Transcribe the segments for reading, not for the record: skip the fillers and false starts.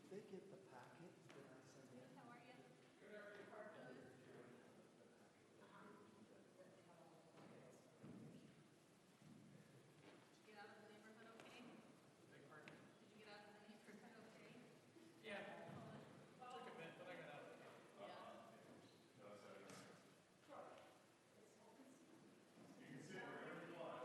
they get the packet that I sent in? How are you? Good, how are you? Did you get out of the neighborhood okay? Big pardon? Did you get out of the neighborhood okay? Yeah, took a bit, but I got out. Yeah. You can sit wherever you want.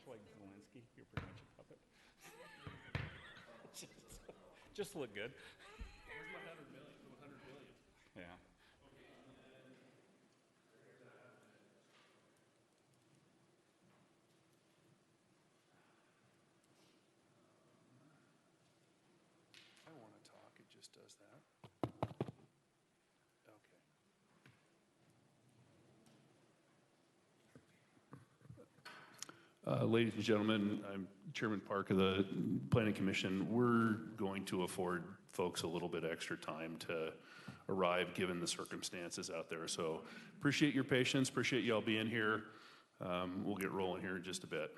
much like Zelensky. You're pretty much a puppet. Just look good. Where's my 100 million? 100 billion. Yeah. I want to talk, it just does that. Okay. Ladies and gentlemen, I'm Chairman Park of the Planning Commission. We're going to afford folks a little bit extra time to arrive given the circumstances out there. So appreciate your patience, appreciate y'all being here. We'll get rolling here in just a bit.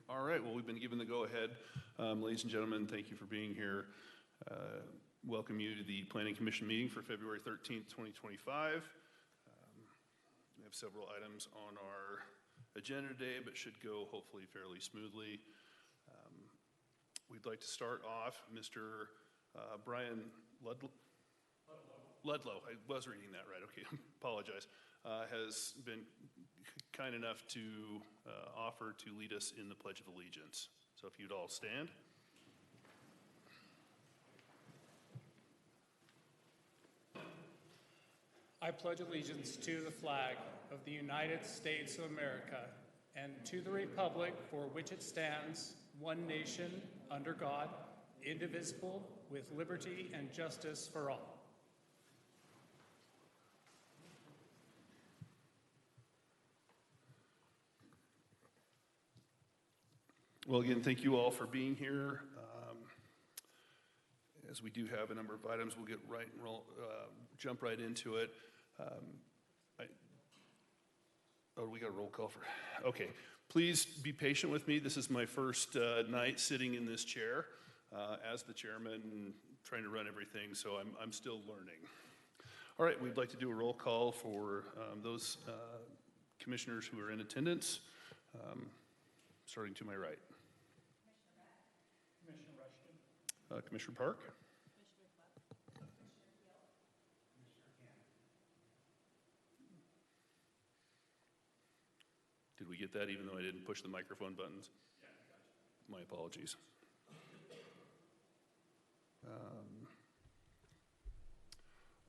All right, well, we've been given the go-ahead. Ladies and gentlemen, thank you for being here. Welcome you to the Planning Commission meeting for February 13th, 2025. We have several items on our agenda today, but should go hopefully fairly smoothly. We'd like to start off, Mr. Brian Ludlow, I was reading that right, okay, apologize, has been kind enough to offer to lead us in the Pledge of Allegiance. So if you'd all stand. I pledge allegiance to the flag of the United States of America and to the republic for which it stands, one nation, under God, indivisible, with liberty and justice for all. Well, again, thank you all for being here. As we do have a number of items, we'll get right and jump right into it. We got a roll call for, okay. Please be patient with me. This is my first night sitting in this chair as the chairman, trying to run everything, so I'm still learning. All right, we'd like to do a roll call for those commissioners who are in attendance, starting to my right. Commissioner Rushton. Commissioner Park. Did we get that even though I didn't push the microphone buttons? Yeah, gotcha. My apologies.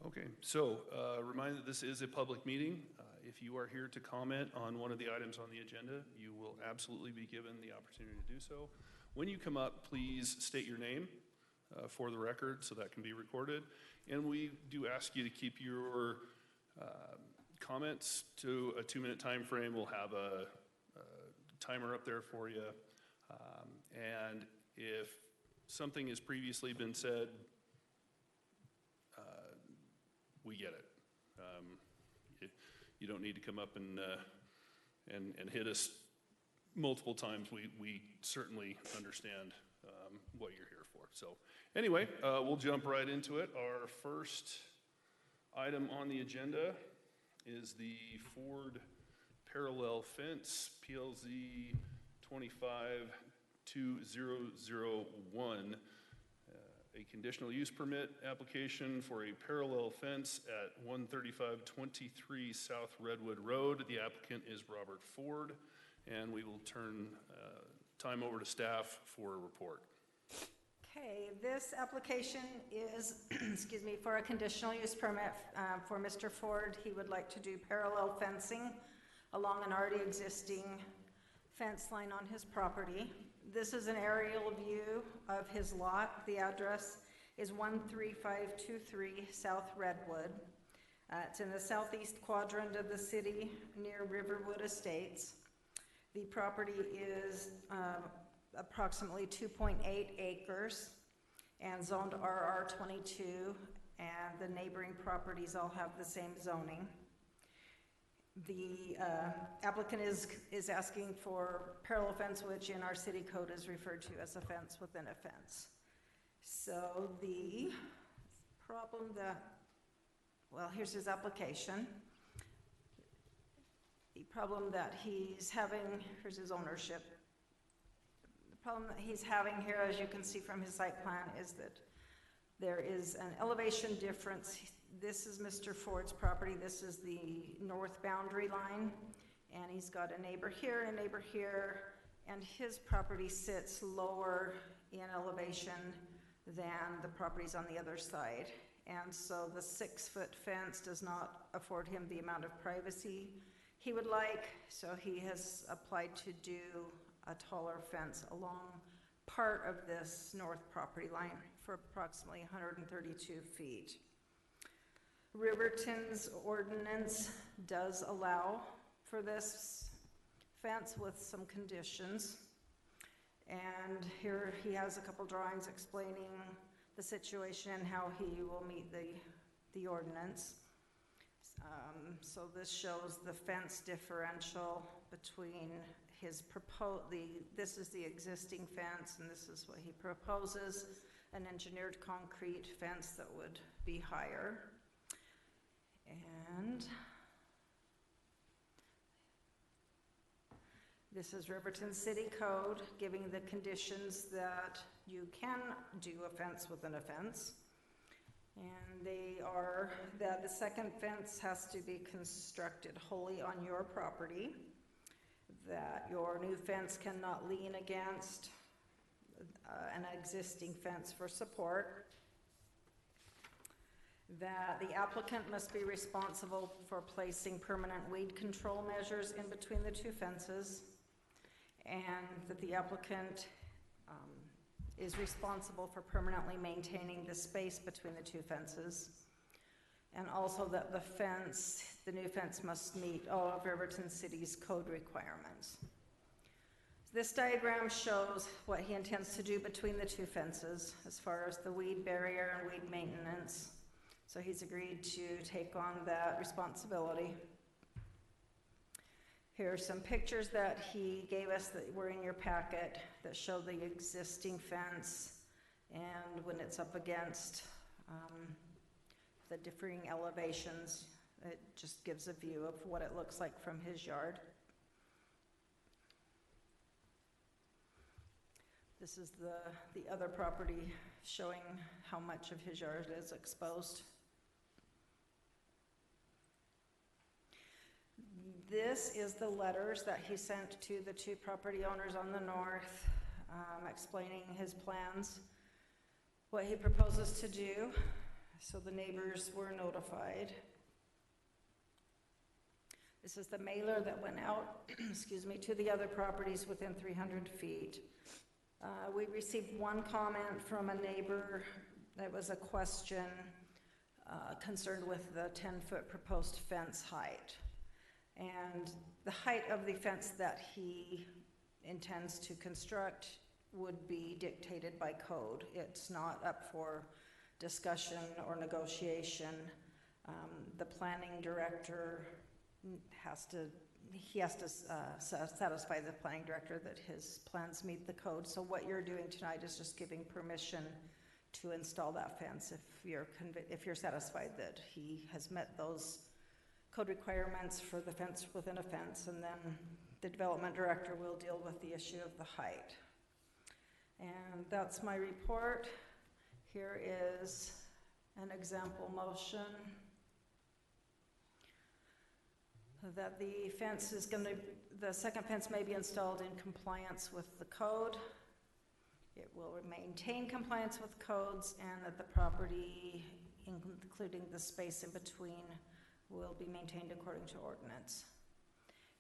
Okay, so remind that this is a public meeting. If you are here to comment on one of the items on the agenda, you will absolutely be given the opportunity to do so. When you come up, please state your name for the record so that can be recorded. And we do ask you to keep your comments to a 2-minute time frame. We'll have a timer up there for you. And if something has previously been said, we get it. You don't need to come up and hit us multiple times. We certainly understand what you're here for. So anyway, we'll jump right into it. Our first item on the agenda is the Ford parallel fence, PLZ 25201, a conditional use permit application for a parallel fence at 13523 South Redwood Road. The applicant is Robert Ford, and we will turn time over to staff for a report. Okay, this application is, excuse me, for a conditional use permit for Mr. Ford. He would like to do parallel fencing along an already existing fence line on his property. This is an aerial view of his lot. The address is 13523 South Redwood. It's in the southeast quadrant of the city near Riverwood Estates. The property is approximately 2.8 acres and zoned RR22, and the neighboring properties all have the same zoning. The applicant is asking for parallel fence, which in our city code is referred to as a fence within a fence. So the problem that, well, here's his application. The problem that he's having, here's his ownership. The problem that he's having here, as you can see from his site plan, is that there is an elevation difference. This is Mr. Ford's property. This is the north boundary line, and he's got a neighbor here and a neighbor here, and his property sits lower in elevation than the properties on the other side. And so the 6-foot fence does not afford him the amount of privacy he would like, so he has applied to do a taller fence along part of this north property line for approximately 132 feet. Riverton's ordinance does allow for this fence with some conditions. And here he has a couple drawings explaining the situation and how he will meet the ordinance. So this shows the fence differential between his this is the existing fence, and this is what he proposes, an engineered concrete fence that would be higher. And this is Riverton City Code giving the conditions that you can do a fence within a fence. And they are that the second fence has to be constructed wholly on your property, that your new fence cannot lean against an existing fence for support, that the applicant must be responsible for placing permanent weed control measures in between the two fences, and that the applicant is responsible for permanently maintaining the space between the two fences, and also that the new fence must meet all of Riverton City's code requirements. This diagram shows what he intends to do between the two fences as far as the weed barrier and weed maintenance. So he's agreed to take on that responsibility. Here are some pictures that he gave us that were in your packet that show the existing fence and when it's up against the differing elevations. It just gives a view of what it looks like from his yard. This is the other property showing how much of his yard is exposed. This is the letters that he sent to the two property owners on the north, explaining his plans, what he proposes to do, so the neighbors were notified. This is the mailer that went out, excuse me, to the other properties within 300 feet. We received one comment from a neighbor that was a question concerned with the 10-foot proposed fence height. And the height of the fence that he intends to construct would be dictated by code. It's not up for discussion or negotiation. The planning director has to satisfy the planning director that his plans meet the code. So what you're doing tonight is just giving permission to install that fence if you're satisfied that he has met those code requirements for the fence within a fence, and then the development director will deal with the issue of the height. And that's my report. Here is an example motion that the fence is the second fence may be installed in compliance with the code. It will maintain compliance with codes, and that the property, including the space in between, will be maintained according to ordinance.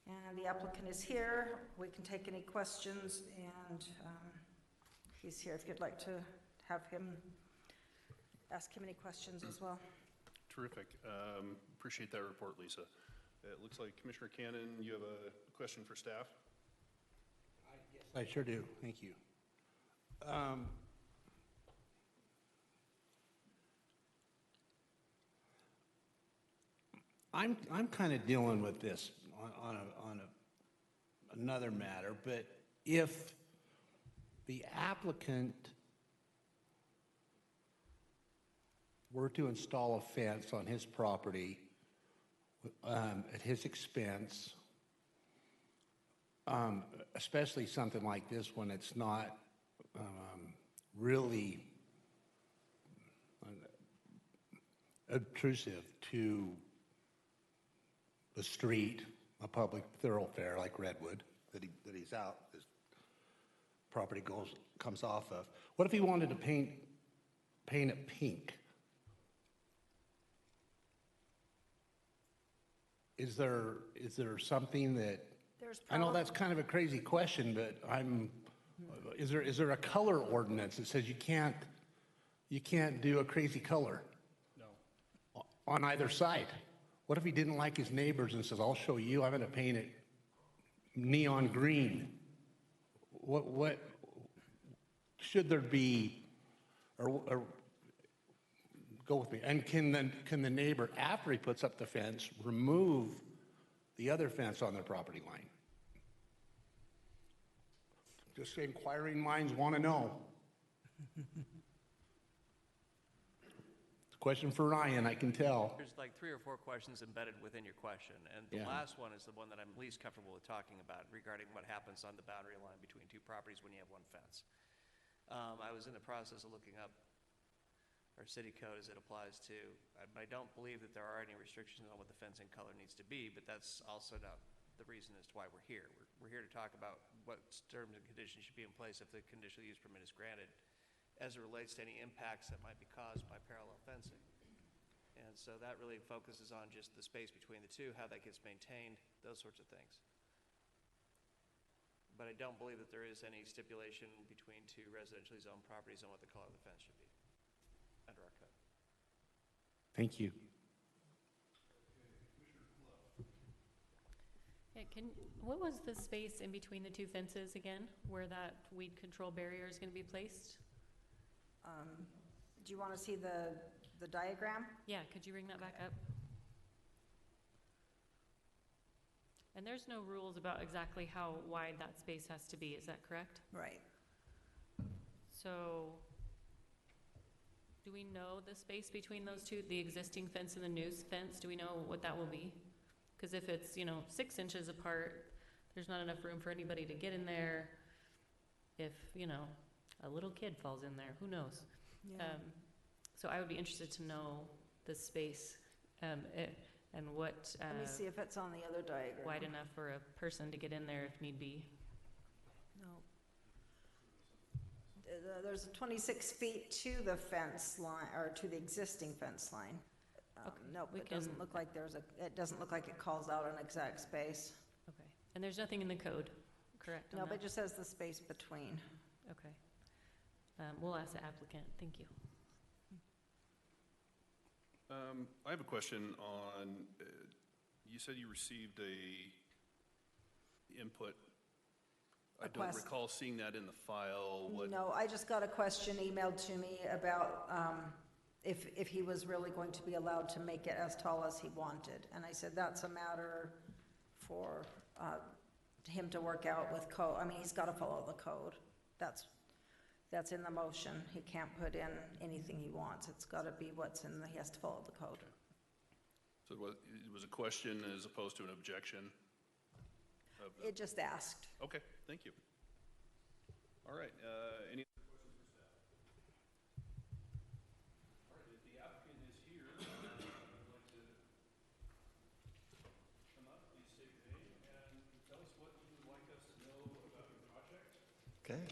And the applicant is here. We can take any questions, and he's here if you'd like to ask him any questions as well. Terrific. Appreciate that report, Lisa. It looks like Commissioner Cannon, you have a question for staff? Yes, I sure do. Thank you. I'm kind of dealing with this on another matter, but if the applicant were to install a fence on his property at his expense, especially something like this when it's not really obtrusive to the street, a public thoroughfare like Redwood that he's out, his property comes off of. What if he wanted to paint it pink? Is there something that, I know that's kind of a crazy question, but is there a color ordinance that says you can't do a crazy color? No. On either side? What if he didn't like his neighbors and says, I'll show you, I'm going to paint it neon green? What should there be, or go with me, and can the neighbor, after he puts up the fence, remove the other fence on their property line? Just inquiring minds want to know. Question for Ryan, I can tell. There's like 3 or 4 questions embedded within your question, and the last one is the one that I'm least comfortable with talking about regarding what happens on the boundary line between 2 properties when you have one fence. I was in the process of looking up our city code as it applies to, I don't believe that there are any restrictions on what the fencing color needs to be, but that's also not the reason as to why we're here. We're here to talk about what terms and conditions should be in place if the conditional use permit is granted, as it relates to any impacts that might be caused by parallel fencing. And so that really focuses on just the space between the two, how that gets maintained, those sorts of things. But I don't believe that there is any stipulation between 2 residentially zoned properties on what the color of the fence should be under our code. Thank you. Yeah, what was the space in between the 2 fences again, where that weed control barrier is going to be placed? Do you want to see the diagram? Yeah, could you bring that back up? And there's no rules about exactly how wide that space has to be, is that correct? Right. So, do we know the space between those 2, the existing fence and the new fence? Do we know what that will be? Because if it's, 6 inches apart, there's not enough room for anybody to get in there. If, a little kid falls in there, who knows? Yeah. So I would be interested to know the space and what, Let me see if it's on the other diagram. wide enough for a person to get in there if need be. No. There's 26 feet to the fence line, or to the existing fence line. Okay, Nope, we it doesn't can- look like it doesn't look like it calls out an exact space. Okay. And there's nothing in the code, correct? on No, but it that? just says the space between. Okay. We'll ask the applicant. Thank you. I have a question on, you said you received a input I don't request. recall seeing that in the file. What, No, I just got a question emailed to me about if he was really going to be allowed to make it as tall as he wanted. And I said, that's a matter for him to work out with code. I mean, he's got to follow the code. That's in the motion. He can't put in anything he wants. It's got to be what's in he has to follow the code. so it was a question as opposed to an objection? Of the- It just asked. Okay, thank you. All right, any other questions for staff? All right, if the applicant is here, I'd like to come up, please state your name and tell us what you would like us to know about your project. Okay.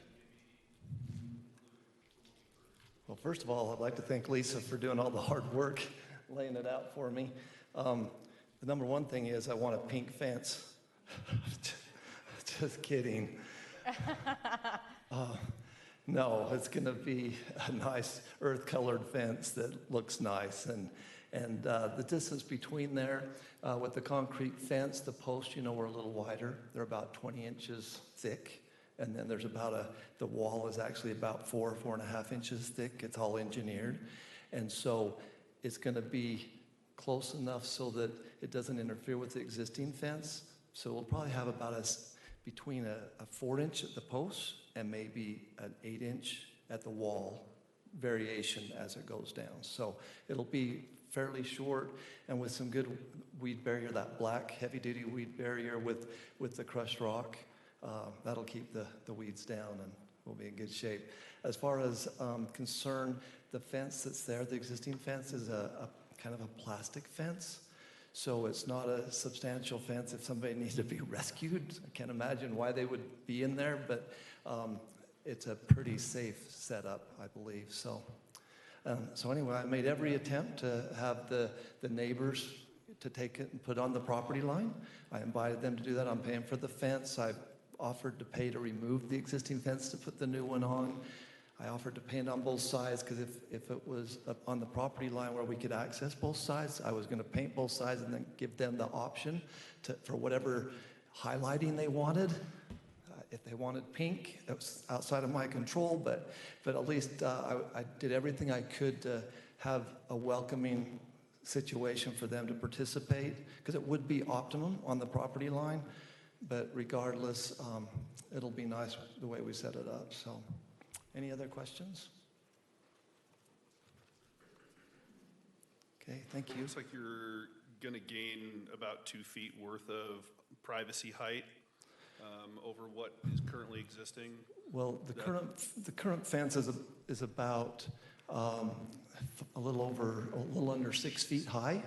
Well, first of all, I'd like to thank Lisa for doing all the hard work, laying it out for me. The number one thing is I want a pink fence. Just kidding. No, it's going to be a nice earth-colored fence that looks nice. And the distance between there, with the concrete fence, the posts, you know, were a little wider. They're about 20 inches thick. And then there's the wall is actually about 4.5 inches thick. It's all engineered. And so it's going to be close enough so that it doesn't interfere with the existing fence. So we'll probably have about between a 4-inch at the post and maybe an 8-inch at the wall variation as it goes down. So it'll be fairly short and with some good weed barrier, that black heavy-duty weed barrier with the crushed rock. That'll keep the weeds down and we'll be in good shape. As far as concern, the fence that's there, the existing fence is a kind of a plastic fence. So it's not a substantial fence if somebody needs to be rescued. I can't imagine why they would be in there, but it's a pretty safe setup, I believe. So anyway, I made every attempt to have the neighbors to take it and put on the property line. I invited them to do that. I'm paying for the fence. I've offered to pay to remove the existing fence to put the new one on. I offered to paint on both sides because if it was up on the property line where we could access both sides, I was going to paint both sides and then give them the option for whatever highlighting they wanted. If they wanted pink, it was outside of my control, but at least I did everything I could to have a welcoming situation for them to participate because it would be optimum on the property line, but regardless, it'll be nice the way we set it up. So. Any other questions? Okay, thank you. Looks like you're going to gain about 2 feet worth of privacy height over what is currently existing. Well, the current fence is about a little under 6 feet high,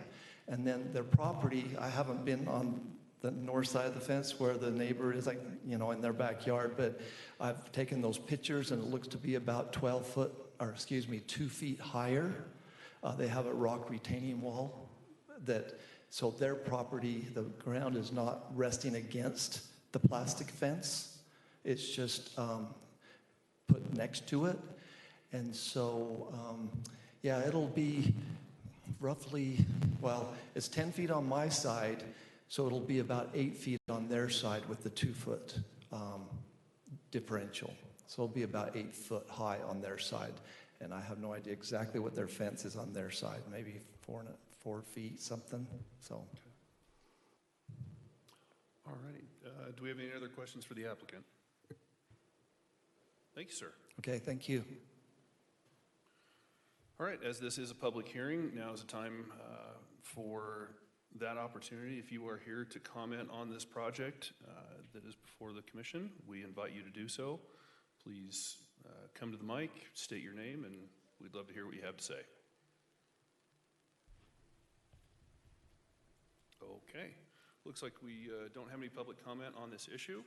and then their property. I haven't been on the north side of the fence where the neighbor is, like, you know, in their backyard, but I've taken those pictures and it looks to be about 2 feet higher. They have a rock retaining wall so their property, the ground is not resting against the plastic fence. It's just put next to it. And so, yeah, it'll be roughly, well, it's 10 feet on my side, so it'll be about 8 feet on their side with the 2-foot differential. So it'll be about 8 foot high on their side. And I have no idea exactly what their fence is on their side, maybe 4 feet something, so. All righty. Do we have any other questions for the applicant? Thank you, sir. Okay, thank you. All right, as this is a public hearing, now is the time for that opportunity. If you are here to comment on this project that is before the commission, we invite you to do so. Please come to the mic, state your name, and we'd love to hear what you have to say. Okay, looks like we don't have any public comment on this issue.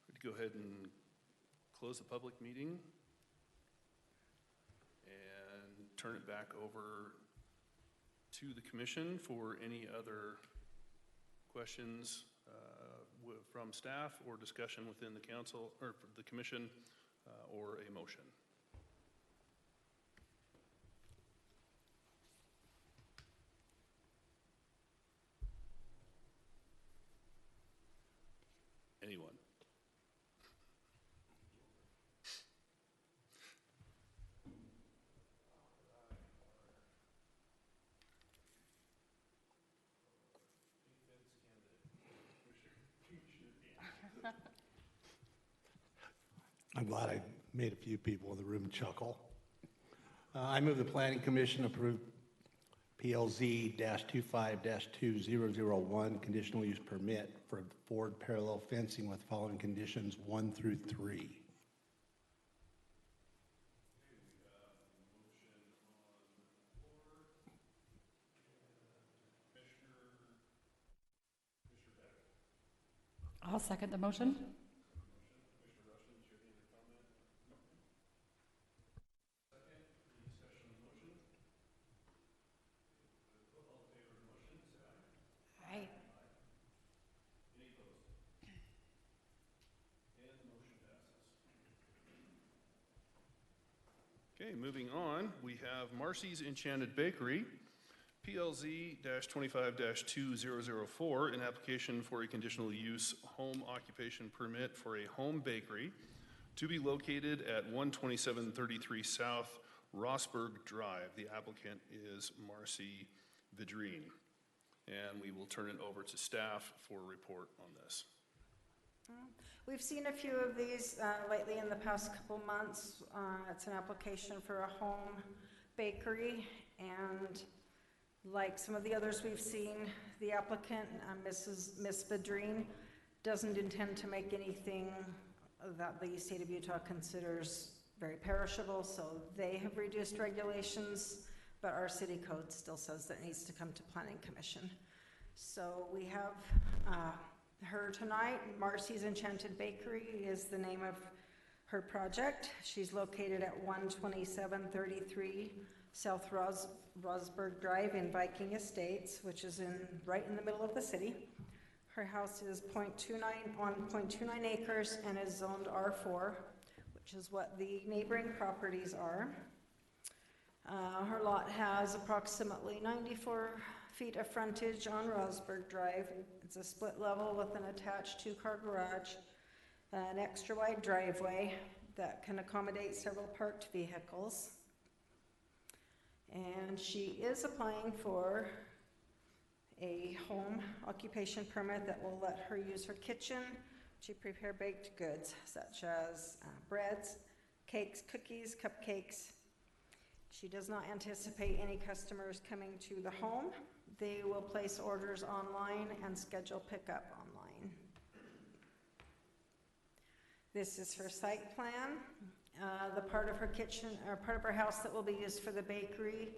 We'd go ahead and close the public meeting and turn it back over to the commission for any other questions from staff or discussion within the council or the commission or a motion. Anyone? I'm glad I made a few people in the room chuckle. I move the Planning Commission approve PLZ-25-2001 conditional use permit for Ford parallel fencing with following conditions 1 through 3. I'll second the motion. Aye. Okay, moving on, we have Marcy's Enchanted Bakery, PLZ-25-2004, an application for a conditional use home occupation permit for a home bakery to be located at 12733 South Rossburg Drive. The applicant is Marcy Vidrine. And we will turn it over to staff for a report on this. We've seen a few of these lately in the past couple months. It's an application for a home bakery, and like some of the others we've seen, the applicant, Miss Vidrine, doesn't intend to make anything that the state of Utah considers very perishable, so they have reduced regulations, but our city code still says that it needs to come to Planning Commission. So we have her tonight. Marcy's Enchanted Bakery is the name of her project. She's located at 12733 South Rosberg Drive in Viking Estates, which is right in the middle of the city. Her house is 0.29 acres and is zoned R4, which is what the neighboring properties are. Her lot has approximately 94 feet of frontage on Rosberg Drive. It's a split level with an attached 2-car garage, an extra wide driveway that can accommodate several parked vehicles. And she is applying for a home occupation permit that will let her use her kitchen to prepare baked goods such as breads, cakes, cookies, cupcakes. She does not anticipate any customers coming to the home. They will place orders online and schedule pickup online. This is her site plan. The part of her kitchen, or part of her house that will be used for the bakery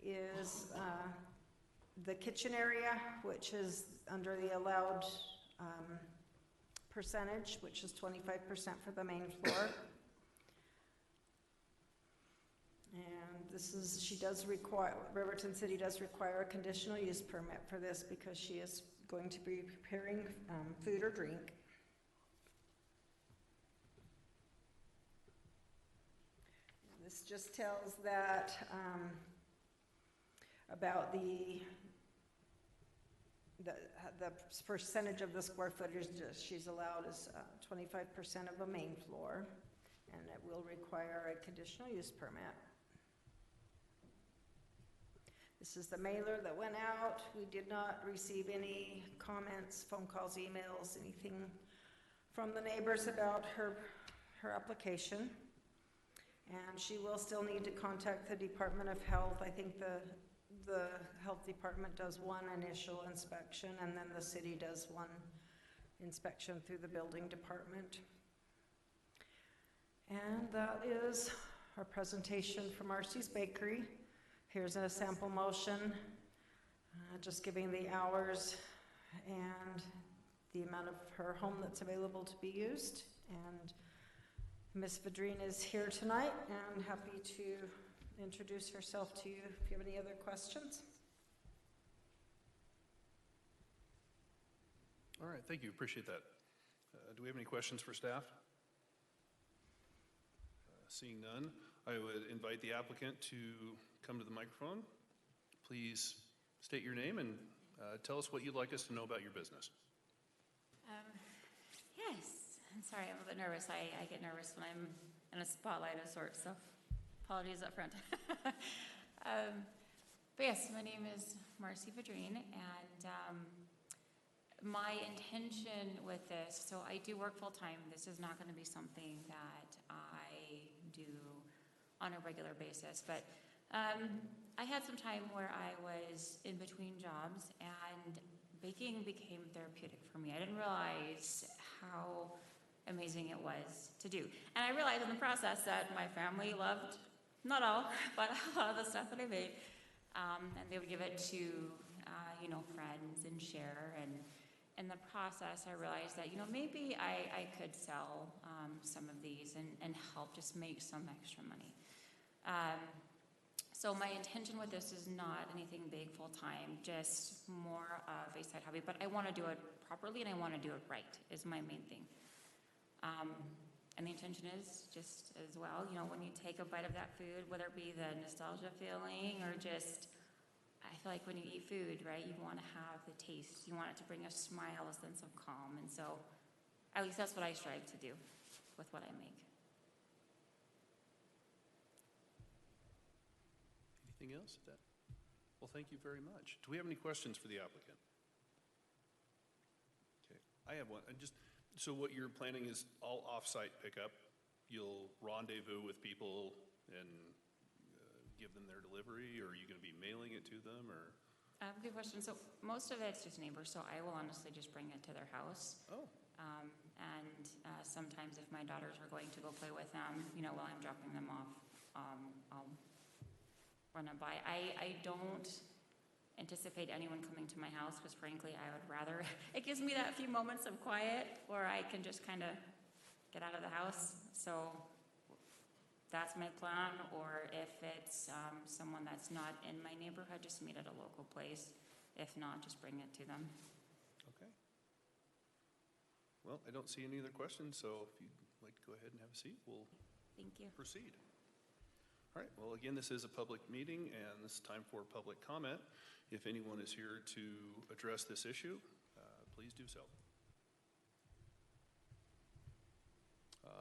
is the kitchen area, which is under the allowed percentage, which is 25% for the main floor. And this is, Riverton City does require a conditional use permit for this because she is going to be preparing food or drink. This just tells that about the percentage of the square footage that she's allowed is 25% of the main floor, and it will require a conditional use permit. This is the mailer that went out. We did not receive any comments, phone calls, emails, anything from the neighbors about her application. And she will still need to contact the Department of Health. I think the health department does one initial inspection, and then the city does one inspection through the building department. And that is our presentation from Marcy's Bakery. Here's a sample motion, just giving the hours and the amount of her home that's available to be used. And Ms. Vidrine is here tonight and happy to introduce herself to you if you have any other questions. All right, thank you, appreciate that. Do we have any questions for staff? Seeing none, I would invite the applicant to come to the microphone. Please state your name and tell us what you'd like us to know about your business. Yes, I'm sorry, I'm a bit nervous. I get nervous when I'm in a spotlight of sorts, so apologies up front. But yes, my name is Marcy Vidrine, and My intention with this, so I do work full-time. This is not going to be something that I do on a regular basis, but I had some time where I was in between jobs and baking became therapeutic for me. I didn't realize how amazing it was to do. And I realized in the process that my family loved, not all, but a lot of the stuff that I made. And they would give it to, friends and share. And in the process, I realized that, maybe I could sell some of these and help just make some extra money. So my intention with this is not anything big full-time, just more of a side hobby. But I want to do it properly and I want to do it right is my main thing. And the intention is just as well, when you take a bite of that food, whether it be the nostalgia feeling or just, I feel like when you eat food, right, you want to have the taste. You want it to bring a smile, a sense of calm. And so at least that's what I strive to do with what I make. Anything else? Well, thank you very much. Do we have any questions for the applicant? Okay, I have one. So what you're planning is all off-site pickup. You'll rendezvous with people and give them their delivery, or are you going to be mailing it to them, or? Good question. So most of it's just neighbors, so I will honestly just bring it to their house. Oh. And sometimes if my daughters are going to go play with them, while I'm dropping them off, I'll run it by. I don't anticipate anyone coming to my house because frankly I would rather it gives me that few moments of quiet where I can just kind of get out of the house. So that's my plan. Or if it's someone that's not in my neighborhood, just meet at a local place. If not, just bring it to them. Okay. Well, I don't see any other questions, so if you'd like to go ahead and have a seat, we'll Thank you. proceed. All right, well, again, this is a public meeting, and this is time for public comment. If anyone is here to address this issue, please do so.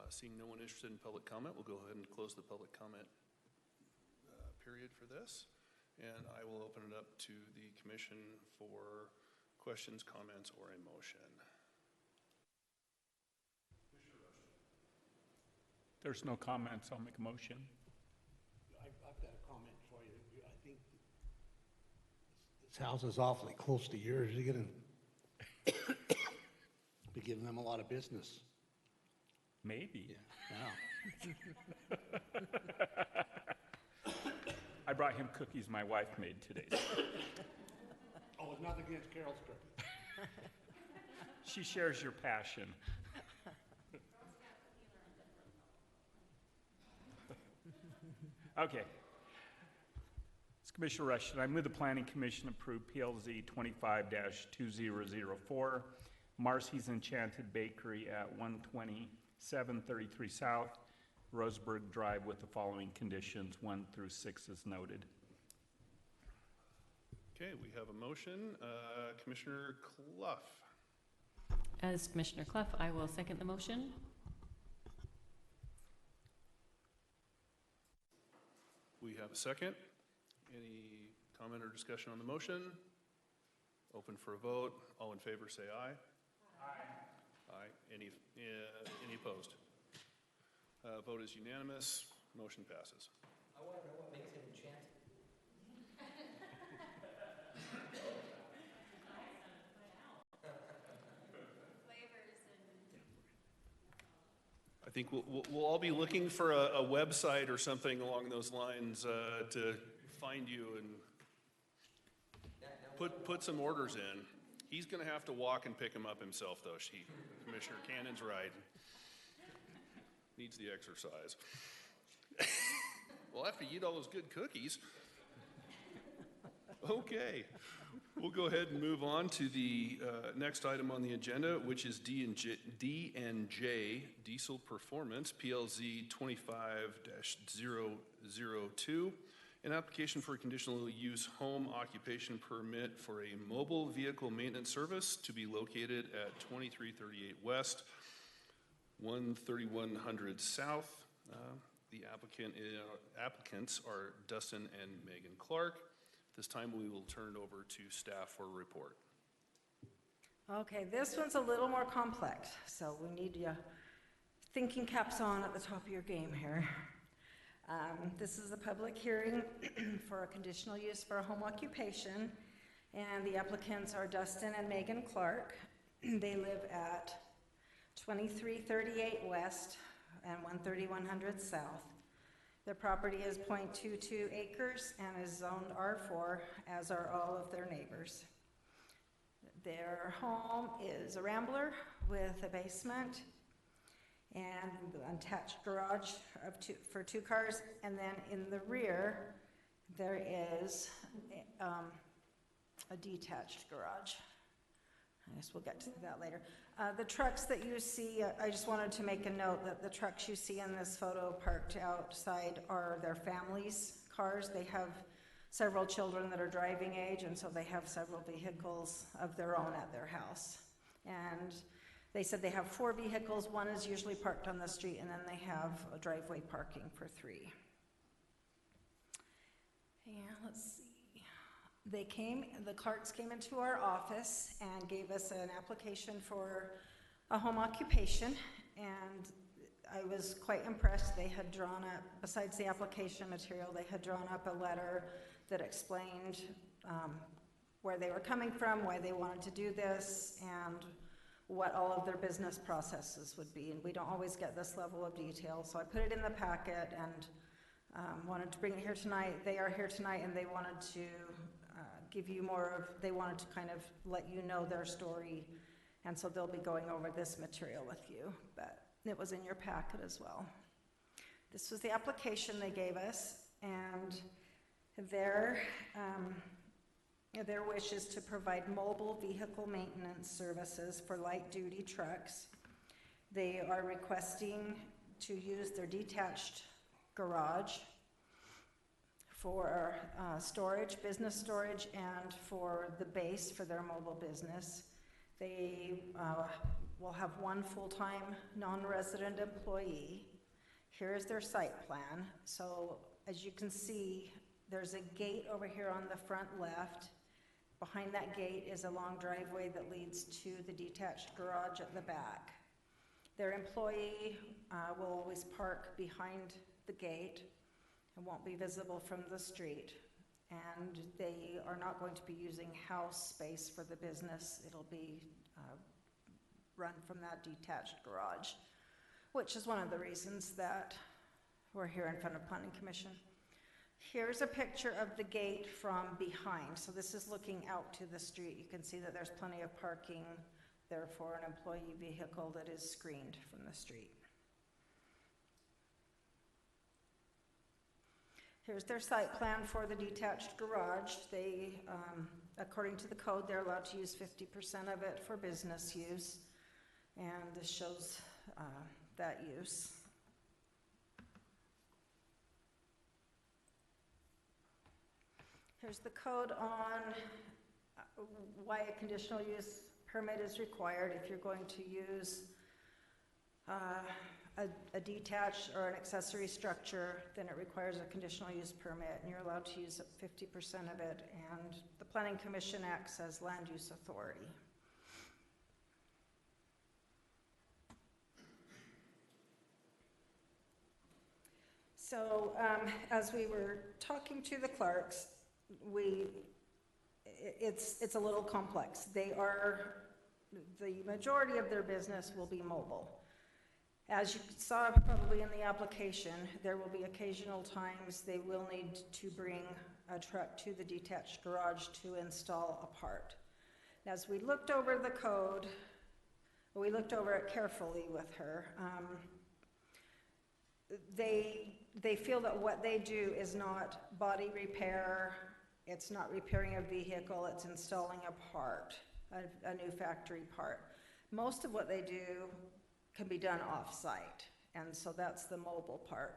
Seeing no one interested in public comment, we'll go ahead and close the public comment period for this, and I will open it up to the commission for questions, comments, or a motion. There's no comments. I'll make a motion. I've got a comment for you. I think this house is awfully close to yours. You're going to be giving them a lot of business. Maybe. Yeah. I brought him cookies my wife made today. Oh, it's nothing against Carol's cookies. She shares your passion. Okay. It's Commissioner Rushton. I move the Planning Commission approve PLZ 25-2004, Marcy's Enchanted Bakery at 12733 South, Roseburg Drive with the following conditions, 1 through 6 as noted. Okay, we have a motion. Commissioner Clough. As Commissioner Clough, I will second the motion. We have a second. Any comment or discussion on the motion? Open for a vote. All in favor say aye. Aye. Aye. Any opposed? Vote is unanimous. Motion passes. I want to know what makes it enchanted. I think we'll all be looking for a website or something along those lines to find you and put some orders in. He's going to have to walk and pick them up himself, though. Commissioner Cannon's right. Needs the exercise. Well, after you eat all those good cookies. Okay. We'll go ahead and move on to the next item on the agenda, which is D&J Diesel Performance, PLZ 25-002, an application for a conditional use home occupation permit for a mobile vehicle maintenance service to be located at 2338 West, 13100 South. The applicants are Dustin and Megan Clark. This time we will turn it over to staff for a report. Okay, this one's a little more complex, so we need your thinking caps on at the top of your game here. This is a public hearing for a conditional use for a home occupation, and the applicants are Dustin and Megan Clark. They live at 2338 West and 13100 South. Their property is 0.22 acres and is zoned R4, as are all of their neighbors. Their home is a rambler with a basement and an attached garage for 2 cars, and then in the rear there is a detached garage. I guess we'll get to that later. The trucks that you see, I just wanted to make a note that the trucks you see in this photo parked outside are their families' cars. They have several children that are driving age, and so they have several vehicles of their own at their house. And they said they have 4 vehicles. 1 is usually parked on the street, and then they have a driveway parking for 3. And let's see. The Clarks came into our office and gave us an application for a home occupation, and I was quite impressed. They had drawn up, besides the application material, they had drawn up a letter that explained where they were coming from, why they wanted to do this, and what all of their business processes would be. And we don't always get this level of detail, so I put it in the packet and wanted to bring it here tonight. They are here tonight, and they wanted to give you more of, they wanted to kind of let you know their story, and so they'll be going over this material with you, but it was in your packet as well. This was the application they gave us, and their wish is to provide mobile vehicle maintenance services for light-duty trucks. They are requesting to use their detached garage for storage, business storage, and for the base for their mobile business. They will have 1 full-time non-resident employee. Here's their site plan. So as you can see, there's a gate over here on the front left. Behind that gate is a long driveway that leads to the detached garage at the back. Their employee will always park behind the gate and won't be visible from the street. And they are not going to be using house space for the business. It'll be run from that detached garage, which is one of the reasons that we're here in front of Planning Commission. Here's a picture of the gate from behind. So this is looking out to the street. You can see that there's plenty of parking there for an employee vehicle that is screened from the street. Here's their site plan for the detached garage. They, according to the code, they're allowed to use 50% of it for business use, and this shows that use. Here's the code on why a conditional use permit is required if you're going to use a detached or an accessory structure. Then it requires a conditional use permit, and you're allowed to use 50% of it, and the Planning Commission acts as land use authority. So as we were talking to the Clarks, it's a little complex. The majority of their business will be mobile. As you saw probably in the application, there will be occasional times they will need to bring a truck to the detached garage to install a part. As we looked over the code, we looked over it carefully with her. They feel that what they do is not body repair, it's not repairing a vehicle, it's installing a part, a new factory part. Most of what they do can be done off-site, and so that's the mobile part.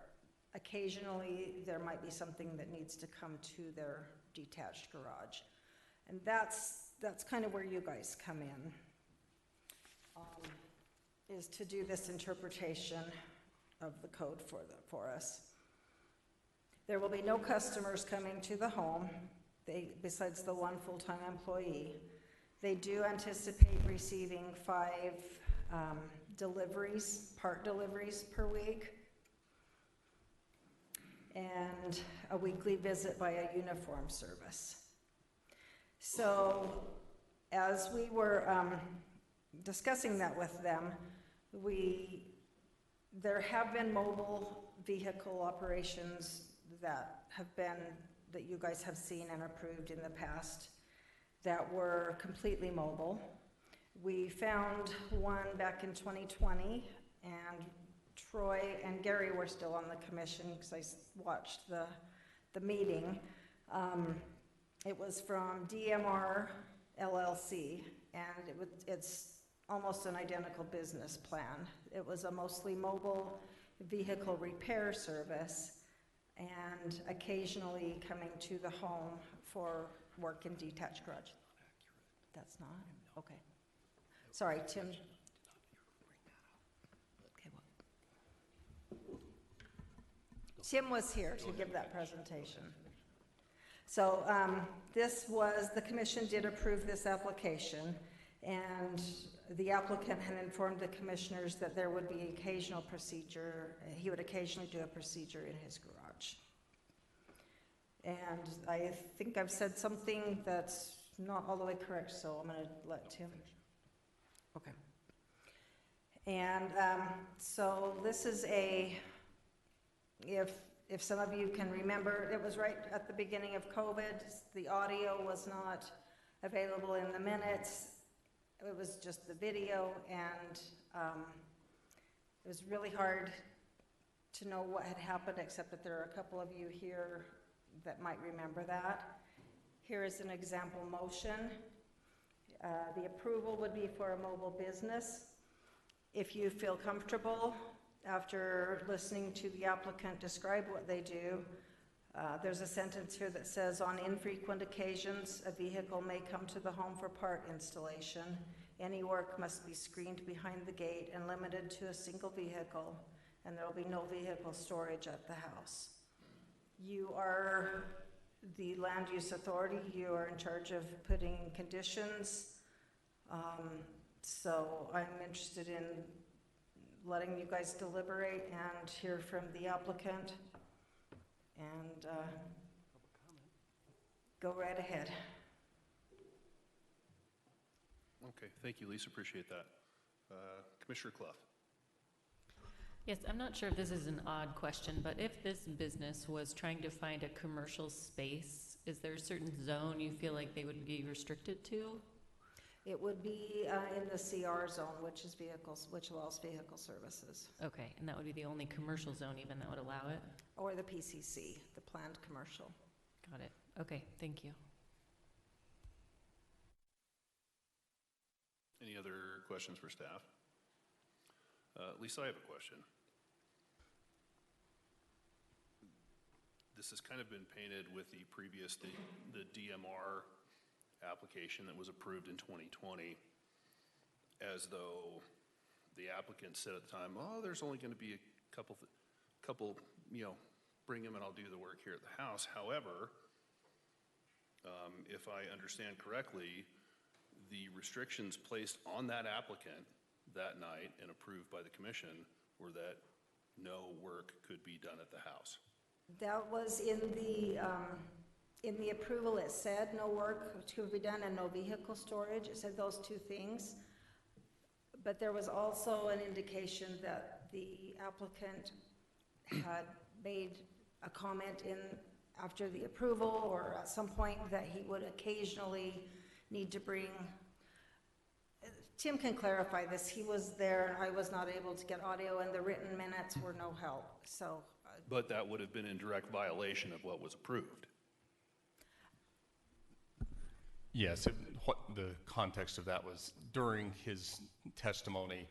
Occasionally, there might be something that needs to come to their detached garage, and that's kind of where you guys come in, is to do this interpretation of the code for us. There will be no customers coming to the home, besides the 1 full-time employee. They do anticipate receiving 5 deliveries, part deliveries per week, and a weekly visit by a uniform service. So as we were discussing that with them, there have been mobile vehicle operations that you guys have seen and approved in the past that were completely mobile. We found one back in 2020, and Troy and Gary were still on the commission because I watched the meeting. It was from DMR LLC, and it's almost an identical business plan. It was a mostly mobile vehicle repair service, and occasionally coming to the home for work in detached garage. That's not? Okay. Sorry, Tim. Okay, well. Tim was here to give that presentation. So the commission did approve this application, and the applicant had informed the commissioners that there would be occasional procedure, he would occasionally do a procedure in his garage. And I think I've said something that's not all the way correct, so I'm going to let Tim. Okay. And so this is if some of you can remember, it was right at the beginning of COVID. The audio was not available in the minutes. It was just the video, and it was really hard to know what had happened, except that there are a couple of you here that might remember that. Here is an example motion. The approval would be for a mobile business. If you feel comfortable after listening to the applicant describe what they do, there's a sentence here that says, on infrequent occasions, a vehicle may come to the home for part installation. Any work must be screened behind the gate and limited to a single vehicle, and there will be no vehicle storage at the house. You are the land use authority. You are in charge of putting conditions. So I'm interested in letting you guys deliberate and hear from the applicant, and go right ahead. Okay, thank you, Lisa, appreciate that. Commissioner Clough. Yes, I'm not sure if this is an odd question, but if this business was trying to find a commercial space, is there a certain zone you feel like they would be restricted to? It would be in the CR zone, which allows vehicle services. Okay, and that would be the only commercial zone even that would allow it? Or the PCC, the planned commercial. Got it. Okay, thank you. Any other questions for staff? Lisa, I have a question. This has kind of been painted with the previous, the DMR application that was approved in 2020, as though the applicant said at the time, oh, there's only going to be a couple, bring them and I'll do the work here at the house. However, if I understand correctly, the restrictions placed on that applicant that night and approved by the commission were that no work could be done at the house. That was in the approval. It said no work could be done and no vehicle storage. It said those two things. But there was also an indication that the applicant had made a comment after the approval or at some point that he would occasionally need to bring. Tim can clarify this. He was there and I was not able to get audio, and the written minutes were no help. So. But that would have been in direct violation of what was approved. Yes, the context of that was during his testimony,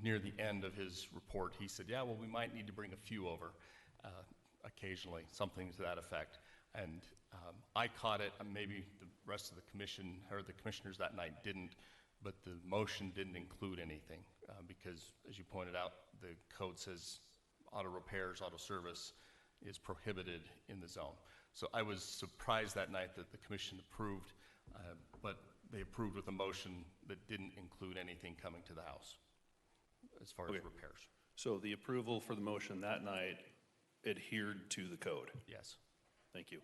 near the end of his report, he said, yeah, well, we might need to bring a few over occasionally, something to that effect. And I caught it, and maybe the rest of the commission or the commissioners that night didn't, but the motion didn't include anything because, as you pointed out, the code says auto repairs, auto service is prohibited in the zone. So I was surprised that night that the commission approved, but they approved with a motion that didn't include anything coming to the house as far as Okay. repairs. So the approval for the motion that night adhered to the code. Yes. Thank you.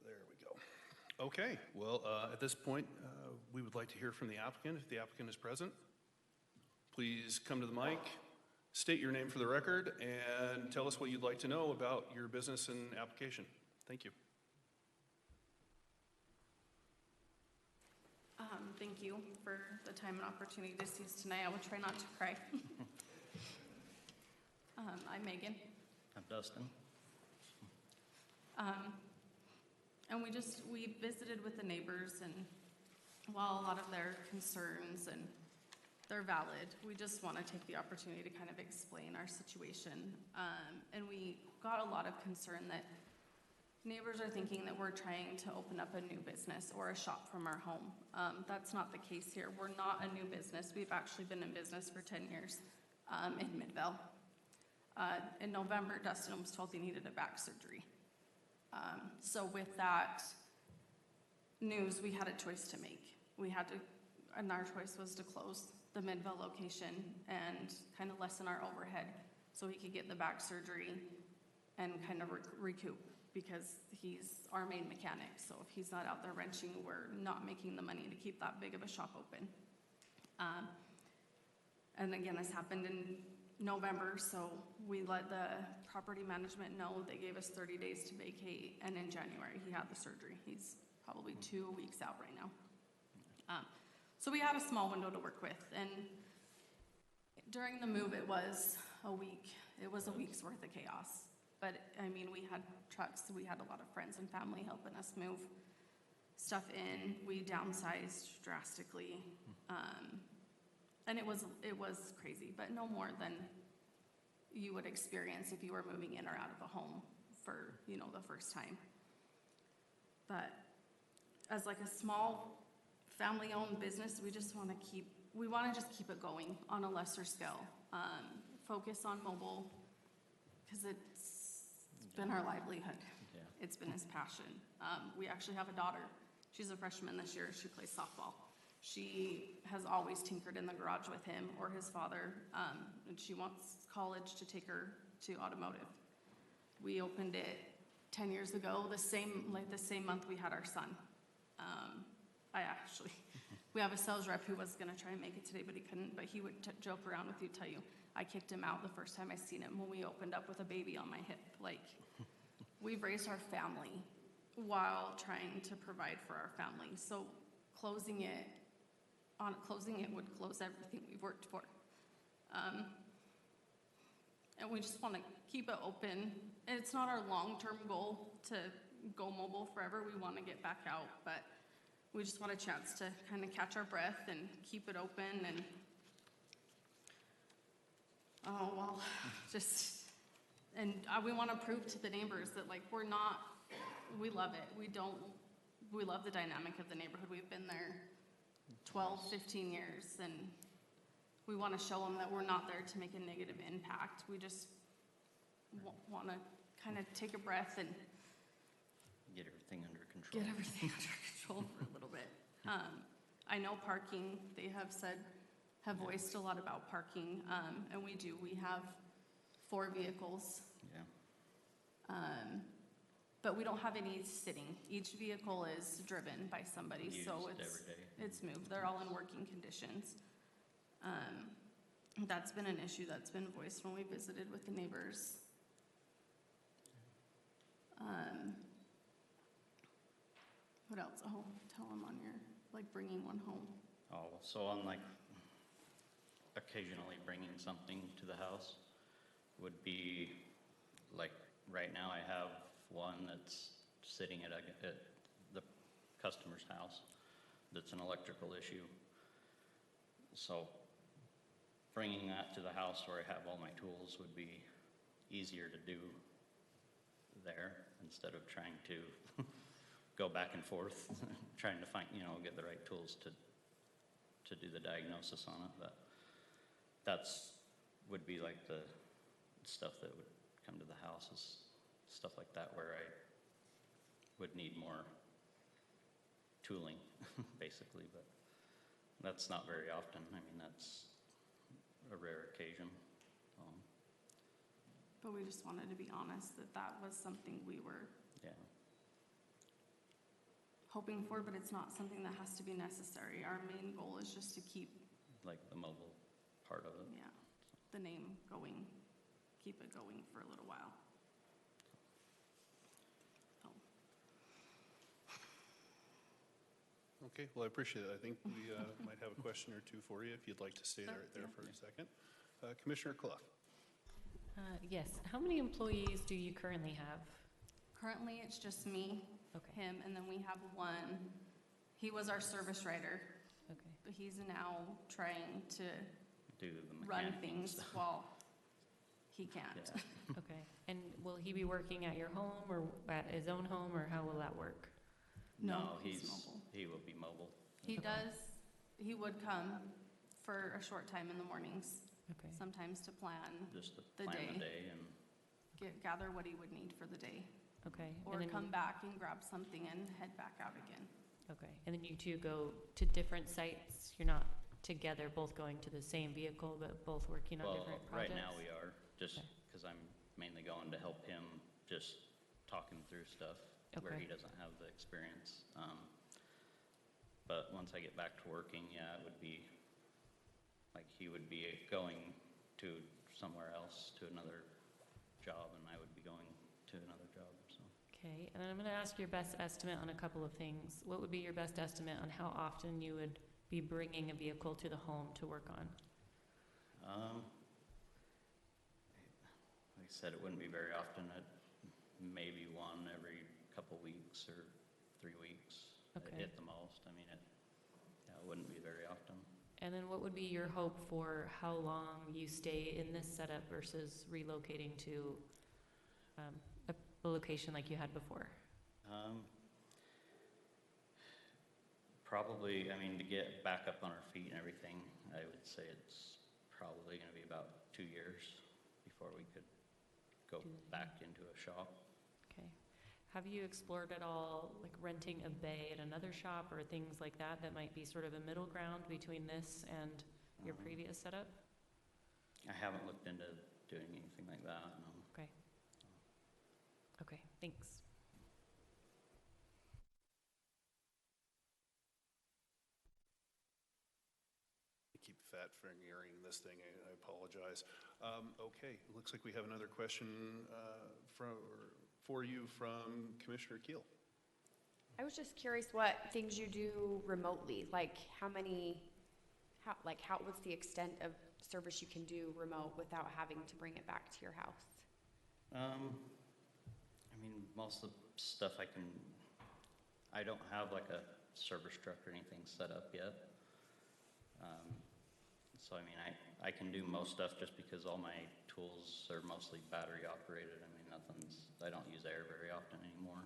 There we go. Okay, well, at this point, we would like to hear from the applicant. If the applicant is present, please come to the mic, state your name for the record, and tell us what you'd like to know about your business and application. Thank you. Thank you for the time and opportunity to see us tonight. I will try not to cry. I'm Megan. I'm Dustin. And we visited with the neighbors, and while a lot of their concerns and they're valid, we just want to take the opportunity to kind of explain our situation. And we got a lot of concern that neighbors are thinking that we're trying to open up a new business or a shop from our home. That's not the case here. We're not a new business. We've actually been in business for 10 years in Midvale. In November, Dustin was told he needed a back surgery. So with that news, we had a choice to make. And our choice was to close the Midvale location and kind of lessen our overhead so he could get the back surgery and kind of recoup, because he's our main mechanic. So if he's not out there wrenching, we're not making the money to keep that big of a shop open. And again, this happened in November, so we let the property management know. They gave us 30 days to vacate, and in January, he had the surgery. He's probably 2 weeks out right now. So we had a small window to work with, and during the move, it was a week. It was a week's worth of chaos. But, I mean, we had trucks, we had a lot of friends and family helping us move stuff in. We downsized drastically. And it was crazy, but no more than you would experience if you were moving in or out of a home for, the first time. But as like a small family-owned business, we just want to keep it going on a lesser scale. Focus on mobile, because it's been our livelihood. Yeah. It's been his passion. We actually have a daughter. She's a freshman this year. She plays softball. She has always tinkered in the garage with him or his father, and she wants college to take her to automotive. We opened it 10 years ago, the same month we had our son. We have a sales rep who was gonna try and make it today, but he couldn't, but he would joke around with you, tell you, I kicked him out the first time I seen him when we opened up with a baby on my hip. Like, we've raised our family while trying to provide for our family. So closing it would close everything we've worked for. And we just want to keep it open. And it's not our long-term goal to go mobile forever. We want to get back out, but we just want a chance to kind of catch our breath and keep it open. And we want to prove to the neighbors that, like, we love it. We love the dynamic of the neighborhood. We've been there 12, 15 years, and we want to show them that we're not there to make a negative impact. We just want to kind of take a breath and Get everything under control. get everything under control for a little bit. I know parking, they have voiced a lot about parking, and we do. We have 4 vehicles. Yeah. But we don't have any sitting. Each vehicle is driven by somebody, so Used every day. it's moved. They're all in working conditions. That's been an issue that's been voiced when we visited with the neighbors. What else? Oh, tell them on your, like, bringing one home. Oh, so on like occasionally bringing something to the house would be like right now I have one that's sitting at the customer's house that's an electrical issue. So bringing that to the house where I have all my tools would be easier to do there instead of trying to go back and forth, trying to find, get the right tools to do the diagnosis on it. But would be like the stuff that would come to the house is stuff like that where I would need more tooling, basically, but that's not very often. I mean, that's a rare occasion. But we just wanted to be honest that that was something we were Yeah. hoping for, but it's not something that has to be necessary. Our main goal is just to keep, Like the mobile part of it. yeah, the name going, keep it going for a little while. So, Okay, well, I appreciate it. I think we might have a question or two for you if you'd like to stay Sure, right there yeah. for a second. Commissioner Clough. Yes, how many employees do you currently have? currently, it's just me, Okay, him, and then we have one. He was our service writer, okay. but he's now trying to Do the run mechanical things stuff. while he can't. Yeah. Okay, and will he be working at your home or at his own home, or how will that work? No, he's mobile. He will be mobile. He would come for a short time in the mornings, Okay, sometimes to plan, Just to The plan day. the day and gather what he would need for the day, okay. or And then, come back and grab something and head back out again. okay, and then you two go to different sites? You're not together, both going to the same vehicle, but both working on well, different right projects? now we are, just Okay. because I'm mainly going to help him, just talking through stuff where Okay. he doesn't have the experience. But once I get back to working, yeah, it would be, like, he would be going to somewhere else, to another job, and I would be going to another job, so. Okay, and then I'm gonna ask your best estimate on a couple of things. What would be your best estimate on how often you would be bringing a vehicle to the home to work on? Like I said, it wouldn't be very often, maybe one every couple weeks or 3 weeks Okay. at the most. I mean, it wouldn't be very often. And then what would be your hope for how long you stay in this setup versus relocating to a location like you had before? Probably, I mean, to get back up on our feet and everything, I would say it's probably gonna be about 2 years before we could go back into a shop. Okay. Have you explored at all, like renting a bay at another shop or things like that, that might be sort of a middle ground between this and your previous setup? I haven't looked into doing anything like that, no. Okay. Okay, thanks. Keep fat fingering this thing, I apologize. Okay, looks like we have another question for you from Commissioner Keel. I was just curious what things you do remotely, like what's the extent of service you can do remote without having to bring it back to your house? I mean, most of the stuff I don't have like a service truck or anything set up yet. So I mean, I can do most stuff just because all my tools are mostly battery operated. I mean, I don't use air very often anymore.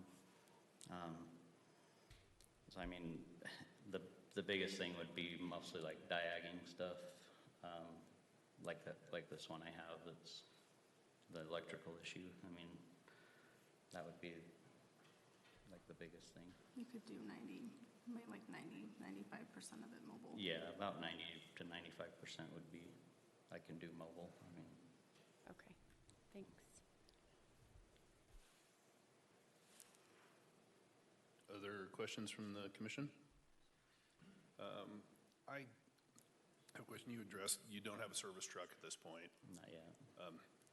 So I mean, the biggest thing would be mostly like diagging stuff, like this one I have that's the electrical issue. I mean, that would be like the biggest thing. You could do 95% of it mobile. Yeah, about 90 to 95% would be, I can do mobile. I mean, Okay, thanks. Other questions from the commission? I have a question you addressed. You don't have a service truck at this point. not yet.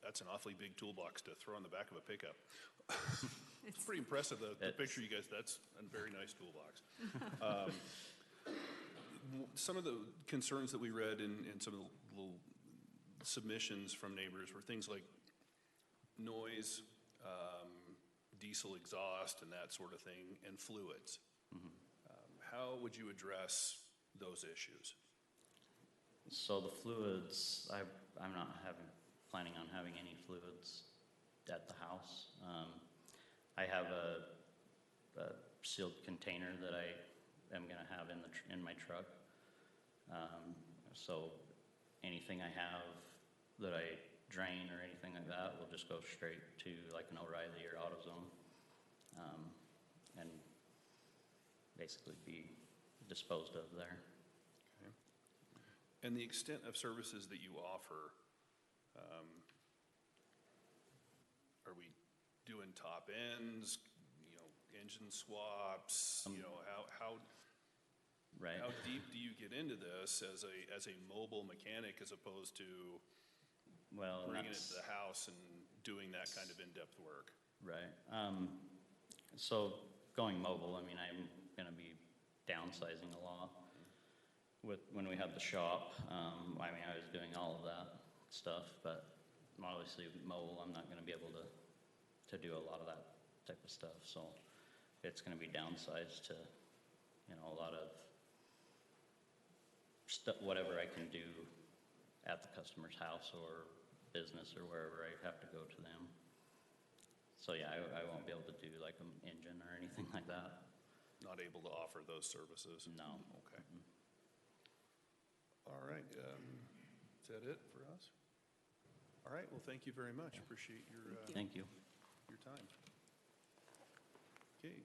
That's an awfully big toolbox to throw on the back of a pickup. It's pretty impressive, the picture you guys, that's a very nice toolbox. Some of the concerns that we read in some of the little submissions from neighbors were things like noise, diesel exhaust and that sort of thing, and fluids. How would you address those issues? So the fluids, I'm not planning on having any fluids at the house. I have a sealed container that I am going to have in my truck. So anything I have that I drain or anything like that will just go straight to like an O'Reilly or AutoZone, and basically be disposed of there. Okay. And the extent of services that you offer, are we doing top ends, engine swaps, how Right. How deep do you get into this as a mobile mechanic as opposed to bringing it to the house and doing that kind of in-depth work? Right. So going mobile, I mean, I'm going to be downsizing a lot. When we had the shop, I mean, I was doing all of that stuff, but obviously mobile, I'm not going to be able to do a lot of that type of stuff. So it's going to be downsized to, a lot of stuff, whatever I can do at the customer's house or business or wherever I have to go to them. So yeah, I won't be able to do like an engine or anything like that. Not able to offer those services? No. Okay. All right. Is that it for us? All right. Well, thank you very much. Appreciate your Thank you. Your time. Okay.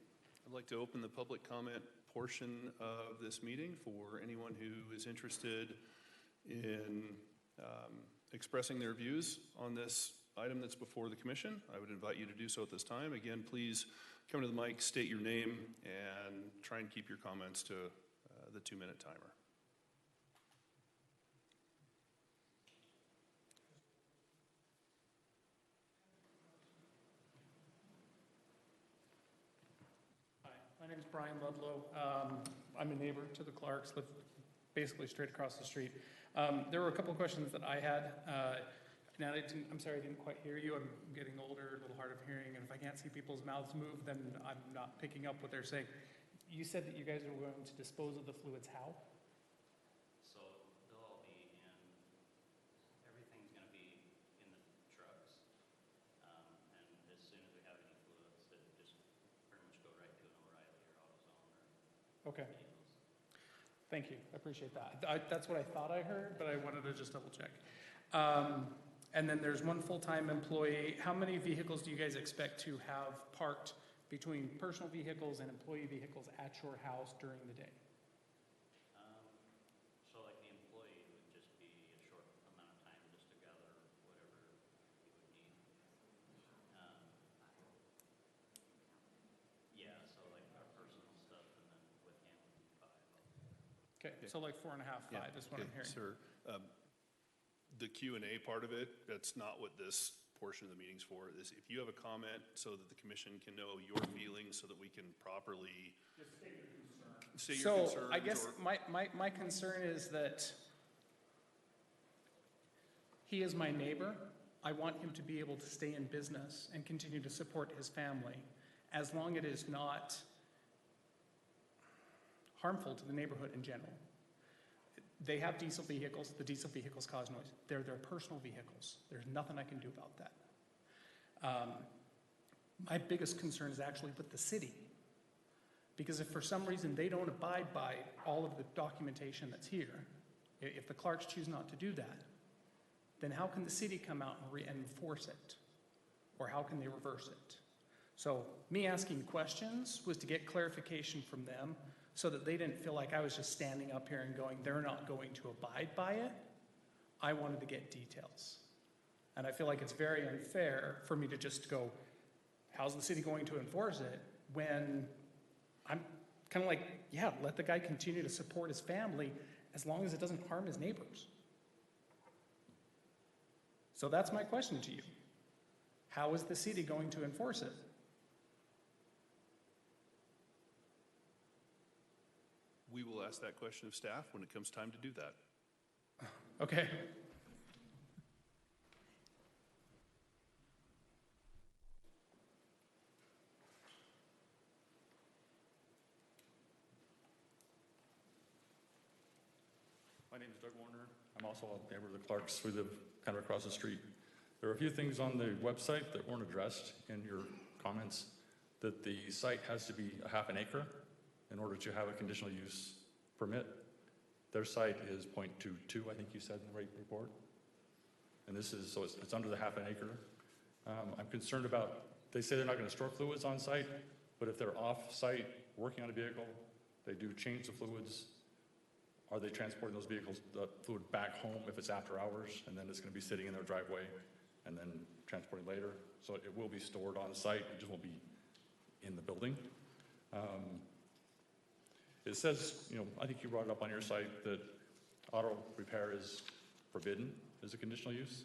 I'd like to open the public comment portion of this meeting for anyone who is interested in expressing their views on this item that's before the commission. I would invite you to do so at this time. Again, please come to the mic, state your name, and try and keep your comments to the 2-minute timer. Hi, my name is Brian Ludlow. I'm a neighbor to the Clarks, live basically straight across the street. There were a couple of questions that I had. Now, I'm sorry I didn't quite hear you. I'm getting older, a little hard of hearing, and if I can't see people's mouths move, then I'm not picking up what they're saying. You said that you guys are going to dispose of the fluids how? So they'll all be in, everything's going to be in the trucks. And as soon as we have any fluids, they just pretty much go right to an O'Reilly or AutoZone or Okay. Thank you. I appreciate that. That's what I thought I heard, but I wanted to just double check. And then there's one full-time employee. How many vehicles do you guys expect to have parked between personal vehicles and employee vehicles at your house during the day? So like the employee would just be a short amount of time just to gather whatever he would need. Yeah, so like our personal stuff and then with him, 5. Okay, so like 4.5, 5 is what I'm hearing. Sir, the Q&A part of it, that's not what this portion of the meeting's for. Is if you have a comment so that the commission can know your feelings so that we can properly Just state your concern. State your concerns. So I guess my concern is that he is my neighbor. I want him to be able to stay in business and continue to support his family as long as it is not harmful to the neighborhood in general. They have diesel vehicles. The diesel vehicles cause noise. They're their personal vehicles. There's nothing I can do about that. My biggest concern is actually with the city. Because if for some reason they don't abide by all of the documentation that's here, if the Clarks choose not to do that, then how can the city come out and enforce it? Or how can they reverse it? So me asking questions was to get clarification from them so that they didn't feel like I was just standing up here and going, they're not going to abide by it. I wanted to get details. And I feel like it's very unfair for me to just go, how's the city going to enforce it? When I'm kind of like, yeah, let the guy continue to support his family as long as it doesn't harm his neighbors. So that's my question to you. How is the city going to enforce it? We will ask that question of staff when it comes time to do that. Okay. My name is Doug Warner. I'm also a neighbor of the Clarks. We live kind of across the street. There are a few things on the website that weren't addressed in your comments, that the site has to be a half an acre in order to have a conditional use permit. Their site is .22, I think you said in the rate report. and this is, so it's under the half an acre. I'm concerned about, they say they're not gonna store fluids on site, but if they're off-site working on a vehicle, they do change the fluids. Are they transporting those vehicles, the fluid back home if it's after hours, and then it's gonna be sitting in their driveway and then transporting later? So it will be stored on site, it just won't be in the building. It says, you know, I think you brought it up on your site that auto repair is forbidden as a conditional use.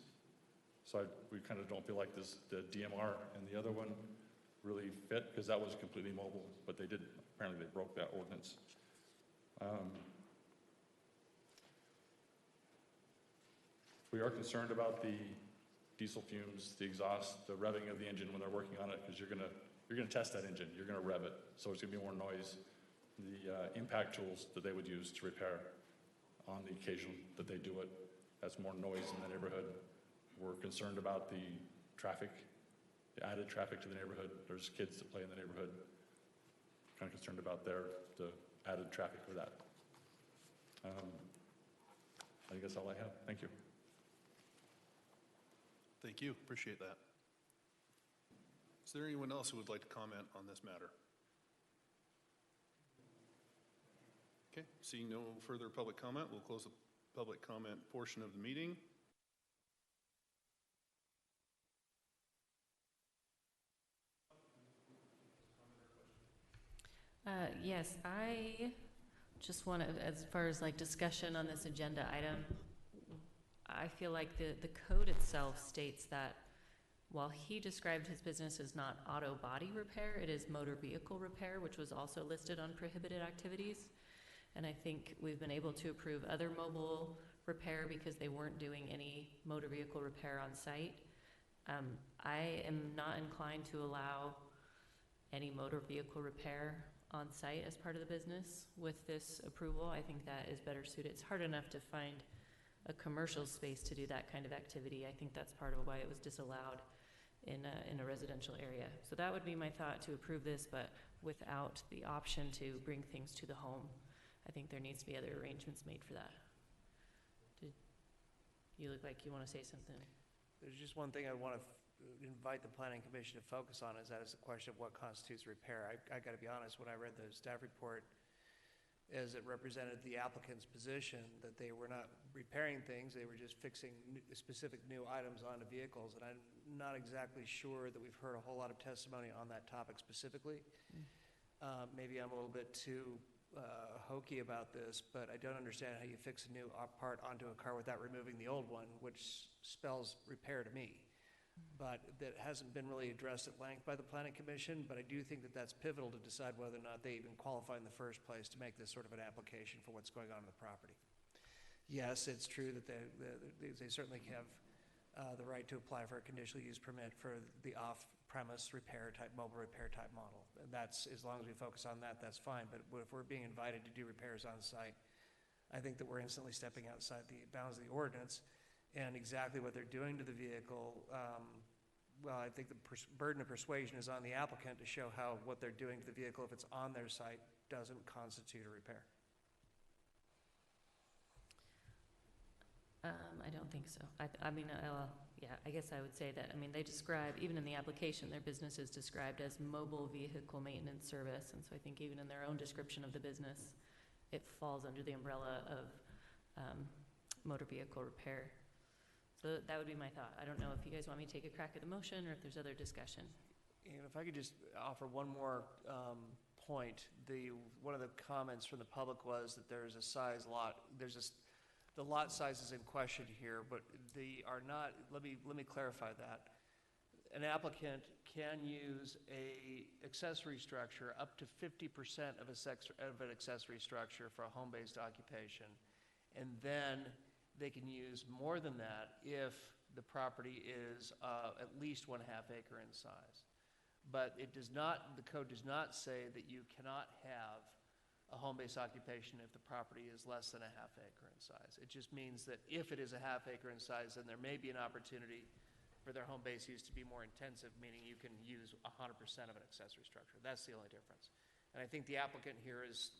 So we kind of don't feel like this, the DMR and the other one really fit, because that was completely mobile, but they did, apparently they broke that ordinance. We are concerned about the diesel fumes, the exhaust, the revving of the engine when they're working on it, because you're gonna test that engine, you're gonna rev it, so there's gonna be more noise. The impact tools that they would use to repair on the occasion that they do it, that's more noise in the neighborhood. We're concerned about the traffic, the added traffic to the neighborhood. There's kids that play in the neighborhood. Kind of concerned about the added traffic for that. I think that's all I have. Thank you. Thank you, appreciate that. Is there anyone else who would like to comment on this matter? Okay, seeing no further public comment, we'll close the public comment portion of the meeting. Yes, I just want to, as far as like discussion on this agenda item, I feel like the code itself states that while he described his business as not auto body repair, it is motor vehicle repair, which was also listed on prohibited activities. And I think we've been able to approve other mobile repair because they weren't doing any motor vehicle repair on site. I am not inclined to allow any motor vehicle repair on site as part of the business with this approval. I think that is better suited. It's hard enough to find a commercial space to do that kind of activity. I think that's part of why it was disallowed in a residential area. So that would be my thought, to approve this, but without the option to bring things to the home. I think there needs to be other arrangements made for that. You look like you want to say something. There's just one thing I want to invite the Planning Commission to focus on, is that is the question of what constitutes repair. I got to be honest, when I read the staff report, as it represented the applicant's position that they were not repairing things, they were just fixing specific new items onto vehicles, and I'm not exactly sure that we've heard a whole lot of testimony on that topic specifically. Maybe I'm a little bit too hokey about this, but I don't understand how you fix a new part onto a car without removing the old one, which spells repair to me. But that hasn't been really addressed at length by the Planning Commission, but I do think that that's pivotal to decide whether or not they even qualify in the first place to make this sort of an application for what's going on in the property. Yes, it's true that they certainly have the right to apply for a conditional use permit for the off-premise repair type, mobile repair type model. And that's, as long as we focus on that, that's fine. But if we're being invited to do repairs on site, I think that we're instantly stepping outside the bounds of the ordinance. And exactly what they're doing to the vehicle, well, I think the burden of persuasion is on the applicant to show how what they're doing to the vehicle, if it's on their site, doesn't constitute a repair. I don't think so. I mean, yeah, I guess I would say that. I mean, they describe, even in the application, their business is described as mobile vehicle maintenance service. And so I think even in their own description of the business, it falls under the umbrella of motor vehicle repair. So that would be my thought. I don't know if you guys want me to take a crack at the motion or if there's other discussion. And if I could just offer one more point. One of the comments from the public was that there's a size lot, the lot sizes in question here, but they are not, let me clarify that. An applicant can use a accessory structure up to 50% of an accessory structure for a home-based occupation. And then they can use more than that if the property is at least 1/2 acre in size. But it does not, the code does not say that you cannot have a home-based occupation if the property is less than 1/2 acre in size. It just means that if it is 1/2 acre in size, then there may be an opportunity for their home-based use to be more intensive, meaning you can use 100% of an accessory structure. That's the only difference. And I think the applicant here is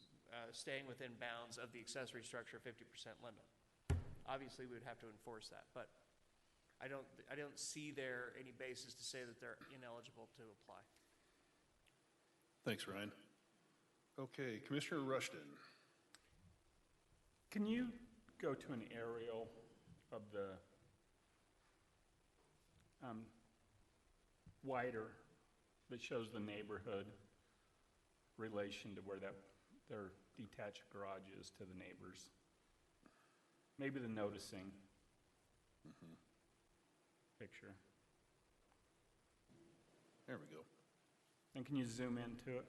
staying within bounds of the accessory structure 50% limit. Obviously, we would have to enforce that, but I don't see there any basis to say that they're ineligible to apply. Thanks, Ryan. Okay, Commissioner Rushton. Can you go to an aerial of the wider that shows the neighborhood relation to where their detached garage is to the neighbors? Maybe the noticing picture. There we go. And can you zoom into it?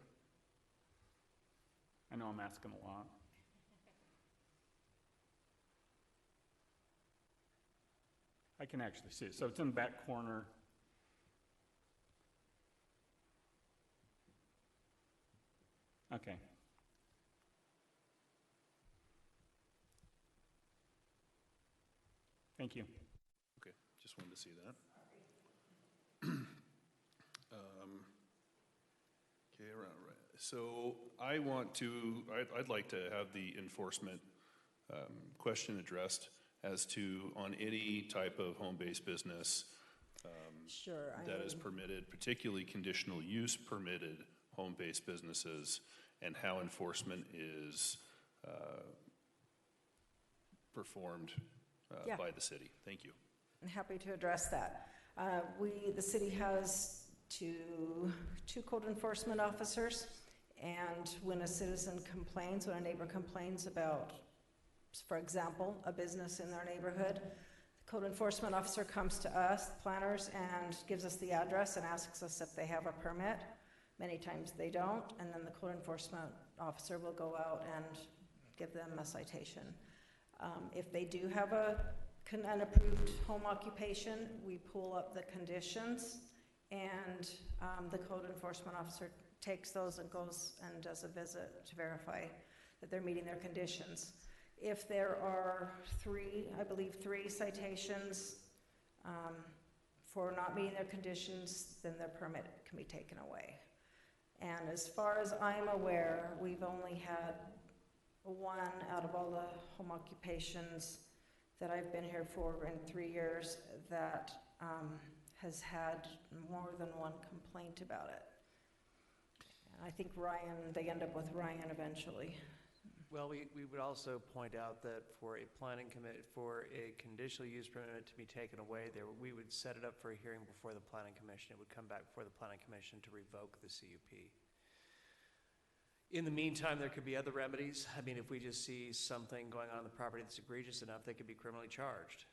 I know I'm asking a lot. I can actually see it. So it's in the back corner. Okay. Thank you. Okay, just wanted to see that. Okay, right. So I'd like to have the enforcement question addressed as to on any type of home-based business Sure. that is permitted, particularly conditional use permitted home-based businesses, and how enforcement is performed by the city. Thank you. I'm happy to address that. The city has two code enforcement officers, and when a citizen complains, when a neighbor complains about, for example, a business in their neighborhood, the code enforcement officer comes to us, planners, and gives us the address and asks us if they have a permit. Many times they don't, and then the code enforcement officer will go out and give them a citation. If they do have an approved home occupation, we pull up the conditions, and the code enforcement officer takes those and goes and does a visit to verify that they're meeting their conditions. If there are three citations for not meeting their conditions, then their permit can be taken away. And as far as I'm aware, we've only had one out of all the home occupations that I've been here for in 3 years that has had more than one complaint about it. And I think they end up with Ryan eventually. Well, we would also point out that for a conditional use permit to be taken away, we would set it up for a hearing before the Planning Commission. It would come back before the Planning Commission to revoke the CUP. In the meantime, there could be other remedies. I mean, if we just see something going on the property that's egregious enough, they could be criminally charged.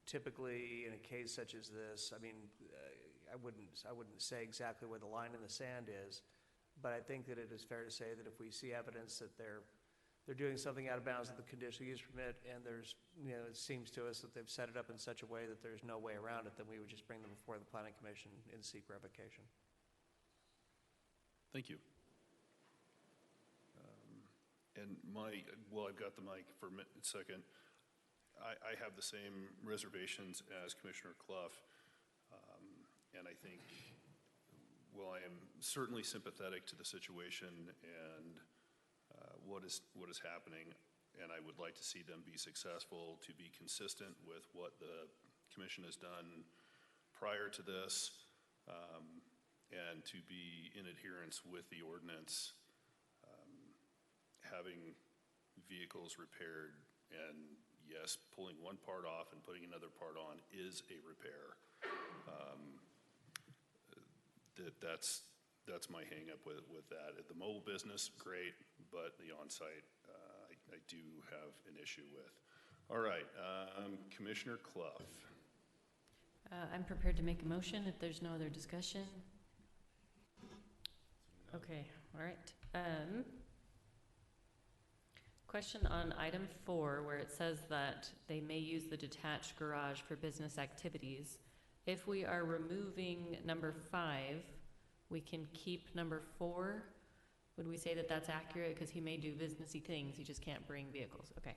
Typically, in a case such as this, I mean, I wouldn't say exactly where the line in the sand is, but I think that it is fair to say that if we see evidence that they're doing something out of bounds with the conditional use permit, and it seems to us that they've set it up in such a way that there's no way around it, then we would just bring them before the Planning Commission and seek revocation. Thank you. And I've got the mic for a second. I have the same reservations as Commissioner Clough, and I think, I am certainly sympathetic to the situation and what is happening, and I would like to see them be successful, to be consistent with what the Commission has done prior to this, and to be in adherence with the ordinance. Having vehicles repaired, and yes, pulling one part off and putting another part on is a repair. That's my hang up with that. At the mobile business, great, but the on-site, I do have an issue with. All right, Commissioner Clough. I'm prepared to make a motion if there's no other discussion. Okay, all right. Question on item 4, where it says that they may use the detached garage for business activities. If we are removing number 5, we can keep number 4. Would we say that that's accurate? Because he may do businessy things, he just can't bring vehicles. Okay.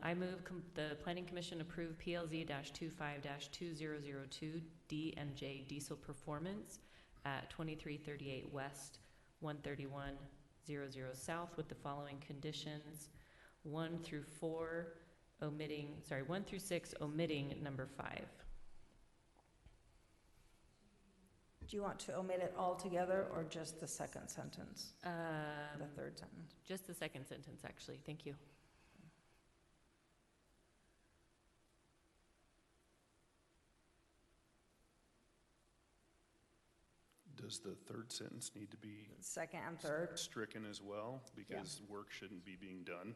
I move the Planning Commission approve PLZ-25-2002 D&J Diesel Performance at 2338 West, 13100 South with the following conditions. 1 through 4, omitting, sorry, 1 through 6, omitting number 5. Do you want to omit it altogether or just the second sentence, the third sentence? Just the second sentence, actually. Thank you. Does the third sentence need to be Second and third? stricken as well? Because work shouldn't be being done.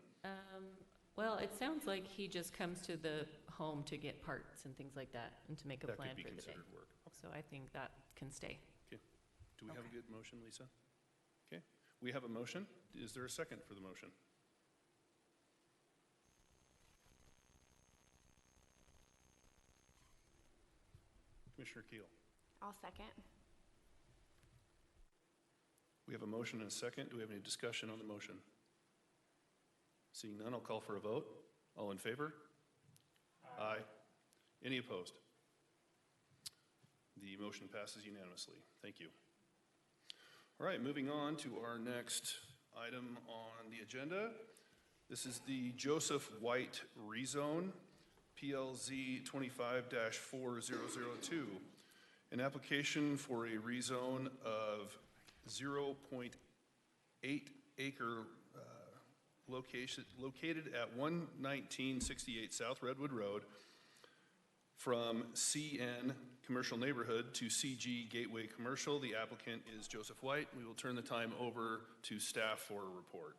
Well, it sounds like he just comes to the home to get parts and things like that and to make a That plan could be for the day. considered work. So I think that can stay. Okay. Do we have a good motion, Lisa? Okay. We have a motion. Is there a second for the motion? Commissioner Keel. I'll second. We have a motion and a second. Do we have any discussion on the motion? Seeing none, I'll call for a vote. All in favor? Aye. Any opposed? The motion passes unanimously. Thank you. All right, moving on to our next item on the agenda. This is the Joseph White rezone, PLZ 25-4002, an application for a rezone of 0.8 acre located at 11968 South Redwood Road from CN Commercial Neighborhood to CG Gateway Commercial. The applicant is Joseph White. We will turn the time over to staff for a report.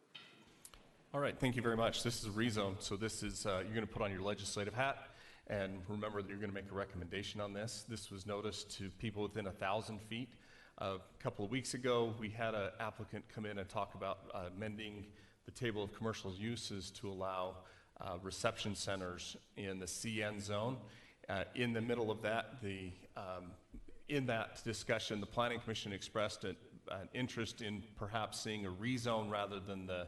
All right, thank you very much. This is a rezone, so this is, you're going to put on your legislative hat, and remember that you're going to make a recommendation on this. This was noticed to people within 1,000 feet. A couple of weeks ago, we had an applicant come in and talk about amending the table of commercial uses to allow reception centers in the CN zone. In the middle of that, in that discussion, the Planning Commission expressed an interest in perhaps seeing a rezone rather than the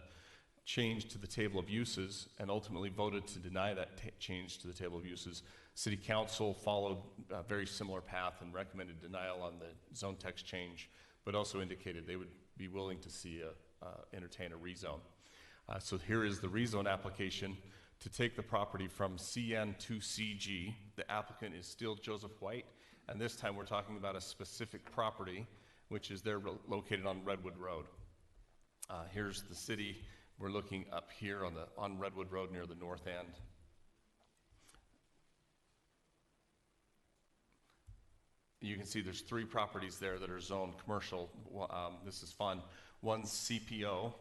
change to the table of uses, and ultimately voted to deny that change to the table of uses. City Council followed a very similar path and recommended denial on the zone text change, but also indicated they would be willing to see entertain a rezone. So here is the rezone application to take the property from CN to CG. The applicant is still Joseph White, and this time we're talking about a specific property, which is there located on Redwood Road. Here's the city. We're looking up here on Redwood Road near the north end. You can see there's 3 properties there that are zoned commercial. This is fun. One's CPO,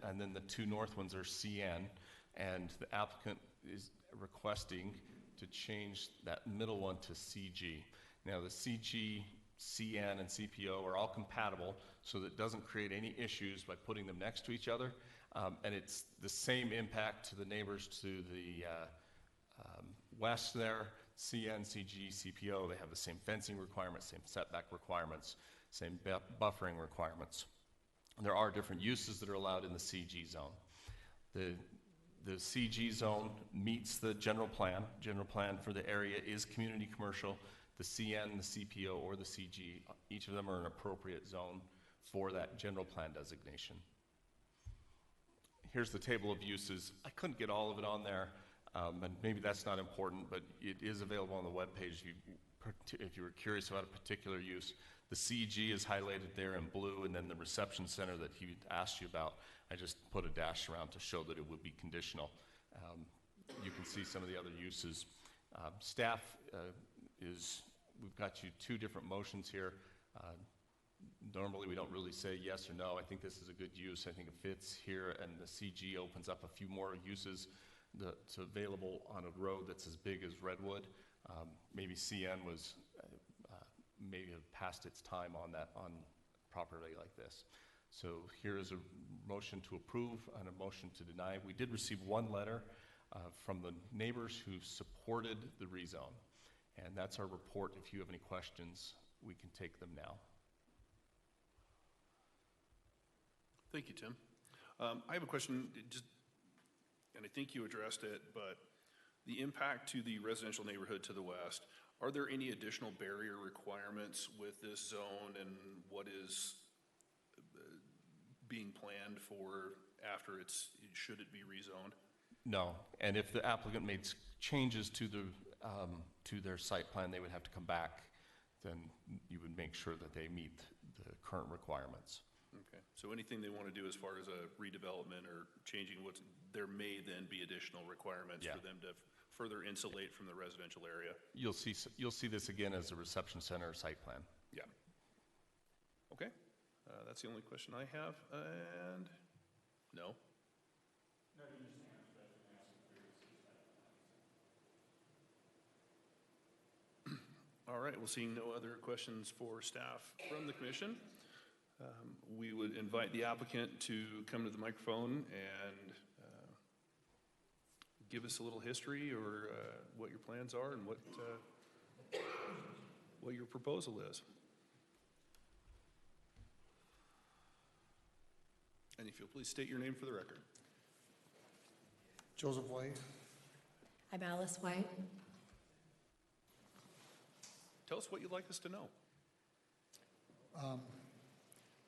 and then the 2 north ones are CN, and the applicant is requesting to change that middle one to CG. Now the CG, CN, and CPO are all compatible, so that it doesn't create any issues by putting them next to each other, and it's the same impact to the neighbors to the west there. CN, CG, CPO, they have the same fencing requirements, same setback requirements, same buffering requirements. There are different uses that are allowed in the CG zone. The CG zone meets the general plan. General plan for the area is community commercial. The CN, the CPO, or the CG, each of them are an appropriate zone for that general plan designation. Here's the table of uses. I couldn't get all of it on there. And maybe that's not important, but it is available on the webpage if you were curious about a particular use. The CG is highlighted there in blue, and then the reception center that he asked you about, I just put a dash around to show that it would be conditional. You can see some of the other uses. Staff we've got you 2 different motions here. Normally we don't really say yes or no. I think this is a good use. I think it fits here, and the CG opens up a few more uses that's available on a road that's as big as Redwood. Maybe CN was maybe have passed its time on property like this. So here is a motion to approve and a motion to deny. We did receive 1 letter from the neighbors who supported the rezone, and that's our report. If you have any questions, we can take them now. Thank you, Tim. I have a question, and I think you addressed it, but the impact to the residential neighborhood to the west, are there any additional barrier requirements with this zone, and what is being planned for after should it be rezoned? No, and if the applicant made changes to to their site plan, they would have to come back. Then you would make sure that they meet the current requirements. Okay, so anything they want to do as far as a redevelopment or changing what's, there may then be additional requirements for them to further insulate from the residential area? You'll see this again as a reception center site plan. Yeah. Okay, that's the only question I have, and no? All right, well, seeing no other questions for staff from the commission, we would invite the applicant to come to the microphone and give us a little history or what your plans are and what your proposal is. And if you'll please state your name for the record. Joseph White. I'm Alice White. Tell us what you'd like us to know.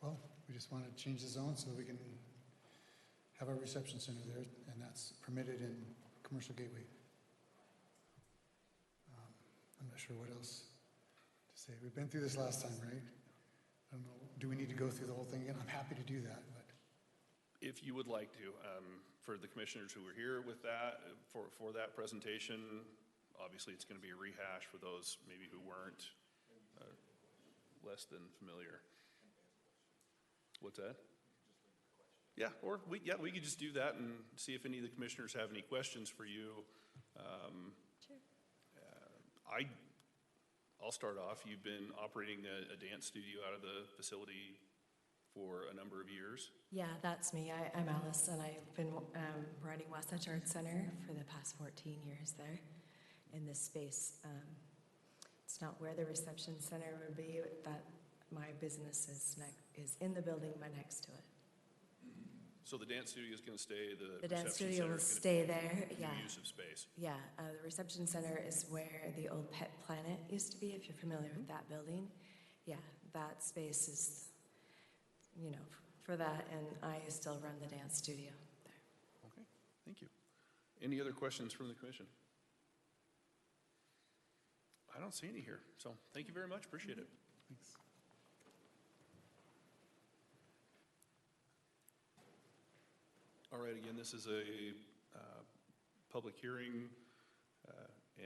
Well, we just want to change the zone so we can have our reception center there, and that's permitted in Commercial Gateway. I'm not sure what else to say. We've been through this last time, right? I don't know, do we need to go through the whole thing again? I'm happy to do that, but. If you would like to, for the commissioners who were here with that, for that presentation, obviously it's going to be a rehash for those maybe who weren't less than familiar. What's that? Yeah, or we could just do that and see if any of the commissioners have any questions for you. Sure. I'll start off. You've been operating a dance studio out of the facility for a number of years. Yeah, that's me. I'm Alice, and I've been running Wasatch Arts Center for the past 14 years there in this space. It's not where the reception center would be, that my business is in the building right next to it. So the dance studio is going to stay, the dance studio will stay there, yeah. Use of space. Yeah, the reception center is where the old Pet Planet used to be, if you're familiar with that building. Yeah, that space is, for that, and I still run the dance studio there. Okay, thank you. Any other questions from the commission? I don't see any here, so thank you very much, appreciate it. Thanks. All right, again, this is a public hearing,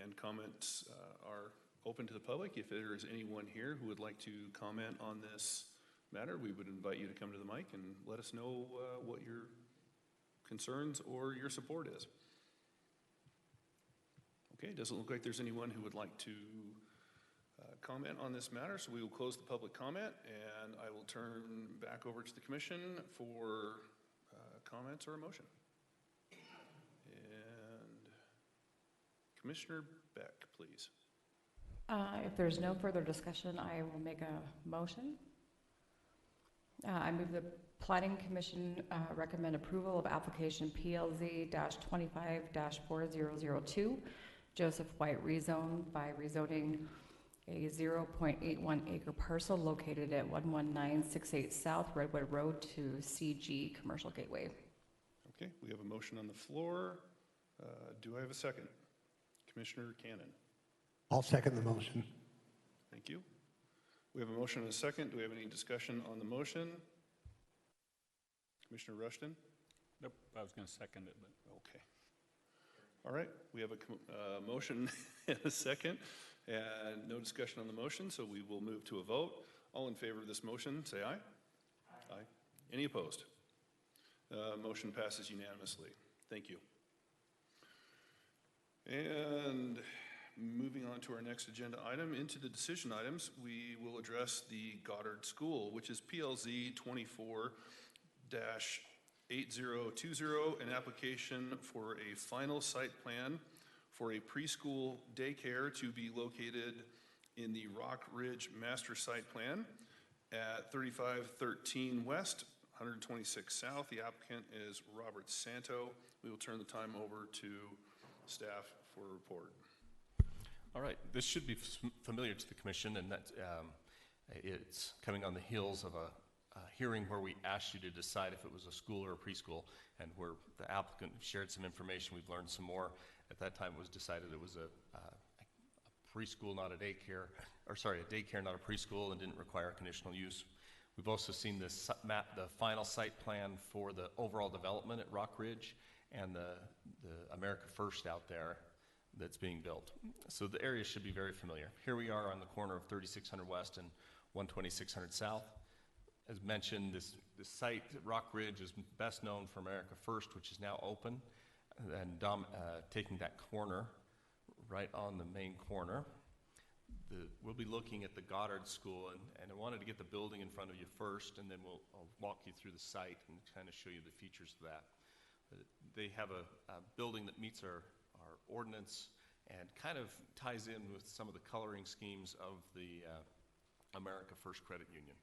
and comments are open to the public. If there is anyone here who would like to comment on this matter, we would invite you to come to the mic and let us know what your concerns or your support is. Okay, doesn't look like there's anyone who would like to comment on this matter, so we will close the public comment, and I will turn back over to the commission for comments or a motion. And Commissioner Beck, please. If there's no further discussion, I will make a motion. I move the Planning Commission recommend approval of application PLZ-25-4002, Joseph White rezone by rezoning a 0.81 acre parcel located at 11968 South Redwood Road to CG Commercial Gateway. Okay, we have a motion on the floor. Do I have a second? Commissioner Cannon. I'll second the motion. Thank you. We have a motion and a second. Do we have any discussion on the motion? Commissioner Rushton? Nope, I was going to second it, but. Okay. All right, we have a motion and a second, and no discussion on the motion, so we will move to a vote. All in favor of this motion, say aye. Aye. Aye. Any opposed? Motion passes unanimously. Thank you. And moving on to our next agenda item, into the decision items, we will address the Goddard School, which is PLZ 24-8020, an application for a final site plan for a preschool daycare to be located in the Rock Ridge Master Site Plan at 3513 West, 126 South. The applicant is Robert Santo. We will turn the time over to staff for a report. All right, this should be familiar to the commission, and that it's coming on the heels of a hearing where we asked you to decide if it was a school or a preschool, and where the applicant shared some information, we've learned some more. At that time, it was decided it was a preschool, not a daycare, or sorry, a daycare, not a preschool, and didn't require conditional use. We've also seen the final site plan for the overall development at Rock Ridge and the America First out there that's being built. So the area should be very familiar. Here we are on the corner of 3600 West and 12600 South. As mentioned, this site at Rock Ridge is best known for America First, which is now open, and taking that corner right on the main corner. We'll be looking at the Goddard School, and I wanted to get the building in front of you first, and then I'll walk you through the site and kind of show you the features of that. They have a building that meets our ordinance and kind of ties in with some of the coloring schemes of the America First Credit Union.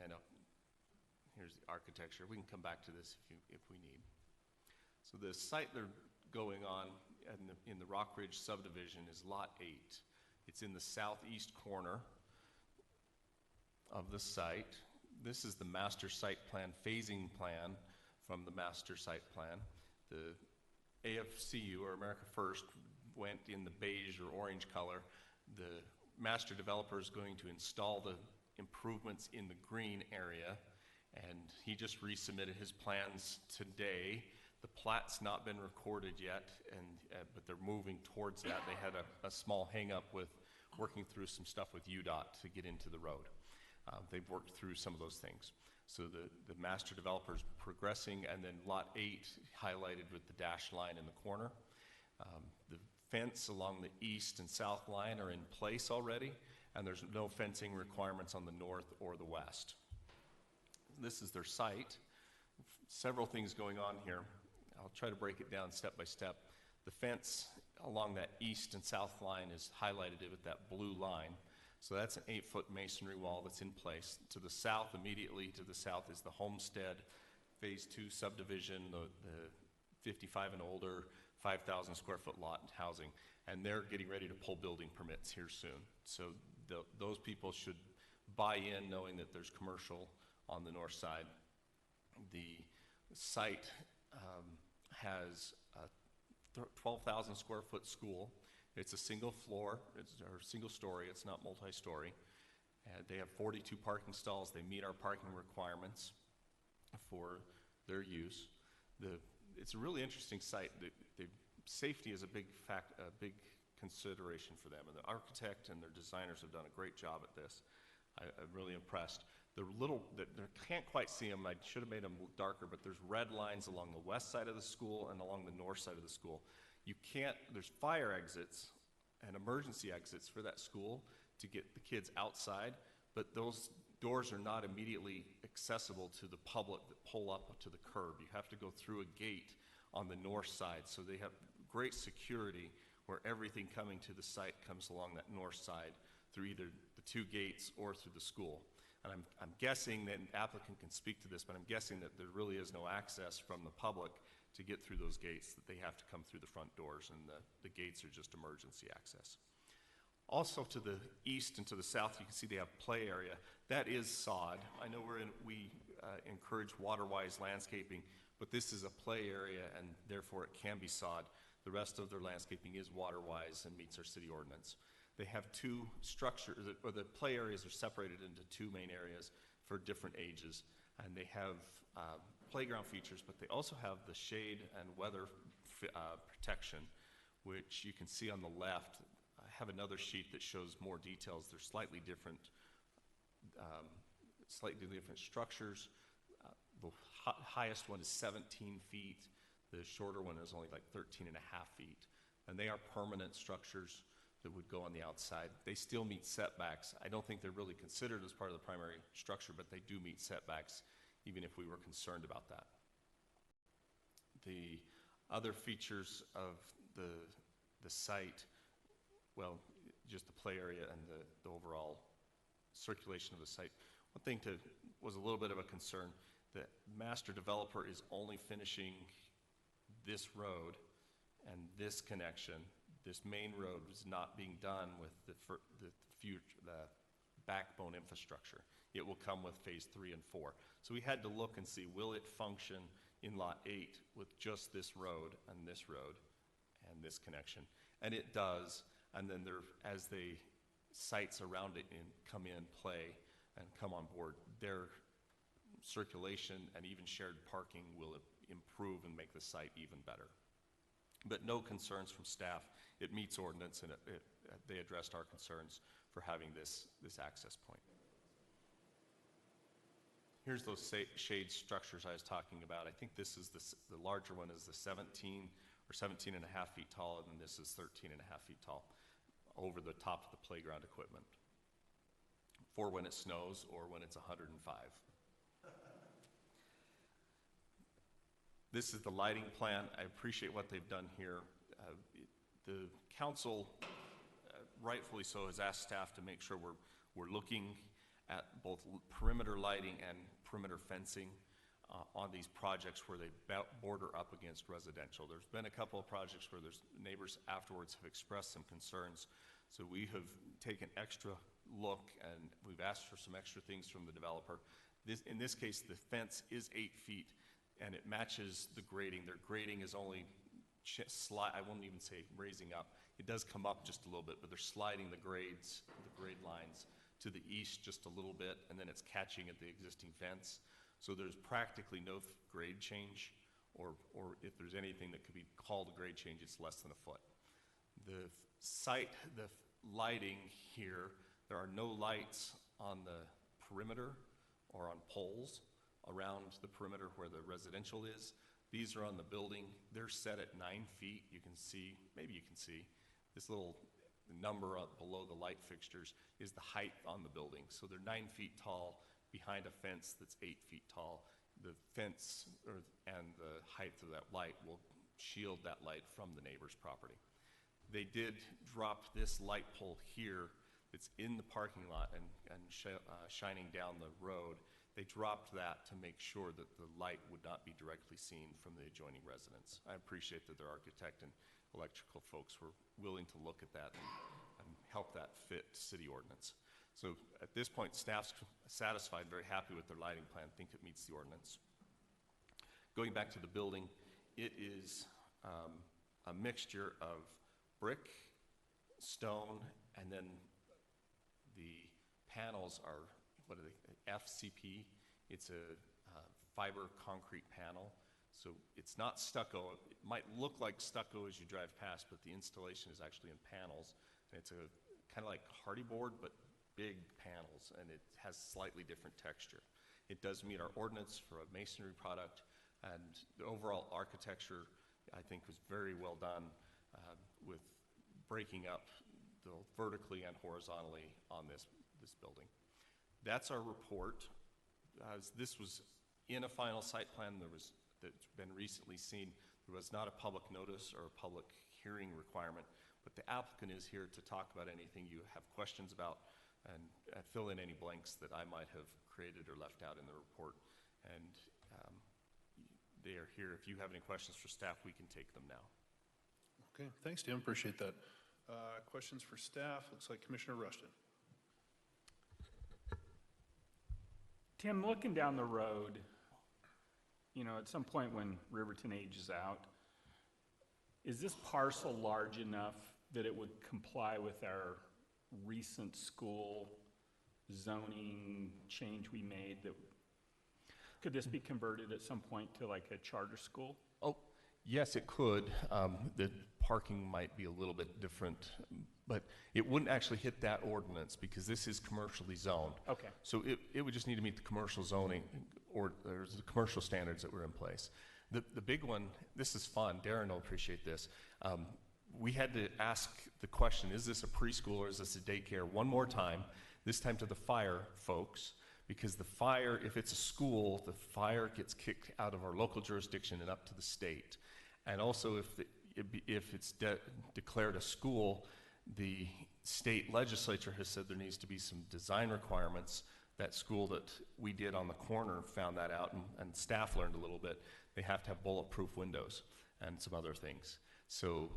And here's the architecture. We can come back to this if we need. So the site they're going on in the Rock Ridge subdivision is Lot 8. It's in the southeast corner of the site. This is the master site plan phasing plan from the master site plan. The AFCU, or America First, went in the beige or orange color. The master developer is going to install the improvements in the green area, and he just resubmitted his plans today. The plat's not been recorded yet, but they're moving towards that. They had a small hang-up with working through some stuff with UDOT to get into the road. They've worked through some of those things. So the master developer is progressing, and then Lot 8 highlighted with the dashed line in the corner. The fence along the east and south line are in place already, and there's no fencing requirements on the north or the west. This is their site. Several things going on here. I'll try to break it down step by step. The fence along that east and south line is highlighted with that blue line. So that's an 8-foot masonry wall that's in place. To the south, immediately to the south, is the Homestead Phase 2 subdivision, the 55 and older, 5,000 square foot lot housing. And they're getting ready to pull building permits here soon. So those people should buy in knowing that there's commercial on the north side. The site has a 12,000 square foot school. It's a single floor, or single story, it's not multi-story. They have 42 parking stalls. They meet our parking requirements for their use. It's a really interesting site. Safety is a big consideration for them, and the architect and their designers have done a great job at this. I'm really impressed. Can't quite see them. I should have made them darker, but there's red lines along the west side of the school and along the north side of the school. There's fire exits and emergency exits for that school to get the kids outside, but those doors are not immediately accessible to the public that pull up to the curb. You have to go through a gate on the north side, so they have great security where everything coming to the site comes along that north side through either the two gates or through the school. And I'm guessing that an applicant can speak to this, but I'm guessing that there really is no access from the public to get through those gates, that they have to come through the front doors, and the gates are just emergency access. Also to the east and to the south, you can see they have play area. That is sod. I know we encourage water-wise landscaping, but this is a play area, and therefore it can be sod. The rest of their landscaping is water-wise and meets our city ordinance. They have two structures, or the play areas are separated into two main areas for different ages, and they have playground features, but they also have the shade and weather protection, which you can see on the left. I have another sheet that shows more details. They're slightly different structures. The highest one is 17 feet. The shorter one is only like 13 and a half feet. And they are permanent structures that would go on the outside. They still meet setbacks. I don't think they're really considered as part of the primary structure, but they do meet setbacks, even if we were concerned about that. The other features of the site, well, just the play area and the overall circulation of the site. One thing was a little bit of a concern. The master developer is only finishing this road and this connection. This main road is not being done with the backbone infrastructure. It will come with phase 3 and 4. So we had to look and see, will it function in lot 8 with just this road and this connection? And it does. And then as the sites around it come in, play, and come on board, their circulation and even shared parking will improve and make the site even better. But no concerns from staff. It meets ordinance, and they addressed our concerns for having this access point. Here's those shade structures I was talking about. I think this is the larger one is the 17 or 17 and a half feet tall, and then this is 13 and a half feet tall over the top of the playground equipment for when it snows or when it's 105. This is the lighting plan. I appreciate what they've done here. The council, rightfully so, has asked staff to make sure we're looking at both perimeter lighting and perimeter fencing on these projects where they border up against residential. There's been a couple of projects where there's neighbors afterwards have expressed some concerns. So we have taken extra look, and we've asked for some extra things from the developer. In this case, the fence is 8 feet, and it matches the grading. Their grading is only I won't even say raising up. It does come up just a little bit, but they're sliding the grade lines to the east just a little bit, and then it's catching at the existing fence. So there's practically no grade change, or if there's anything that could be called a grade change, it's less than a foot. The lighting here, there are no lights on the perimeter or on poles around the perimeter where the residential is. These are on the building. They're set at 9 feet. You can see, maybe you can see, this little number up below the light fixtures is the height on the building. So they're 9 feet tall behind a fence that's 8 feet tall. The fence and the height of that light will shield that light from the neighbor's property. They did drop this light pole here that's in the parking lot and shining down the road. They dropped that to make sure that the light would not be directly seen from the adjoining residents. I appreciate that their architect and electrical folks were willing to look at that and help that fit city ordinance. So at this point, staff's satisfied, very happy with their lighting plan, think it meets the ordinance. Going back to the building, it is a mixture of brick, stone, and then the panels are, what are they, FCP. It's a fiber concrete panel. So it's not stucco. It might look like stucco as you drive past, but the installation is actually in panels. And it's a kind of like hardy board, but big panels, and it has slightly different texture. It does meet our ordinance for a masonry product, and the overall architecture, I think, was very well done with breaking up vertically and horizontally on this building. That's our report. This was in a final site plan that's been recently seen. There was not a public notice or a public hearing requirement, but the applicant is here to talk about anything you have questions about and fill in any blanks that I might have created or left out in the report. And they are here. If you have any questions for staff, we can take them now. Okay, thanks, Tim. Appreciate that. Questions for staff? Looks like Commissioner Rushton. Tim, looking down the road, you know, at some point when Riverton ages out, is this parcel large enough that it would comply with our recent school zoning change we made? That could this be converted at some point to like a charter school? Oh, yes, it could. The parking might be a little bit different, but it wouldn't actually hit that ordinance because this is commercially zoned. Okay. So it would just need to meet the commercial zoning or there's the commercial standards that were in place. The big one, this is fun, Darren will appreciate this. We had to ask the question, is this a preschool or is this a daycare, one more time, this time to the fire folks, because the fire, if it's a school, the fire gets kicked out of our local jurisdiction and up to the state. And also if it's declared a school, the state legislature has said there needs to be some design requirements. That school that we did on the corner found that out, and staff learned a little bit. They have to have bulletproof windows and some other things. So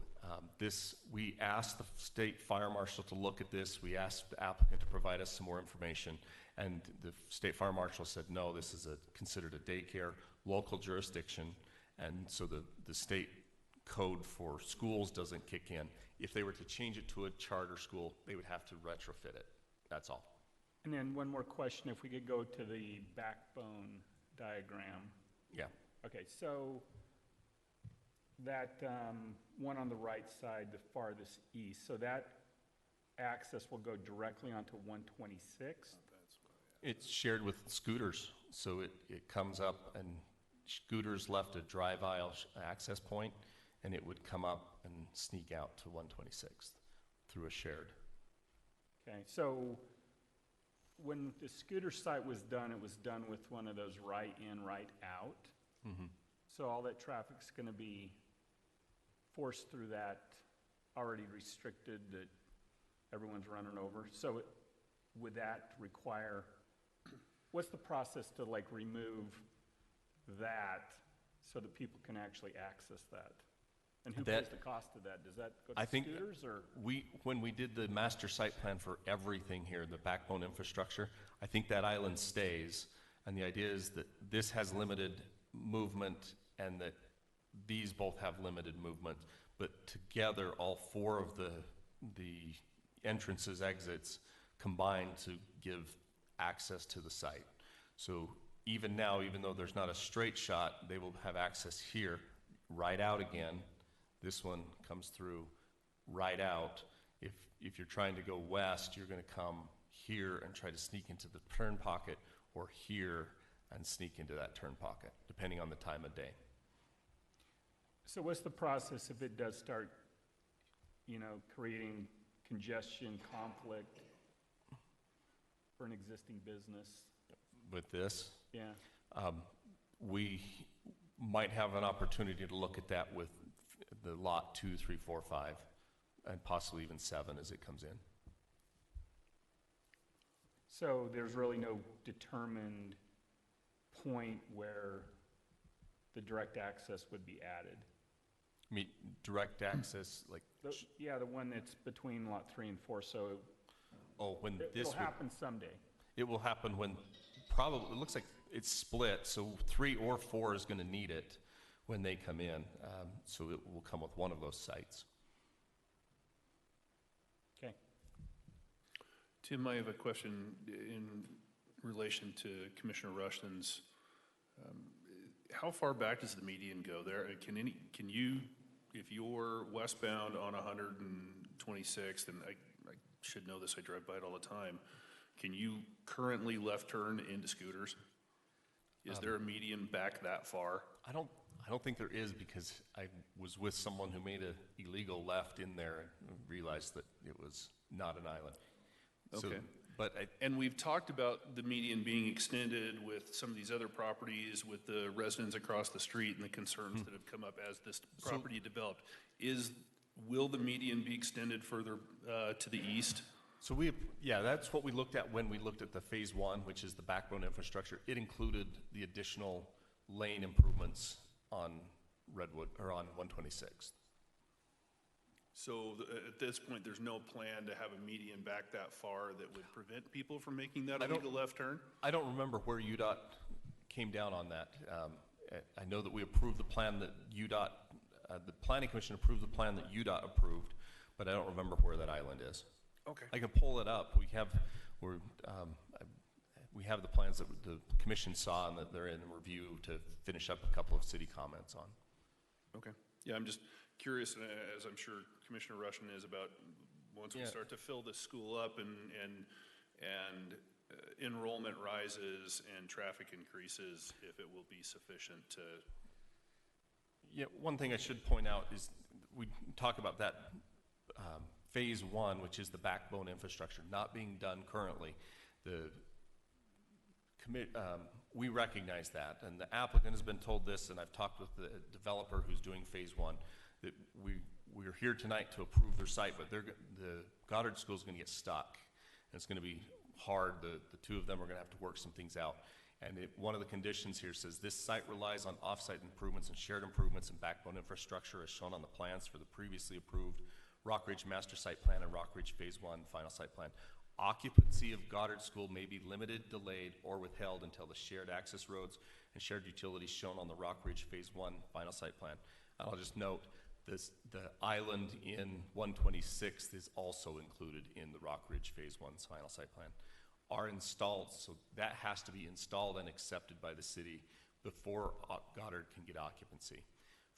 we asked the state fire marshal to look at this. We asked the applicant to provide us some more information, and the state fire marshal said, no, this is considered a daycare, local jurisdiction, and so the state code for schools doesn't kick in. If they were to change it to a charter school, they would have to retrofit it. That's all. And then one more question, if we could go to the backbone diagram. Yeah. Okay, so that one on the right side, the farthest east, so that access will go directly onto 126? It's shared with scooters, so it comes up and scooters left a drive aisle access point, and it would come up and sneak out to 126th through a shared. Okay, so when the scooter site was done, it was done with one of those right in, right out. Mm-hmm. So all that traffic's going to be forced through that already restricted that everyone's running over. So would that require, what's the process to like remove that so that people can actually access that? And who pays the cost of that? Does that go to scooters or? When we did the master site plan for everything here, the backbone infrastructure, I think that island stays. And the idea is that this has limited movement and that these both have limited movement. But together, all four of the entrances, exits combine to give access to the site. So even now, even though there's not a straight shot, they will have access here, right out again. This one comes through right out. If you're trying to go west, you're going to come here and try to sneak into the turn pocket, or here and sneak into that turn pocket, depending on the time of day. So what's the process if it does start, creating congestion, conflict for an existing business? With this? Yeah. We might have an opportunity to look at that with the lot 2, 3, 4, 5, and possibly even 7 as it comes in. So there's really no determined point where the direct access would be added? I mean, direct access, like? The one that's between lot 3 and 4, so it'll happen someday. It will happen when, probably, it looks like it's split, so 3 or 4 is going to need it when they come in. So it will come with one of those sites. Okay. Tim, I have a question in relation to Commissioner Rushton's. How far back does the median go there? Can you, if you're westbound on 126th, and I should know this, I drive by it all the time, can you currently left turn into scooters? Is there a median back that far? I don't think there is, because I was with someone who made an illegal left in there and realized that it was not an island. Okay. So, and we've talked about the median being extended with some of these other properties, with the residents across the street and the concerns that have come up as this property developed. Will the median be extended further to the east? So that's what we looked at when we looked at the phase 1, which is the backbone infrastructure. It included the additional lane improvements on Redwood, or on 126th. So at this point, there's no plan to have a median back that far that would prevent people from making that illegal left turn? I don't remember where UDOT came down on that. I know that we approved the plan that UDOT, the Planning Commission approved the plan that UDOT approved, but I don't remember where that island is. Okay. I can pull it up. We have the plans that the commission saw and that they're in review to finish up a couple of city comments on. Okay. Yeah, I'm just curious, as I'm sure Commissioner Rushton is, about once we start to fill this school up and enrollment rises and traffic increases, if it will be sufficient to. Yeah, one thing I should point out is we talk about that phase 1, which is the backbone infrastructure, not being done currently. We recognize that, and the applicant has been told this, and I've talked with the developer who's doing phase 1, that we're here tonight to approve their site, but the Goddard School is going to get stuck. And it's going to be hard. The two of them are going to have to work some things out. And one of the conditions here says, this site relies on off-site improvements and shared improvements and backbone infrastructure as shown on the plans for the previously approved Rock Ridge Master Site Plan and Rock Ridge Phase 1 Final Site Plan. Occupancy of Goddard School may be limited, delayed, or withheld until the shared access roads and shared utilities shown on the Rock Ridge Phase 1 Final Site Plan. And I'll just note, the island in 126th is also included in the Rock Ridge Phase 1's Final Site Plan. Are installed, so that has to be installed and accepted by the city before Goddard can get occupancy.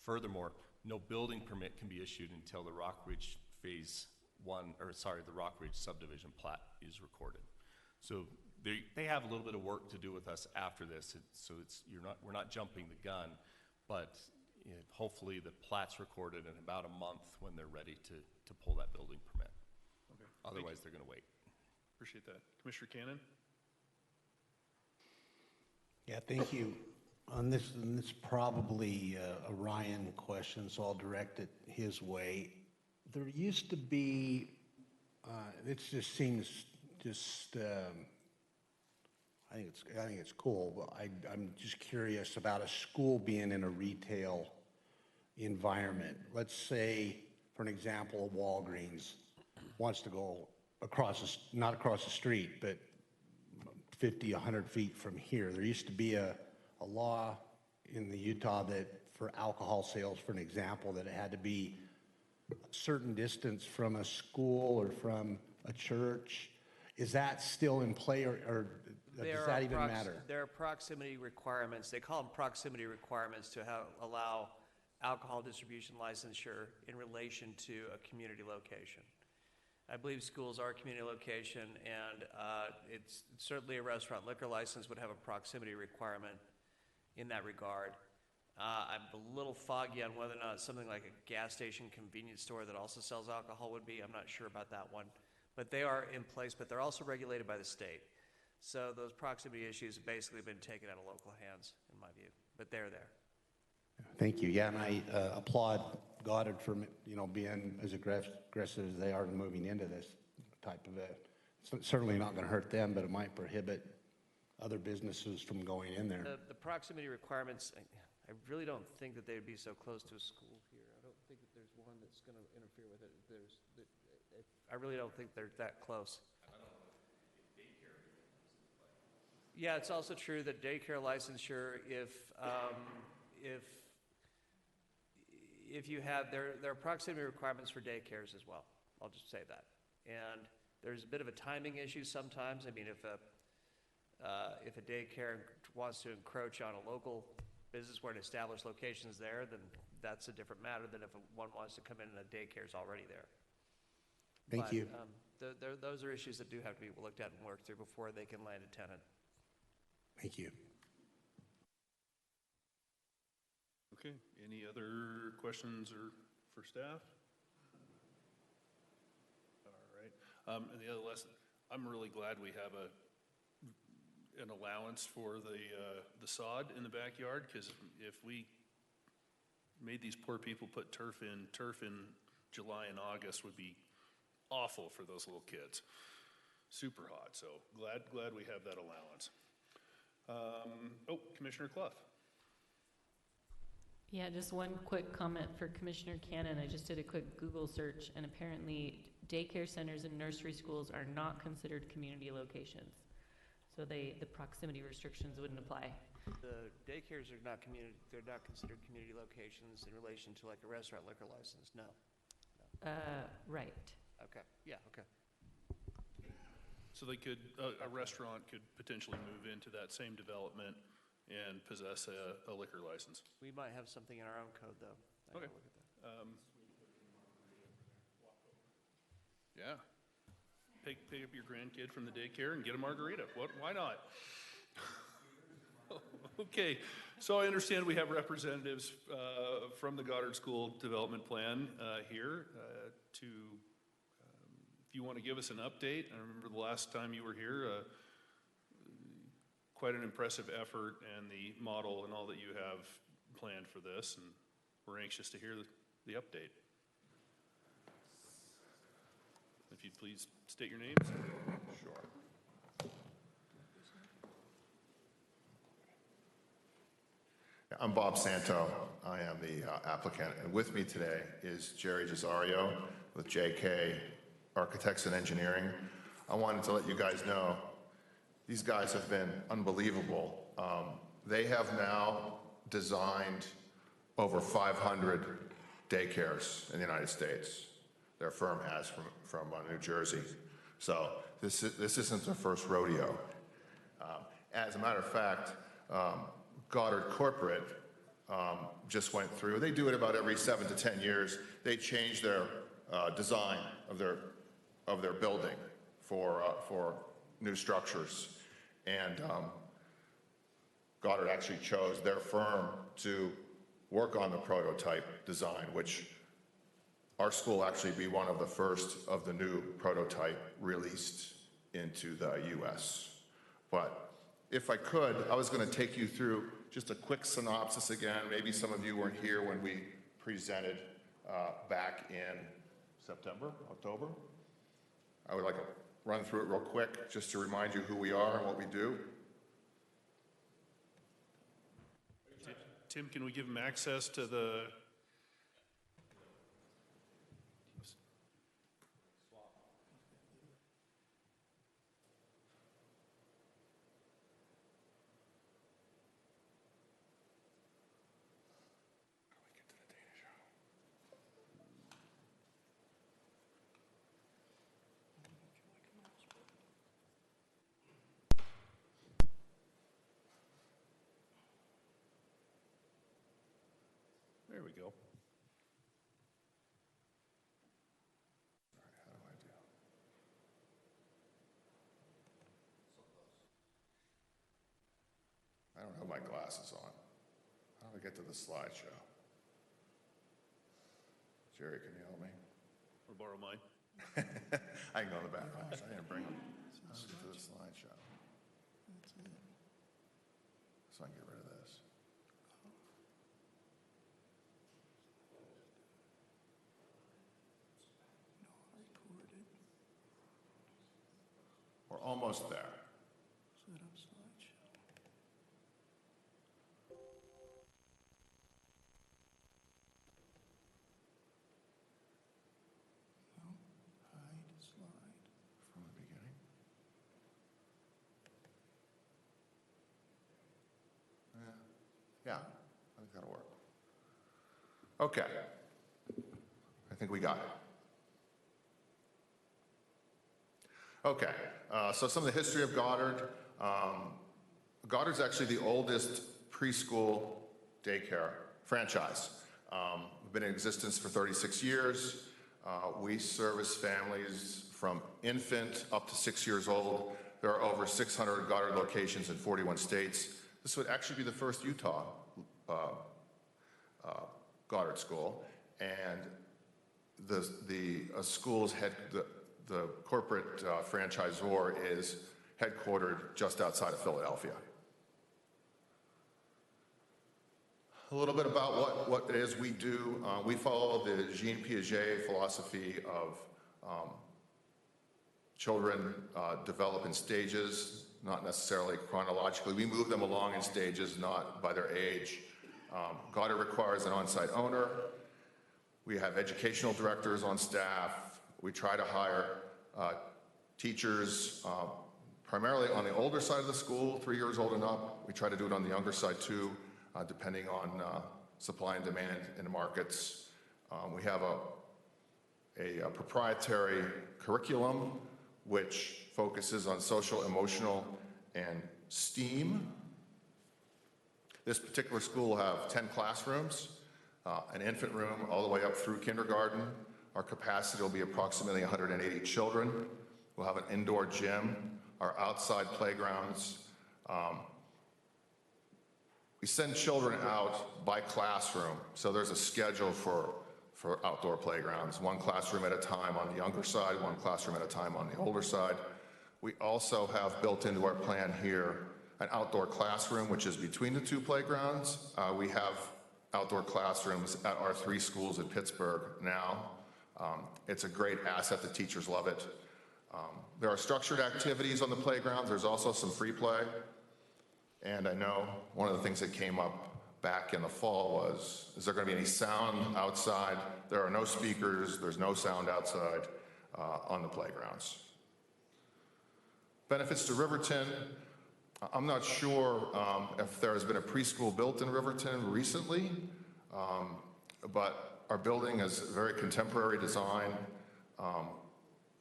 Furthermore, no building permit can be issued until the Rock Ridge Phase 1, the Rock Ridge subdivision plat is recorded. So they have a little bit of work to do with us after this, we're not jumping the gun, but hopefully the plat's recorded in about a month when they're ready to pull that building permit. Okay. Otherwise, they're going to wait. Appreciate that. Commissioner Cannon? Yeah, thank you. On this, and it's probably a Ryan question, so I'll direct it his way. There used to be, it just seems I think it's cool, but I'm just curious about a school being in a retail environment. Let's say, for an example, a Walgreens wants to go not across the street, but 50, 100 feet from here. There used to be a law in the Utah that for alcohol sales, for an example, that it had to be a certain distance from a school or from a church. Is that still in play, or does that even matter? There are proximity requirements. They call them proximity requirements to allow alcohol distribution licensure in relation to a community location. I believe schools are a community location, and it's certainly a restaurant liquor license would have a proximity requirement in that regard. I'm a little foggy on whether or not something like a gas station convenience store that also sells alcohol would be. I'm not sure about that one. But they are in place, but they're also regulated by the state. So those proximity issues have basically been taken out of local hands, in my view, but they're there. Thank you. Yeah, and I applaud Goddard for being as aggressive as they are moving into this type of it's certainly not going to hurt them, but it might prohibit other businesses from going in there. The proximity requirements, I really don't think that they would be so close to a school here. I don't think that there's one that's going to interfere with it. I really don't think they're that close. Yeah, it's also true that daycare licensure, if you have, there are proximity requirements for daycares as well. I'll just say that. And there's a bit of a timing issue sometimes. I mean, if a daycare wants to encroach on a local business where an established location is there, then that's a different matter than if one wants to come in and a daycare is already there. Thank you. Those are issues that do have to be looked at and worked through before they can land a tenant. Thank you. Okay, any other questions for staff? All right, and the other lesson, I'm really glad we have an allowance for the sod in the backyard, because if we made these poor people put turf in July and August would be awful for those little kids. Super hot, so glad we have that allowance. Commissioner Clough. Yeah, just one quick comment for Commissioner Cannon. I just did a quick Google search, and apparently daycare centers and nursery schools are not considered community locations. So the proximity restrictions wouldn't apply. The daycares are not they're not considered community locations in relation to like a restaurant liquor license, no. Right. Okay, yeah, okay. So they could, a restaurant could potentially move into that same development and possess a liquor license. We might have something in our own code, though. Okay. Look at that. Yeah. Pick up your grandkid from the daycare and get a margarita. Why not? Okay, so I understand we have representatives from the Goddard School Development Plan here if you want to give us an update. I remember the last time you were here, quite an impressive effort and the model and all that you have planned for this, and we're anxious to hear the update. If you'd please state your names. Sure. I'm Bob Santo. I am the applicant, and with me today is Jerry Gesario with JK Architects and Engineering. I wanted to let you guys know these guys have been unbelievable. They have now designed over 500 daycares in the United States. Their firm has from New Jersey. So this isn't their first rodeo. As a matter of fact, Goddard Corporate just went through. They do it about every 7 to 10 years. They change their design of their building for new structures, and Goddard actually chose their firm to work on the prototype design, which our school actually be one of the first of the new prototype released into the U.S. But if I could, I was going to take you through just a quick synopsis again. Maybe some of you weren't here when we presented back in September, October. I would like to run through it real quick just to remind you who we are and what we do. Tim, can we give him access to the... There we go. I don't have my glasses on. How do I get to the slideshow? Jerry, can you help me? Or borrow mine? I can go in the back. I didn't bring them. How do I get to the slideshow? So I can get rid of this. We're almost there. From the beginning. Yeah, I think that'll work. Okay. I think we got it. Okay, so some of the history of Goddard. Goddard's actually the oldest preschool daycare franchise. We've been in existence for 36 years. We service families from infant up to 6 years old. There are over 600 Goddard locations in 41 states. This would actually be the first Utah Goddard school, and the school's the corporate franchisor is headquartered just outside of Philadelphia. A little bit about what it is we do. We follow the Jean Piaget philosophy of children develop in stages, not necessarily chronologically. We move them along in stages, not by their age. Goddard requires an on-site owner. We have educational directors on staff. We try to hire teachers primarily on the older side of the school, 3 years old and up. We try to do it on the younger side too, depending on supply and demand in the markets. We have a proprietary curriculum which focuses on social, emotional, and STEAM. This particular school will have 10 classrooms, an infant room all the way up through kindergarten. Our capacity will be approximately 180 children. We'll have an indoor gym, our outside playgrounds. We send children out by classroom, so there's a schedule for outdoor playgrounds, one classroom at a time on the younger side, one classroom at a time on the older side. We also have built into our plan here an outdoor classroom, which is between the two playgrounds. We have outdoor classrooms at our 3 schools in Pittsburgh now. It's a great asset. The teachers love it. There are structured activities on the playgrounds. There's also some free play. And I know one of the things that came up back in the fall was, is there going to be any sound outside? There are no speakers, there's no sound outside on the playgrounds. Benefits to Riverton. I'm not sure if there has been a preschool built in Riverton recently, but our building is very contemporary design.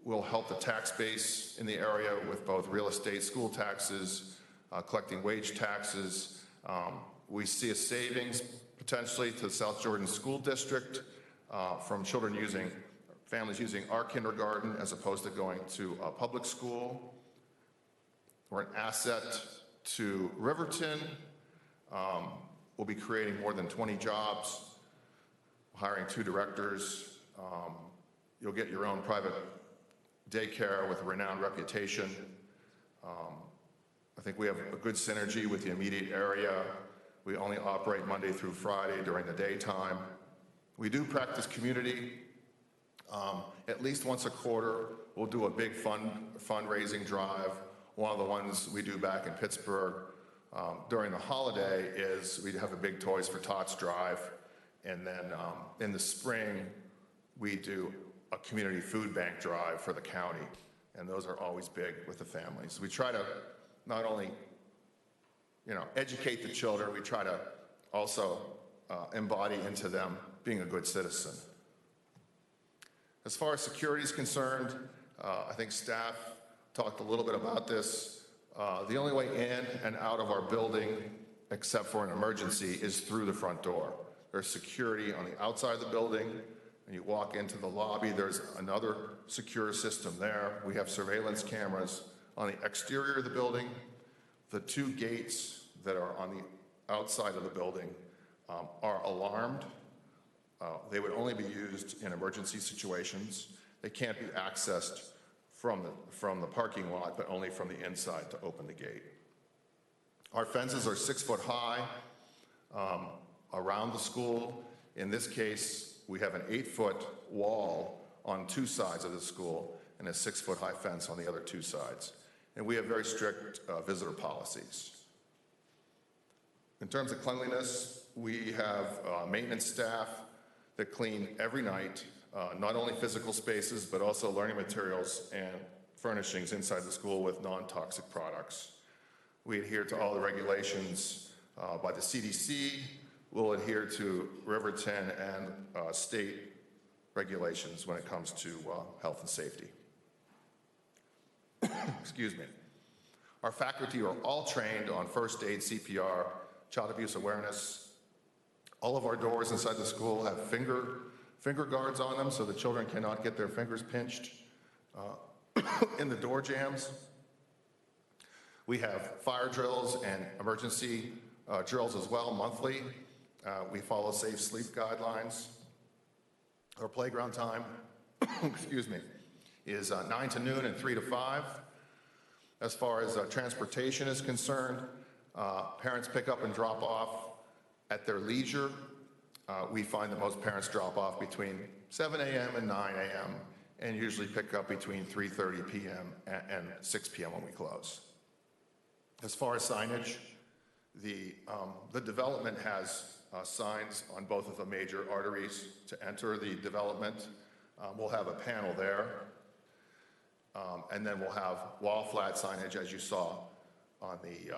Will help the tax base in the area with both real estate, school taxes, collecting wage taxes. We see a savings potentially to the South Jordan School District from families using our kindergarten as opposed to going to a public school. We're an asset to Riverton. We'll be creating more than 20 jobs, hiring 2 directors. You'll get your own private daycare with a renowned reputation. I think we have a good synergy with the immediate area. We only operate Monday through Friday during the daytime. We do practice community. At least once a quarter, we'll do a big fundraising drive. One of the ones we do back in Pittsburgh during the holiday is we have a big Toys for Tots drive. And then in the spring, we do a community food bank drive for the county. And those are always big with the families. We try to not only, educate the children, we try to also embody into them being a good citizen. As far as security is concerned, I think staff talked a little bit about this. The only way in and out of our building, except for an emergency, is through the front door. There's security on the outside of the building. When you walk into the lobby, there's another secure system there. We have surveillance cameras on the exterior of the building. The 2 gates that are on the outside of the building are alarmed. They would only be used in emergency situations. They can't be accessed from the parking lot, but only from the inside to open the gate. Our fences are 6 foot high around the school. In this case, we have an 8-foot wall on 2 sides of the school and a 6-foot high fence on the other 2 sides. And we have very strict visitor policies. In terms of cleanliness, we have maintenance staff that clean every night, not only physical spaces, but also learning materials and furnishings inside the school with non-toxic products. We adhere to all the regulations by the CDC. We'll adhere to Riverton and state regulations when it comes to health and safety. Excuse me. Our faculty are all trained on first aid, CPR, child abuse awareness. All of our doors inside the school have finger guards on them so the children cannot get their fingers pinched in the door jambs. We have fire drills and emergency drills as well monthly. We follow safe sleep guidelines. Our playground time, excuse me, is 9 to noon and 3 to 5. As far as transportation is concerned, parents pick up and drop off at their leisure. We find that most parents drop off between 7 a.m. and 9 a.m. and usually pick up between 3:30 p.m. and 6 p.m. when we close. As far as signage, the development has signs on both of the major arteries to enter the development. We'll have a panel there. And then we'll have wall flat signage, as you saw on the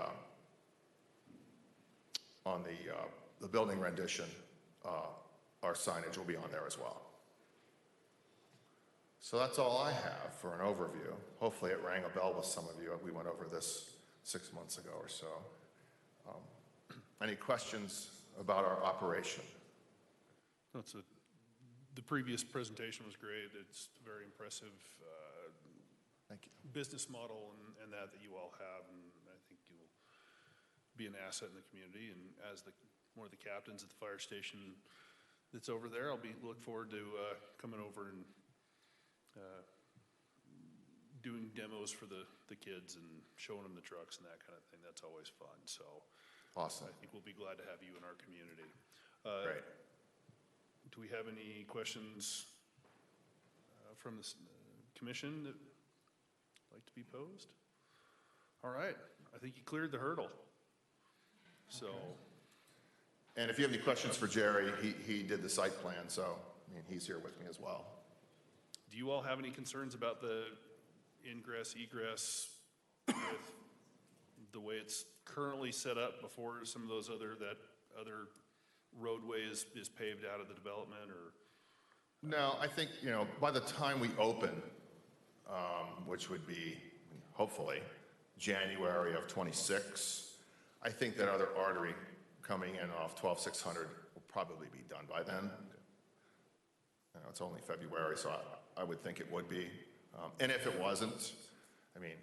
building rendition. Our signage will be on there as well. So that's all I have for an overview. Hopefully it rang a bell with some of you. We went over this 6 months ago or so. Any questions about our operation? The previous presentation was great. It's very impressive. Thank you. Business model and that you all have, and I think you'll be an asset in the community. And as one of the captains at the fire station that's over there, I'll look forward to coming over and doing demos for the kids and showing them the trucks and that kind of thing. That's always fun. So awesome. I think we'll be glad to have you in our community. Great. Do we have any questions from the commission that like to be posed? All right. I think you cleared the hurdle. So, And if you have any questions for Jerry, he did the site plan, so, I mean, he's here with me as well. Do you all have any concerns about the ingress, egress with the way it's currently set up before some of those other roadway is paved out of the development, or? No, I think, by the time we open, which would be hopefully January of '26, I think that other artery coming in off 12600 will probably be done by then. It's only February, so I would think it would be. And if it wasn't, I mean,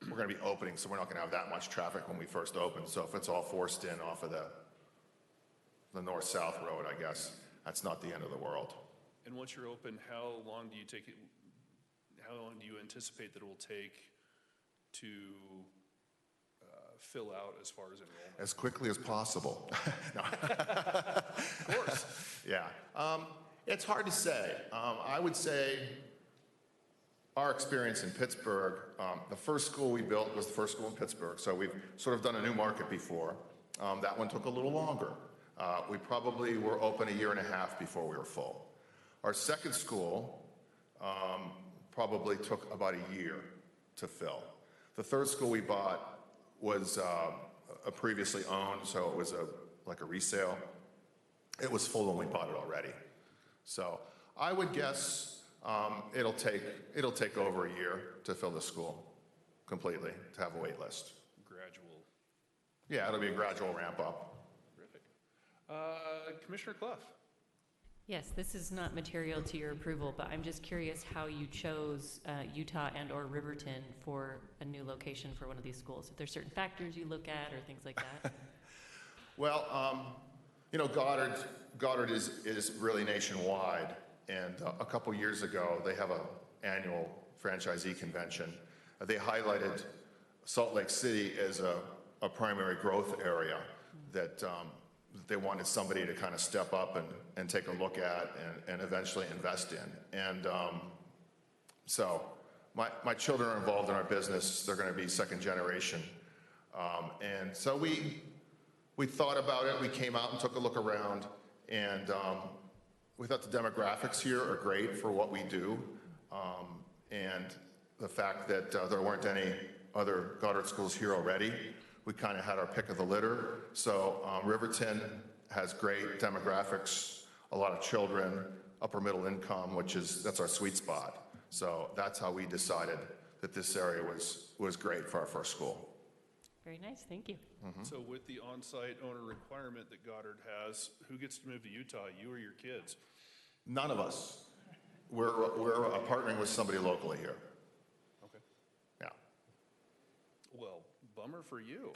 we're going to be opening, so we're not going to have that much traffic when we first open. So if it's all forced in off of the north-south road, I guess, that's not the end of the world. And once you're open, how long do you anticipate that it will take to fill out as far as enrollment? As quickly as possible. No. Of course. Yeah. It's hard to say. I would say our experience in Pittsburgh, the first school we built was the first school in Pittsburgh, so we've sort of done a new market before. That one took a little longer. We probably were open a year and a half before we were full. Our second school probably took about a year to fill. The third school we bought was a previously owned, so it was like a resale. It was full when we bought it already. So I would guess it'll take over a year to fill the school completely, to have a wait list. Gradual. Yeah, it'll be a gradual ramp up. Terrific. Commissioner Clough. Yes, this is not material to your approval, but I'm just curious how you chose Utah and or Riverton for a new location for one of these schools. If there's certain factors you look at or things like that. Well, Goddard is really nationwide, and a couple years ago, they have an annual franchisee convention. They highlighted Salt Lake City as a primary growth area that they wanted somebody to kind of step up and take a look at and eventually invest in. And so my children are involved in our business. They're going to be second generation. And so we thought about it. We came out and took a look around, and we thought the demographics here are great for what we do. And the fact that there weren't any other Goddard schools here already, we kind of had our pick of the litter. So Riverton has great demographics, a lot of children, upper middle income, that's our sweet spot. So that's how we decided that this area was great for our first school. Very nice, thank you. Mm-hmm. So with the on-site owner requirement that Goddard has, who gets to move to Utah, you or your kids? None of us. We're partnering with somebody locally here. Okay. Yeah. Well, bummer for you.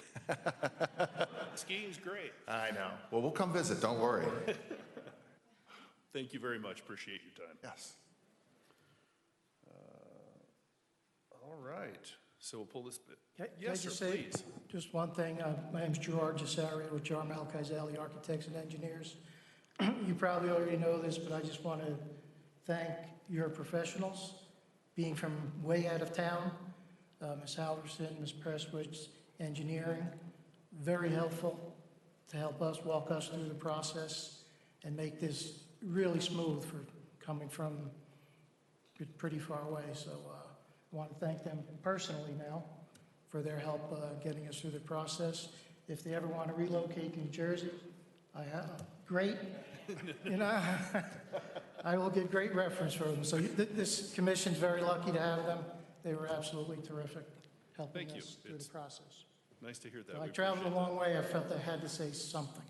Skiing's great. I know. Well, we'll come visit, don't worry. Thank you very much. Appreciate your time. Yes. All right. So we'll pull this bit. Can I Yes, just sir, say please. just one thing? My name's Gerard Gisario with Jarmel Kaiseli Architects and Engineers. You probably already know this, but I just want to thank your professionals, being from way out of town. Ms. Halverson, Ms. Prestwich, engineering, very helpful to help us, walk us through the process and make this really smooth for coming from pretty far away. So I want to thank them personally now for their help getting us through the process. If they ever want to relocate to New Jersey, great. I will get great reference for them. So this commission's very lucky to have them. They were absolutely terrific helping us through the process. Nice to hear that. So I We traveled a appreciate long way. I felt I had to say something.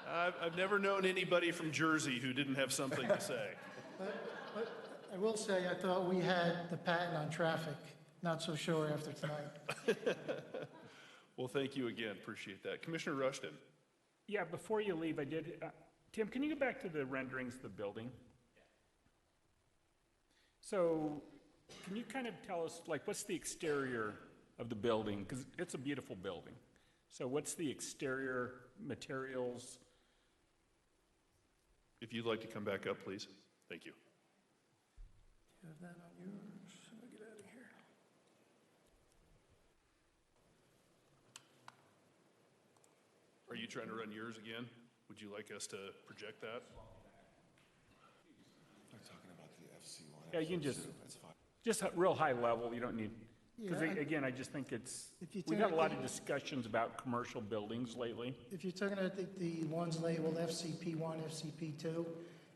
I've never known anybody from Jersey who didn't have something to say. But I will say, I thought we had the patent on traffic. Not so sure after tonight. Well, thank you again. Appreciate that. Commissioner Rushton. Yeah, before you leave, Tim, can you go back to the renderings of the building? So, can you kind of tell us, like, what's the exterior of the building? Because it's a beautiful building. So what's the exterior materials? If you'd like to come back up, please. Thank you. You have that on yours? Let me get out of here. trying to run yours again? Would you like us to project that? They're talking about the FC1. Yeah, you can just real high level, you don't need, because Yeah, again, I just think it's, If you we've take had a lot the- of discussions about commercial buildings lately. If you're talking about the ones labeled FCP1, FCP2,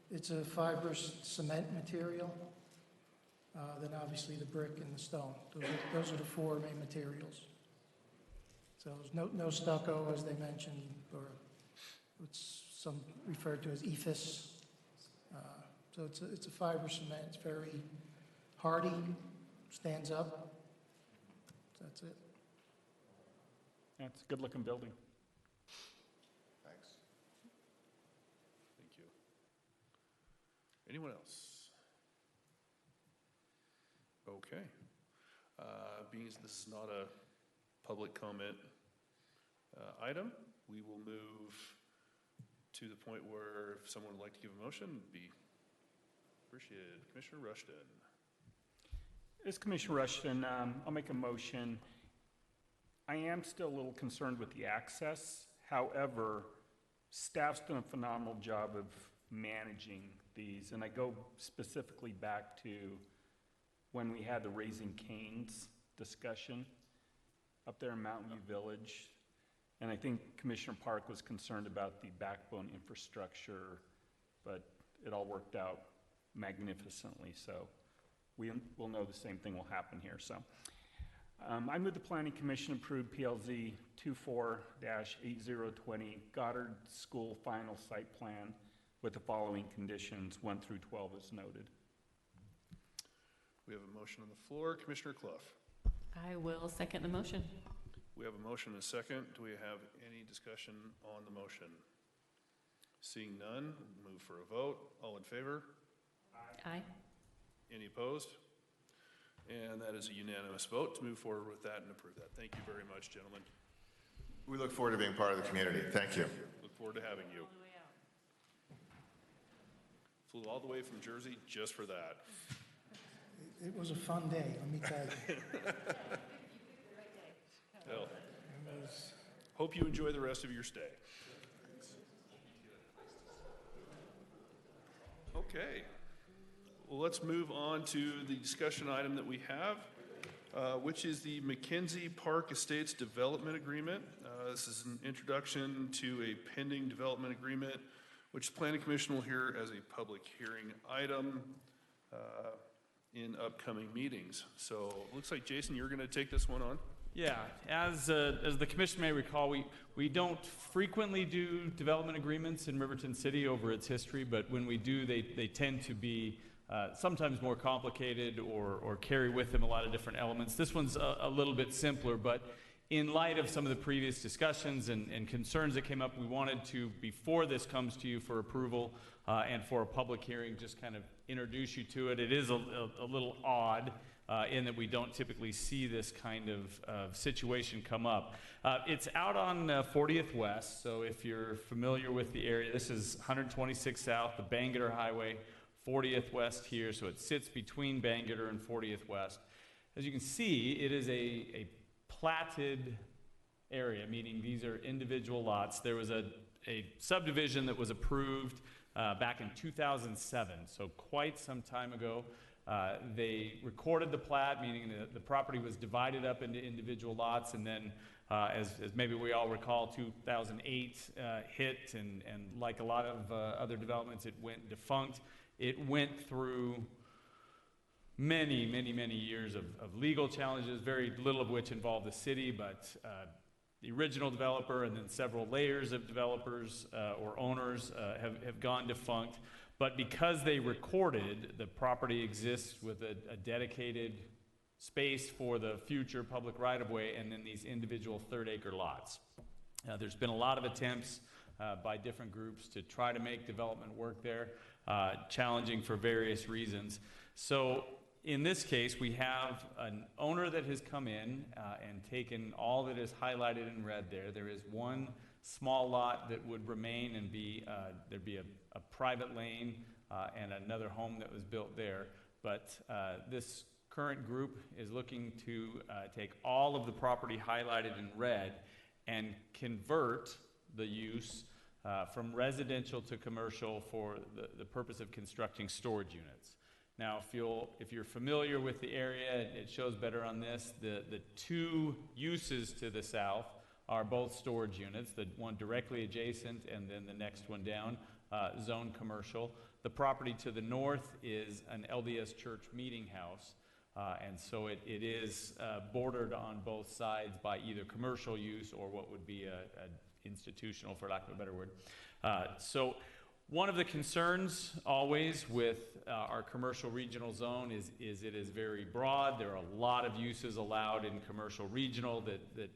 it's a fibrous cement material. Then obviously the brick and the stone. Those are the four main materials. So there's no stucco, as they mentioned, or what's some referred to as ephes. So it's a fiber cement. It's very hardy, stands up. So that's it. Yeah, it's a good-looking building. Thanks. Thank you. Anyone else? Okay. Being as this is not a public comment item, we will move to the point where if someone would like to give a motion, it'd be appreciated. Commissioner Rushton. This Commissioner Rushton, I'll make a motion. I am still a little concerned with the access. However, staff's done a phenomenal job of managing these, and I go specifically back to when we had the Raising Cane's discussion up there in Mountain View Village. And I think Commissioner Park was concerned about the backbone infrastructure, but it all worked out magnificently. So we'll know the same thing will happen here. So I move the Planning Commission approve PLZ 24-8020 Goddard School Final Site Plan with the following conditions, 1 through 12 as noted. We have a motion on the floor. Commissioner Clough. I will second the motion. We have a motion and a second. Do we have any discussion on the motion? Seeing none, move for a vote. All in favor? Aye. Any opposed? And that is a unanimous vote to move forward with that and approve that. Thank you very much, gentlemen. We look forward to being part of the community. Thank you. Look forward to having you. Flew all the way from Jersey just for that. It was a fun day, let me tell you. Well, hope you enjoy the rest of your stay. Okay. Well, let's move on to the discussion item that we have, which is the Mackenzie Park Estates Development Agreement. This is an introduction to a pending development agreement, which the Planning Commission will hear as a public hearing item in upcoming meetings. So it looks like, Jason, you're going to take this one on? Yeah, as the commission may recall, we don't frequently do development agreements in Riverton City over its history, but when we do, they tend to be sometimes more complicated or carry with them a lot of different elements. This one's a little bit simpler, but in light of some of the previous discussions and concerns that came up, we wanted to, before this comes to you for approval and for a public hearing, just kind of introduce you to it. It is a little odd in that we don't typically see this kind of situation come up. It's out on 40th West, so if you're familiar with the area, this is 126 South, the Bangerter Highway, 40th West here, so it sits between Bangerter and 40th West. As you can see, it is a platted area, meaning these are individual lots. There was a subdivision that was approved back in 2007, so quite some time ago. They recorded the plat, meaning the property was divided up into individual lots, and then as maybe we all recall, 2008 hit, and like a lot of other developments, it went defunct. It went through many years of legal challenges, very little of which involved the city, but the original developer and then several layers of developers or owners have gone defunct. But because they recorded, the property exists with a dedicated space for the future public right-of-way and then these individual third-acre lots. There's been a lot of attempts by different groups to try to make development work there, challenging for various reasons. So in this case, we have an owner that has come in and taken all that is highlighted in red there. There is one small lot that would remain and there'd be a private lane and another home that was built there. But this current group is looking to take all of the property highlighted in red and convert the use from residential to commercial for the purpose of constructing storage units. Now, if you're familiar with the area, it shows better on this. The two uses to the south are both storage units, the one directly adjacent and then the next one down, zone commercial. The property to the north is an LDS church meeting house, and so it is bordered on both sides by either commercial use or what would be a institutional, for lack of a better word. So one of the concerns always with our commercial regional zone is it is very broad. There are a lot of uses allowed in commercial regional that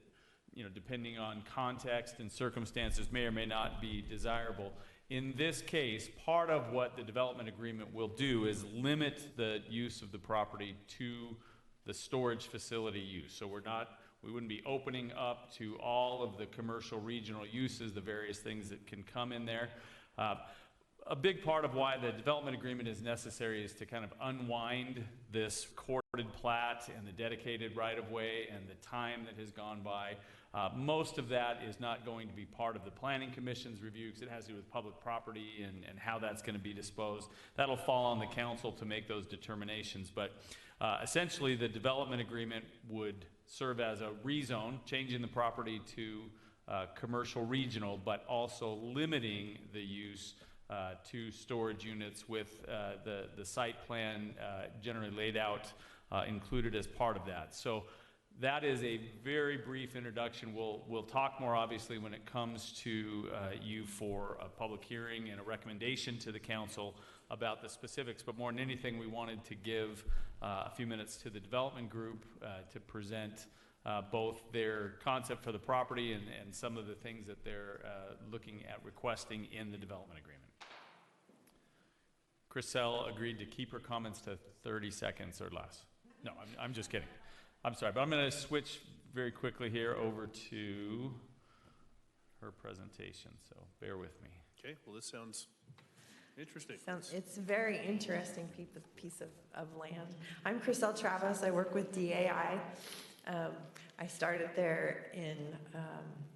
you know, depending on context and circumstances may or may not be desirable. In this case, part of what the development agreement will do is limit the use of the property to the storage facility use. So we wouldn't be opening up to all of the commercial regional uses, the various things that can come in there. A big part of why the development agreement is necessary is to kind of unwind this recorded plat and the dedicated right-of-way and the time that has gone by. Most of that is not going to be part of the Planning Commission's review because it has to do with public property and how that's going to be disposed. That'll fall on the council to make those determinations. But essentially, the development agreement would serve as a rezone, changing the property to commercial regional, but also limiting the use to storage units with the site plan generally laid out included as part of that. So that is a very brief introduction. We'll talk more obviously when it comes to you for a public hearing and a recommendation to the council about the specifics, but more than anything, we wanted to give a few minutes to the development group to present both their concept for the property and some of the things that they're looking at requesting in the development agreement. Chriselle agreed to keep her comments to 30 seconds or less. No, I'm just kidding. I'm sorry, but I'm going to switch very quickly here over to her presentation, so bear with me. Okay, well, this sounds interesting. It's a very interesting piece of land. I'm Chriselle Travis. I work with DAI. I started there in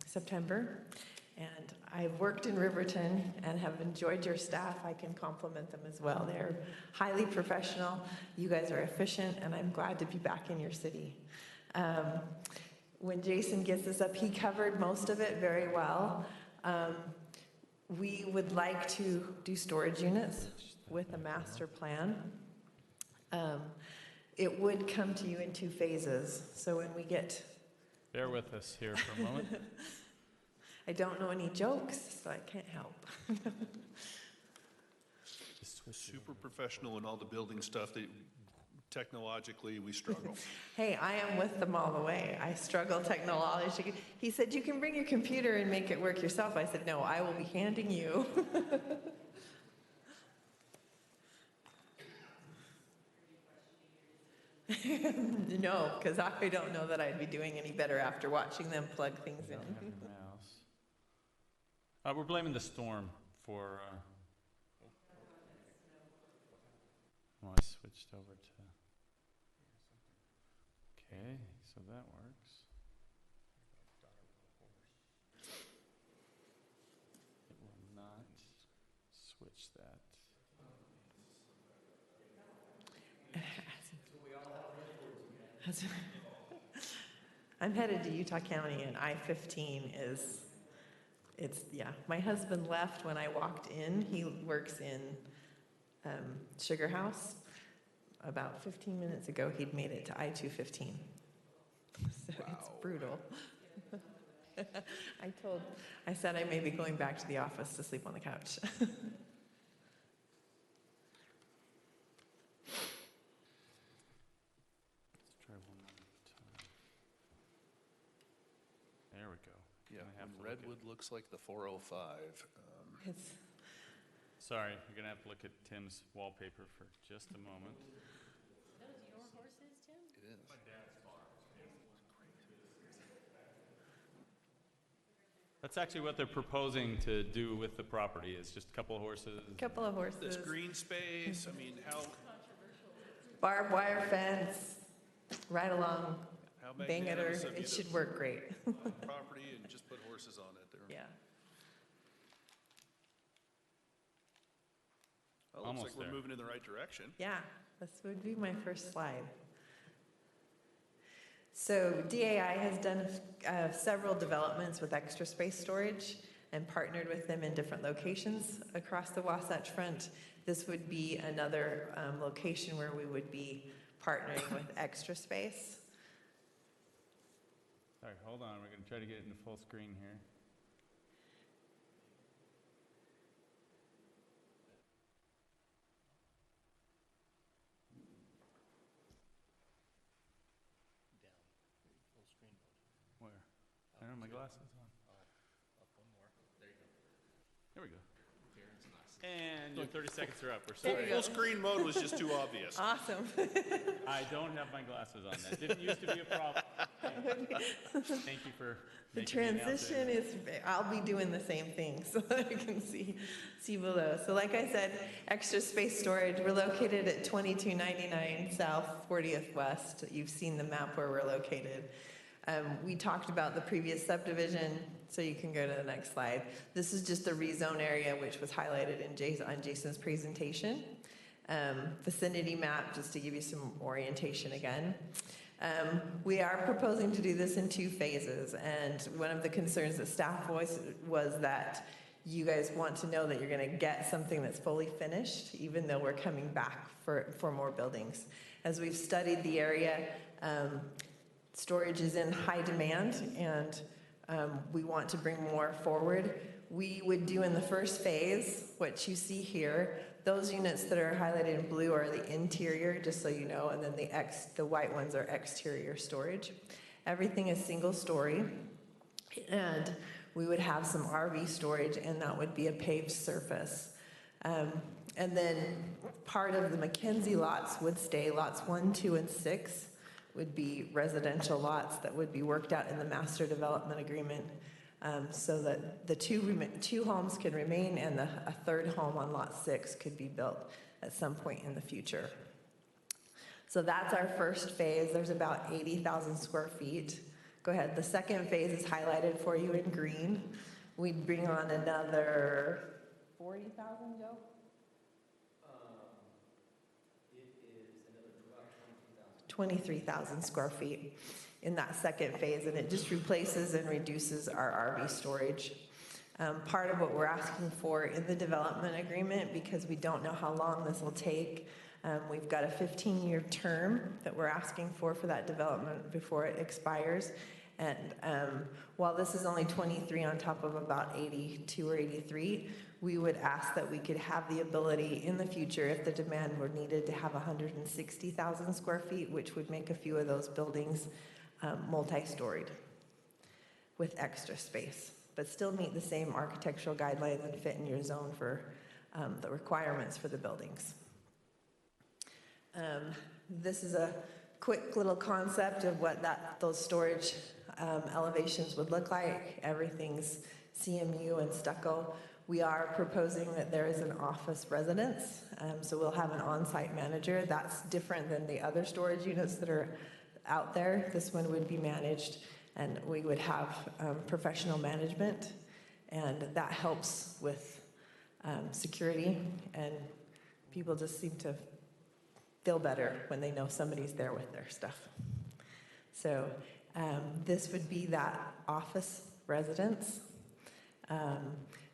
September, and I've worked in Riverton and have enjoyed your staff. I can compliment them as well. They're highly professional. You guys are efficient, and I'm glad to be back in your city. When Jason gets this up, he covered most of it very well. We would like to do storage units with a master plan. It would come to you in 2 phases. So when we get... Bear with us here for a moment. I don't know any jokes, so I can't help. Super professional in all the building stuff that technologically we struggle. Hey, I am with them all the way. I struggle technologically. He said, you can bring your computer and make it work yourself. I said, no, I will be handing you. No, because I don't know that I'd be doing any better after watching them plug things in. We're blaming the storm for... I switched over to... Okay, so that works. It will not switch that. I'm headed to Utah County, and I-15 yeah. My husband left when I walked in. He works in Sugar House. About 15 minutes ago, he'd made it to I-215. So wow. It's brutal. I said I may be going back to the office to sleep on the couch. There we go. Yeah, and Redwood looks like the 405. Sorry, you're going to have to look at Tim's wallpaper for just a moment. Those your horses, Tim? It is. My dad's farm. That's actually what they're proposing to do with the property, is just a couple of horses. Couple of horses. This green space, I mean, how... Barbed wire fence, right along How Bangor. magnanimous of you It to should work great. property and just put horses on it. Yeah. Well, looks like we're moving in the right direction. Yeah, this would be my first slide. So DAI has done several developments with extra space storage and partnered with them in different locations across the Wasatch Front. This would be another location where we would be partnering with extra space. Sorry, hold on. We're going to try to get it into full screen here. Where? I don't have my glasses on. Up one more. There you go. There we go. And your 30 seconds are up. We're There sorry. you go. Full screen mode was just too obvious. Awesome. I don't have my glasses on. That didn't used to be a problem. Thank you for The making me announce transition it. is, I'll be doing the same thing so that you can see below. So like I said, extra space storage, we're located at 2299 South 40th West. You've seen the map where we're located. We talked about the previous subdivision, so you can go to the next slide. This is just the rezone area, which was highlighted on Jason's presentation. Vicinity map, just to give you some orientation again. We are proposing to do this in 2 phases, and one of the concerns that staff voiced was that you guys want to know that you're going to get something that's fully finished, even though we're coming back for more buildings. As we've studied the area, storage is in high demand, and we want to bring more forward. We would do in the first phase, what you see here, those units that are highlighted in blue are the interior, just so you know, and then the white ones are exterior storage. Everything is single story, and we would have some RV storage, and that would be a paved surface. And then part of the Mackenzie lots would stay, lots 1, 2, and 6 would be residential lots that would be worked out in the master development agreement, so that the two homes can remain, and a third home on lot 6 could be built at some point in the future. So that's our first phase. There's about 80,000 square feet. Go ahead. The second phase is highlighted for you in green. We'd bring on another 40,000, Joe? It is another 23,000 square feet in that second phase, and it just replaces and reduces our RV storage. Part of what we're asking for in the development agreement, because we don't know how long this will take, we've got a 15-year term that we're asking for that development before it expires. And while this is only 23 on top of about 82 or 83, we would ask that we could have the ability in the future, if the demand were needed, to have 160,000 square feet, which would make a few of those buildings multi-storied with extra space, but still meet the same architectural guidelines and fit in your zone for the requirements for the buildings. This is a quick little concept of what those storage elevations would look like. Everything's CMU and stucco. We are proposing that there is an office residence, so we'll have an on-site manager. That's different than the other storage units that are out there. This one would be managed, and we would have professional management, and that helps with security, and people just seem to feel better when they know somebody's there with their stuff. So this would be that office residence.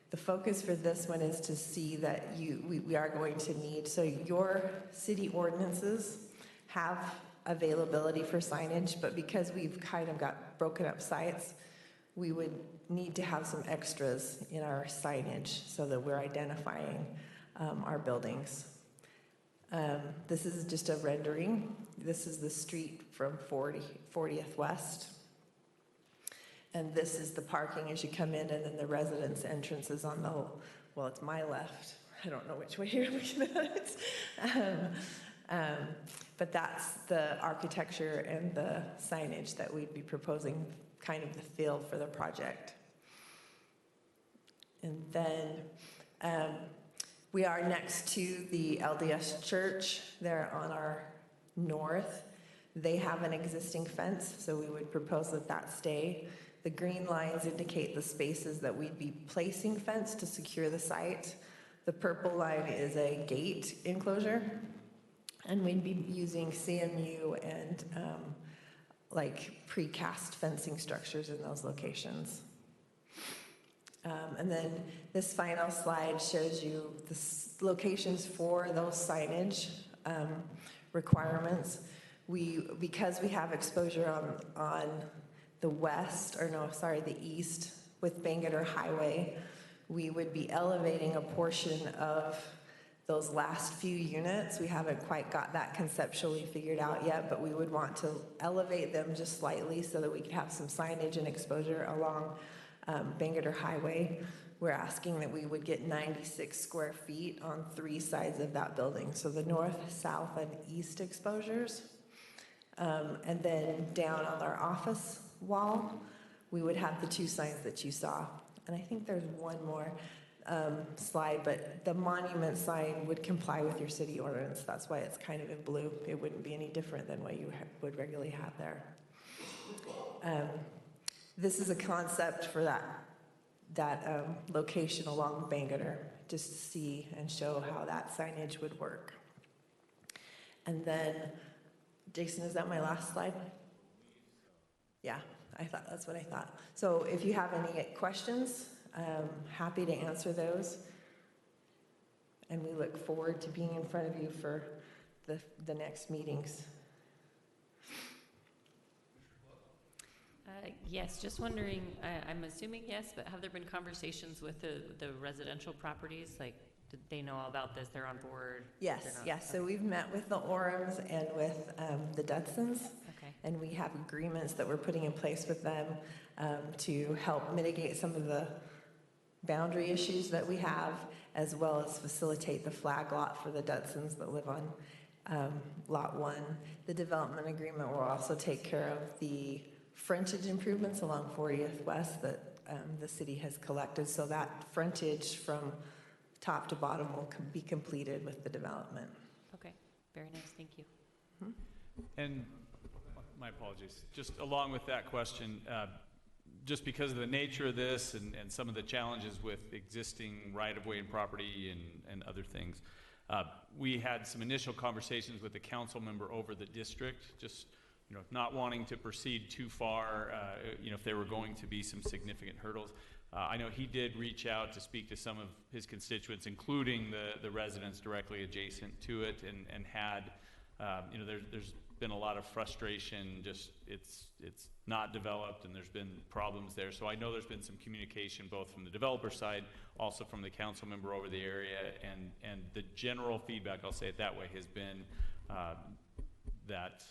The focus for this one is to see that we are going to need, so your city ordinances have availability for signage, but because we've kind of got broken up sites, we would need to have some extras in our signage so that we're identifying our buildings. This is just a rendering. This is the street from 40th West. And this is the parking as you come in, and then the residence entrance is on the, well, it's my left. I don't know which way you're looking at it. But that's the architecture and the signage that we'd be proposing, kind of the feel for the project. And then we are next to the LDS Church. They're on our north. They have an existing fence, so we would propose that stay. The green lines indicate the spaces that we'd be placing fence to secure the site. The purple line is a gate enclosure, and we'd be using CMU and like precast fencing structures in those locations. And then this final slide shows you the locations for those signage requirements. Because we have exposure on the the east with Bangerter Highway, we would be elevating a portion of those last few units. We haven't quite got that conceptually figured out yet, but we would want to elevate them just slightly so that we could have some signage and exposure along Bangerter Highway. We're asking that we would get 96 square feet on 3 sides of that building. So the north, south, and east exposures. And then down on our office wall, we would have the 2 signs that you saw. And I think there's one more slide, but the monument sign would comply with your city ordinance. That's why it's kind of in blue. It wouldn't be any different than what you would regularly have there. This is a concept for that location along Bangerter, just to see and show how that signage would work. And then, Jason, is that my last slide? Yeah, that's what I thought. So if you have any questions, I'm happy to answer those. And we look forward to being in front of you for the next meetings. Yes, just wondering, I'm assuming yes, but have there been conversations with the residential properties? Like, did they know all about this? They're on board? Yes, yes. So we've met with the Orams and with the Dudsons. Okay. And we have agreements that we're putting in place with them to help mitigate some of the boundary issues that we have, as well as facilitate the flag lot for the Dudsons that live on Lot 1. The development agreement will also take care of the frontage improvements along 40th West that the city has collected. So that frontage from top to bottom will be completed with the development. Okay, very nice, thank you. And my apologies, just along with that question, just because of the nature of this and some of the challenges with existing right-of-way and property and other things, we had some initial conversations with the council member over the district, just not wanting to proceed too far, if there were going to be some significant hurdles. I know he did reach out to speak to some of his constituents, including the residents directly adjacent to it, and had, there's been a lot of frustration, just it's not developed and there's been problems there. So I know there's been some communication both from the developer side, also from the council member over the area, and the general feedback, I'll say it that way, has been that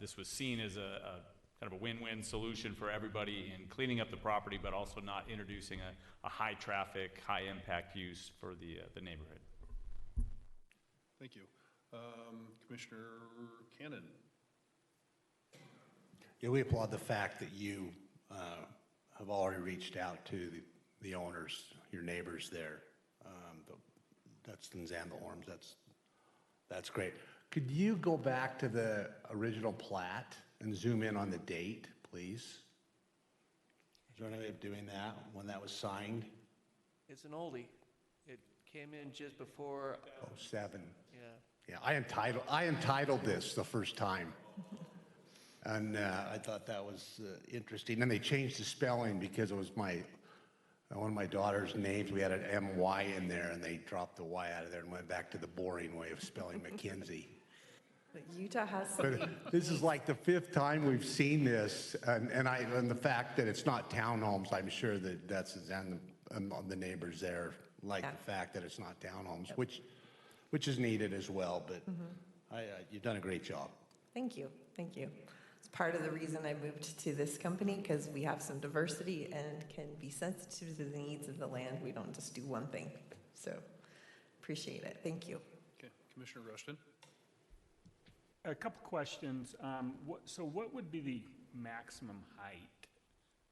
this was seen as a kind of a win-win solution for everybody in cleaning up the property, but also not introducing a high-traffic, high-impact use for the neighborhood. Thank you. Commissioner Cannon. Yeah, we applaud the fact that you have already reached out to the owners, your neighbors there, the Dudsons and the Orms. That's great. Could you go back to the original plat and zoom in on the date, please? Is there any way of doing that when that was signed? It's an oldie. It came in just before. 07. Yeah. Yeah, I entitled this the first time. And I thought that was interesting. And they changed the spelling because it was one of my daughter's names. We had an M-Y in there, and they dropped the Y out of there and went back to the boring way of spelling Mackenzie. But Utah has some. But this is like the 5th time we've seen this, and the fact that it's not townhomes, I'm sure that that's and the neighbors there like the fact that it's not townhomes, which is needed as well. But you've done a great job. Thank you, thank you. It's part of the reason I moved to this company, because we have some diversity and can be sensitive to the needs of the land. We don't just do one thing. So appreciate it. Thank you. Okay, Commissioner Rushton. A couple questions. So what would be the maximum height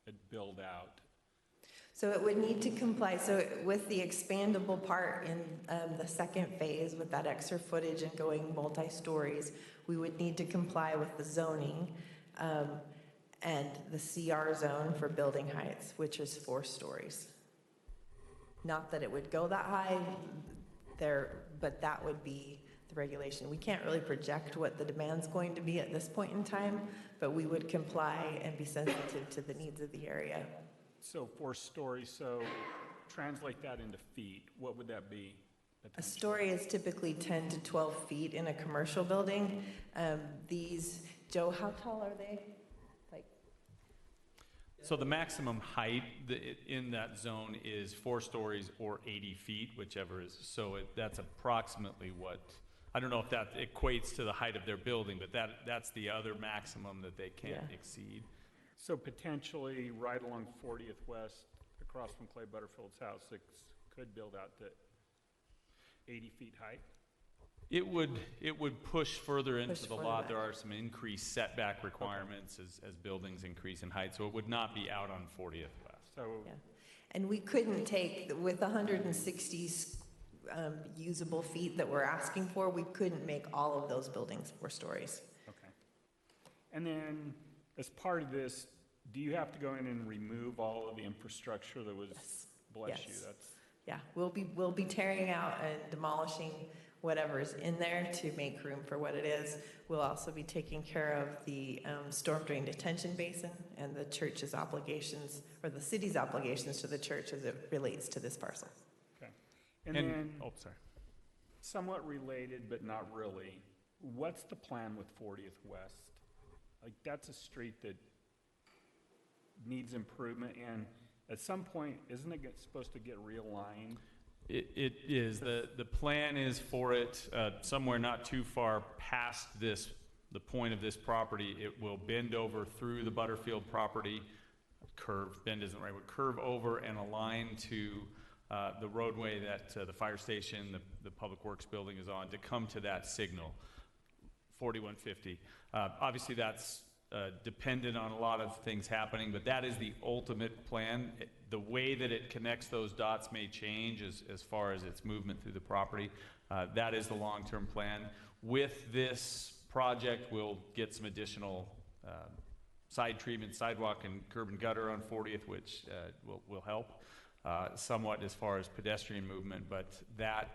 at build out? So it would need to comply. So with the expandable part in the second phase, with that extra footage and going multi-stories, we would need to comply with the zoning and the CR zone for building heights, which is 4 stories. Not that it would go that high. but that would be the regulation. We can't really project what the demand's going to be at this point in time, but we would comply and be sensitive to the needs of the area. So 4 stories, so translate that into feet, what would that be? A story is typically 10 to 12 feet in a commercial building. Joe, how tall are they? So the maximum height in that zone is 4 stories or 80 feet, whichever is, so that's approximately what, I don't know if that equates to the height of their building, but that's the other maximum that they can't exceed. So potentially right along 40th West, across from Clay Butterfield's house, it could build out to 80 feet height? It would push further into the lot. back. There are some increased setback requirements as buildings increase in height, so it would not be out on 40th West. So, Yeah. And we couldn't take, with 160 usable feet that we're asking for, we couldn't make all of those buildings 4 stories. okay. And then, as part of this, do you have to go in and remove all of the infrastructure that was, bless you, Yes. that's, Yeah, we'll be tearing out and demolishing whatever's in there to make room for what it is. We'll also be taking care of the storm drain detention basin and the church's obligations, or the city's obligations to the church as it relates to this parcel. okay. And then, somewhat related, but not really, what's the plan with 40th West? Like, that's a street that needs improvement, and at some point, isn't it supposed to get realigned? It is. The plan is for it somewhere not too far past the point of this property. It will bend over through the Butterfield property, bend isn't right, would curve over and align to the roadway that the fire station, the public works building is on, to come to that signal, 4150. Obviously that's dependent on a lot of things happening, but that is the ultimate plan. The way that it connects those dots may change as far as its movement through the property. That is the long-term plan. With this project, we'll get some additional side treatment, sidewalk and curb and gutter on 40th, which will help somewhat as far as pedestrian movement, but that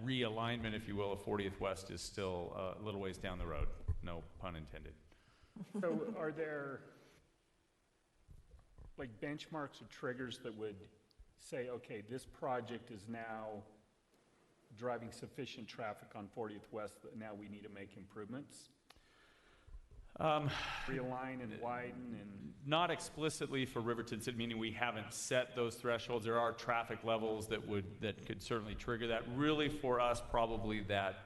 realignment, if you will, of 40th West is still a little ways down the road, no pun intended. So are there like benchmarks or triggers that would say, okay, this project is now driving sufficient traffic on 40th West that now we need to make improvements? Realign and widen and... Not explicitly for Riverton City, meaning we haven't set those thresholds. There are traffic levels that could certainly trigger that. Really for us, probably that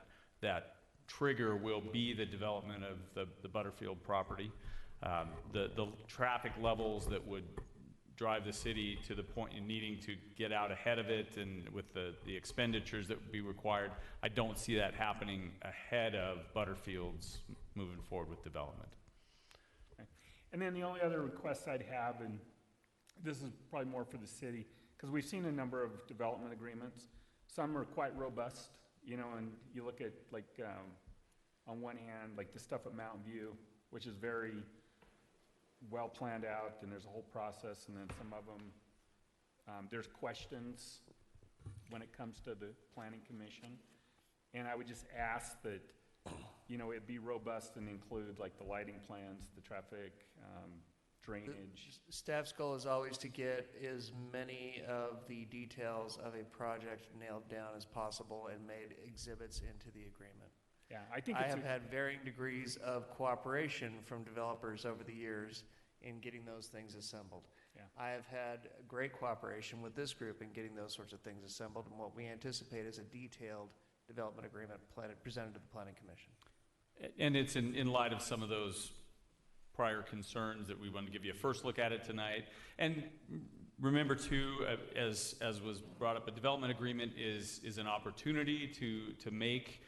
trigger will be the development of the Butterfield property. The traffic levels that would drive the city to the point in needing to get out ahead of it, and with the expenditures that would be required, I don't see that happening ahead of Butterfield's moving forward with development. Okay. And then the only other request I'd have, and this is probably more for the city, because we've seen a number of development agreements. Some are quite robust, you know, and you look at like, on one hand, like the stuff at Mountain View, which is very well planned out, and there's a whole process, and then some of them, there's questions when it comes to the Planning Commission. And I would just ask that, you know, it be robust and include like the lighting plans, the traffic, drainage. Staff's goal is always to get as many of the details of a project nailed down as possible and made exhibits into the agreement. Yeah, I think I have had varying degrees of cooperation from developers over the years in getting those things assembled. Yeah. I have had great cooperation with this group in getting those sorts of things assembled, and what we anticipate is a detailed development agreement presented to the Planning Commission. And it's in light of some of those prior concerns that we want to give you a first look at it tonight. And remember too, as was brought up, a development agreement is an opportunity to make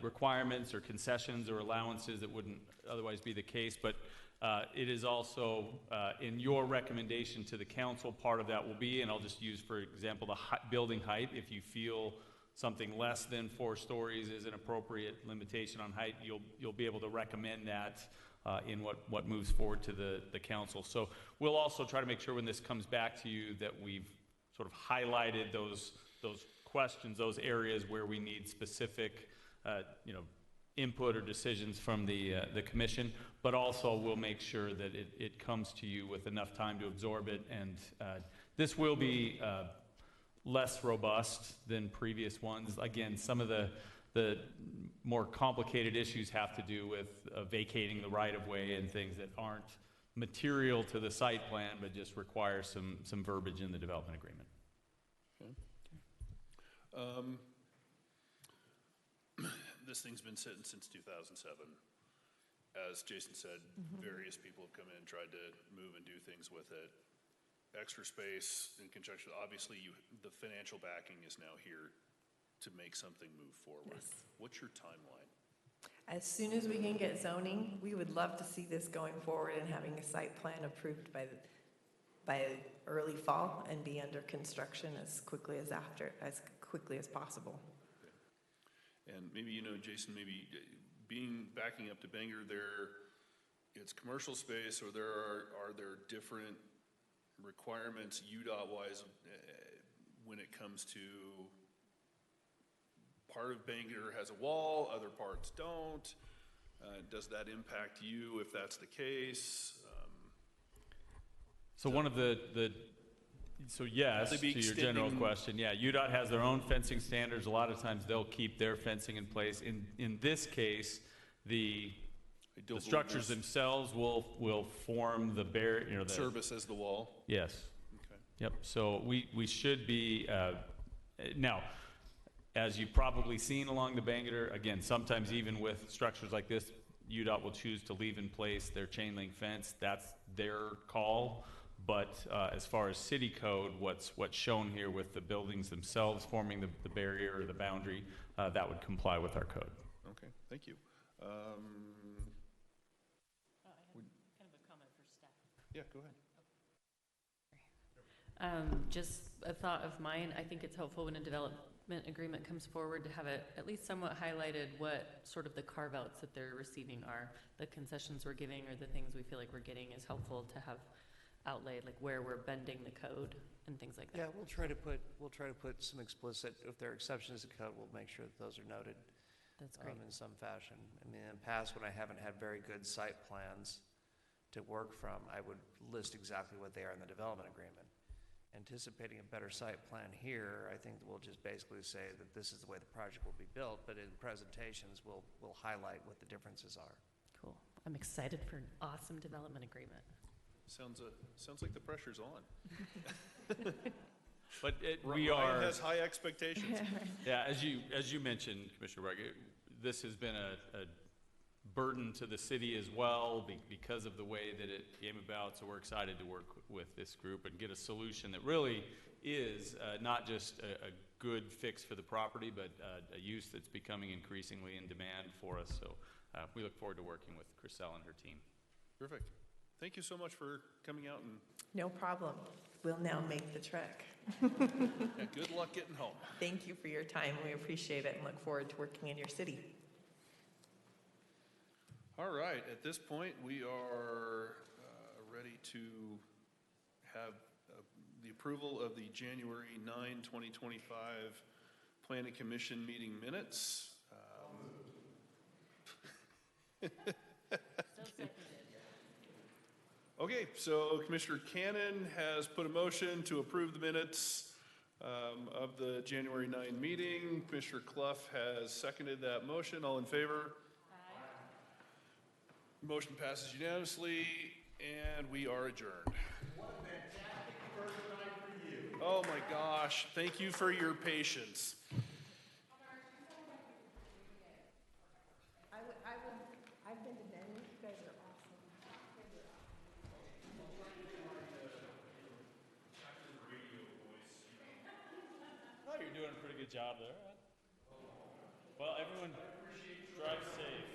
requirements or concessions or allowances that wouldn't otherwise be the case, but it is also in your recommendation to the council. Part of that will be, and I'll just use for example the building height. If you feel something less than 4 stories is an appropriate limitation on height, you'll be able to recommend that in what moves forward to the council. So we'll also try to make sure when this comes back to you that we've sort of highlighted those questions, those areas where we need specific, you know, input or decisions from the commission, but also we'll make sure that it comes to you with enough time to absorb it. And this will be less robust than previous ones. Again, some of the more complicated issues have to do with vacating the right-of-way and things that aren't material to the site plan, but just require some verbiage in the development agreement. Okay. This thing's been sitting since 2007. As Jason said, various people have come in and tried to move and do things with it. Extra space in conjunction, obviously the financial backing is now here to make something move forward. Yes. What's your timeline? As soon as we can get zoning, we would love to see this going forward and having a site plan approved by early fall and be under construction as quickly as possible. Okay. And maybe, you know, Jason, maybe backing up to Bangor, it's commercial space, or are there different requirements UDOT-wise when it comes to part of Bangor has a wall, other parts don't? Does that impact you if that's the case? So one of so yes, to your general question, yeah, UDOT has their own fencing standards. A lot of times they'll keep their fencing in place. In this case, the structures themselves will form the barrier, you know, the service as the wall. Yes. Okay. Yep. So we should be now, as you've probably seen along the Bangor, again, sometimes even with structures like this, UDOT will choose to leave in place their chain link fence. That's their call. But as far as city code, what's shown here with the buildings themselves forming the barrier or the boundary, that would comply with our code. Okay, thank you. I have kind of a comment for staff. Yeah, go ahead. Just a thought of mine, I think it's helpful when a development agreement comes forward to have it at least somewhat highlighted what sort of the carve-outs that they're receiving are, the concessions we're giving, or the things we feel like we're getting is helpful to have outlaid, like where we're bending the code and things like that. Yeah, we'll try to put some explicit, if there are exceptions to code, we'll make sure that those are noted. That's great. In some fashion. I mean, in the past, when I haven't had very good site plans to work from, I would list exactly what they are in the development agreement. Anticipating a better site plan here, I think we'll just basically say that this is the way the project will be built, but in presentations, we'll highlight what the differences are. Cool. I'm excited for an awesome development agreement. Sounds like the pressure's on. But Ryan has high expectations. Yeah, as you mentioned, Commissioner Wright, this has been a burden to the city as well because of the way that it came about. So we're excited to work with this group and get a solution that really is not just a good fix for the property, but a use that's becoming increasingly in demand for us. So we look forward to working with Chriselle and her team. Perfect. Thank you so much for coming out and. No problem. We'll now make the trek. Yeah, good luck getting home. Thank you for your time. We appreciate it and look forward to working in your city. All right, at this point, we are ready to have the approval of the January 9, 2025 Planning Commission meeting minutes. Okay, so Commissioner Cannon has put a motion to approve the minutes of the January 9 meeting. Commissioner Clough has seconded that motion. All in favor? Motion passes unanimously, and we are adjourned. What a fantastic first night for you. Oh my gosh, thank you for your patience. I've been to many. You guys are awesome. Oh, you're doing a pretty good job there. Well, everyone, drive safe.